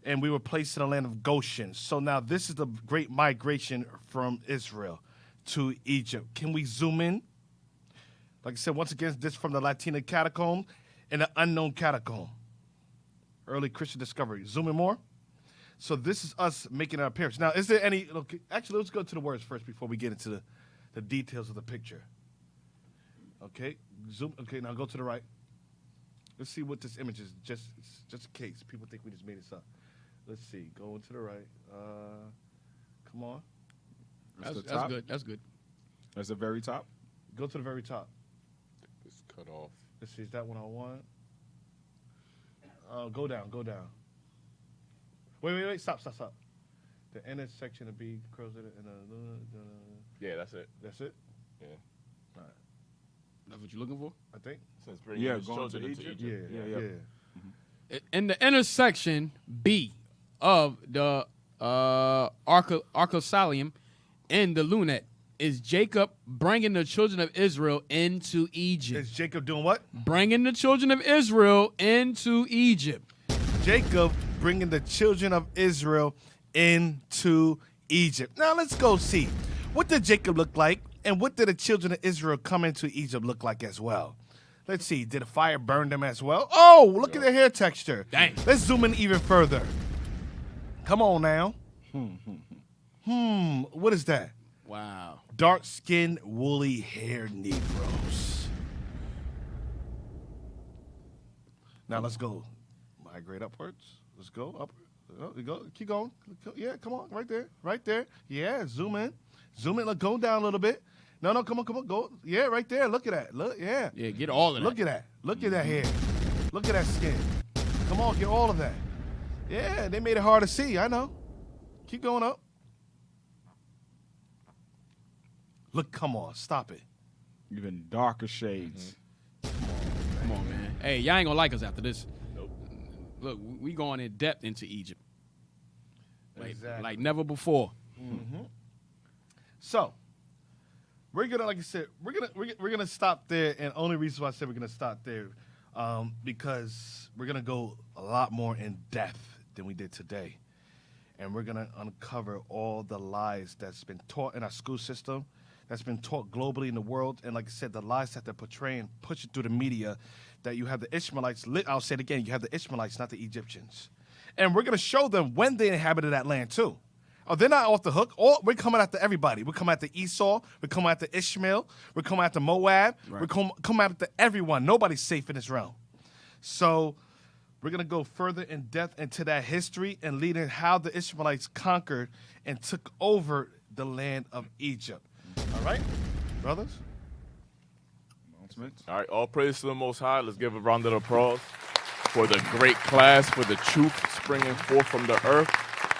and we were placed in the land of Goshen. So now this is the great migration from Israel to Egypt. Can we zoom in? Like I said, once again, this from the Latina catacomb and the unknown catacomb. Early Christian discovery. Zoom in more. So this is us making our appearance. Now, is there any, okay, actually, let's go to the words first before we get into the details of the picture. Okay, zoom. Okay, now go to the right. Let's see what this image is, just in case people think we just made this up. Let's see. Going to the right. Come on. That's good. That's good. That's the very top. Go to the very top. It's cut off. Let's see. Is that one I want? Go down. Go down. Wait. Stop. The intersection of B curls it and yeah, that's it. That's it. Yeah. All right. That's what you're looking for? I think. Since bringing his children into Egypt. Yeah. Mm-hmm. In the intersection B of the Arcosalium and the Lunet is Jacob bringing the children of Israel into Egypt. Is Jacob doing what? Bringing the children of Israel into Egypt. Jacob bringing the children of Israel into Egypt. Now let's go see. What did Jacob look like? And what did the children of Israel come into Egypt look like as well? Let's see. Did the fire burn them as well? Oh, look at their hair texture. Dang. Let's zoom in even further. Come on now. What is that? Wow. Dark-skinned, woolly hair Negroes. Now let's go. Migrate upwards. Let's go up. Go. Keep going. Yeah, come on. Right there. Yeah, zoom in. Look, go down a little bit. No, come on. Go. Yeah, right there. Look at that. Look, yeah. Yeah, get all of that. Look at that. Look at that hair. Look at that skin. Come on, get all of that. Yeah, they made it hard to see. I know. Keep going up. Look, come on. Stop it. Even darker shades. Come on, man. Hey, y'all ain't gonna like us after this. Nope. Look, we going in depth into Egypt. Like never before. Mm-hmm. So, we're gonna, like I said, we're gonna stop there, and only reason why I said we're gonna stop there, because we're gonna go a lot more in depth than we did today, and we're gonna uncover all the lies that's been taught in our school system, that's been taught globally in the world, and like I said, the lies that they're portraying, pushing through the media, that you have the Ishmaelites. I'll say it again: you have the Ishmaelites, not the Egyptians, and we're gonna show them when they inhabited that land too. Oh, they're not off the hook. We're coming after everybody. We're coming after Esau. We're coming after Ishmael. We're coming after Moab. Right. We're coming after everyone. Nobody's safe in this realm. So we're going to go further in depth into that history and leading how the Ishmaelites conquered and took over the land of Egypt. All right, brothers? All right, all praise to the Most High. Let's give a round of applause for the great class, for the truth springing forth from the earth.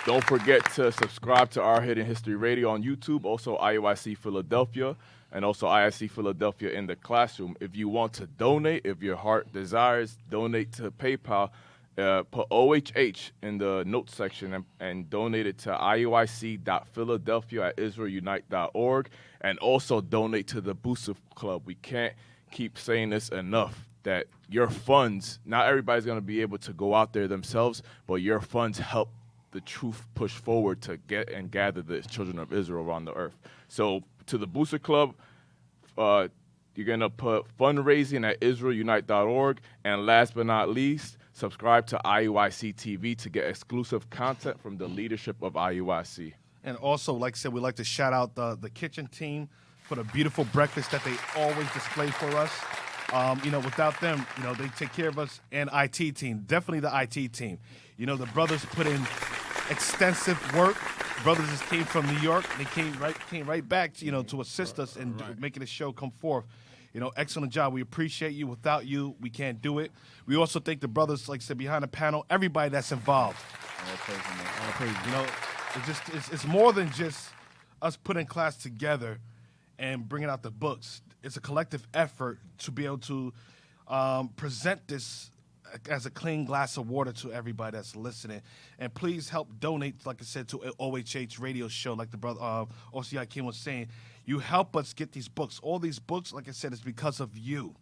Don't forget to subscribe to our Hidden History Radio on YouTube, also IUIC Philadelphia, and also IIC Philadelphia in the classroom. If you want to donate, if your heart desires, donate to PayPal. Put OHH in the notes section and donate it to iuic.philadelphia@israelunite.org, and also donate to the Booster Club. We can't keep saying this enough, that your funds, not everybody's going to be able to go out there themselves, but your funds help the truth push forward to get and gather the children of Israel around the earth. So to the Booster Club, you're going to put fundraising at israelunite.org. And last but not least, subscribe to IUIC TV to get exclusive content from the leadership of IUIC. And also, like I said, we'd like to shout out the kitchen team for the beautiful breakfast that they always display for us. Without them, they take care of us, and IT team, definitely the IT team. The brothers put in extensive work. Brothers just came from New York. They came right back, to assist us in making the show come forth. Excellent job. We appreciate you. Without you, we can't do it. We also thank the brothers, like I said, behind the panel, everybody that's involved. All praise. It's more than just us putting class together and bringing out the books. It's a collective effort to be able to present this as a clean glass of water to everybody that's listening. And please help donate, like I said, to OHH radio show, like the brother OCI Kim was saying. You help us get these books. All these books, like I said, is because of you.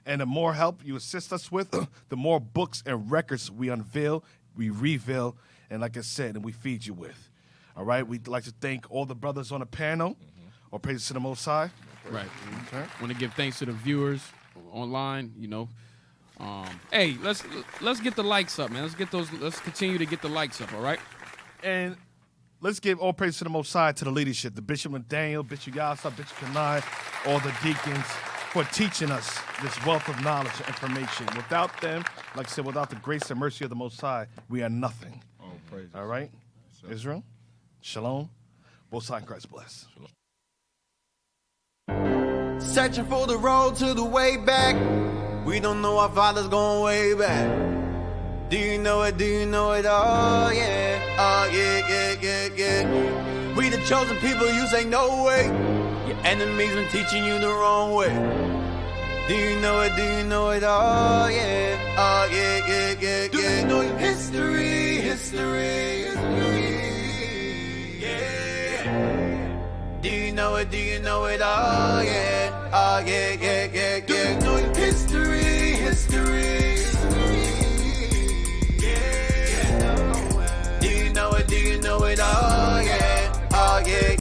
And the more help you assist us with, the more books and records we unveil, we reveal, and like I said, and we feed you with. All right? We'd like to thank all the brothers on the panel. All praises to the Most High. Right. Okay. Want to give thanks to the viewers online, you know. Hey, let's get the likes up, man. Let's continue to get the likes up, all right? And let's give all praise to the Most High, to the leadership, the Bishop Nathaniel, Bishop Yasa, Bishop Kanai, all the deacons for teaching us this wealth of knowledge and information. Without them, like I said, without the grace and mercy of the Most High, we are nothing. Oh, praise. All right? Israel, shalom. Most High in Christ bless. Searching for the road to the way back. We don't know our father's going way back. Do you know it? Do you know it? Oh yeah, oh yeah. We the chosen people, you say no way. Your enemies been teaching you the wrong way. Do you know it? Do you know it? Oh yeah, Do you know your history? Yeah. Do you know it? Do you know it? Oh yeah,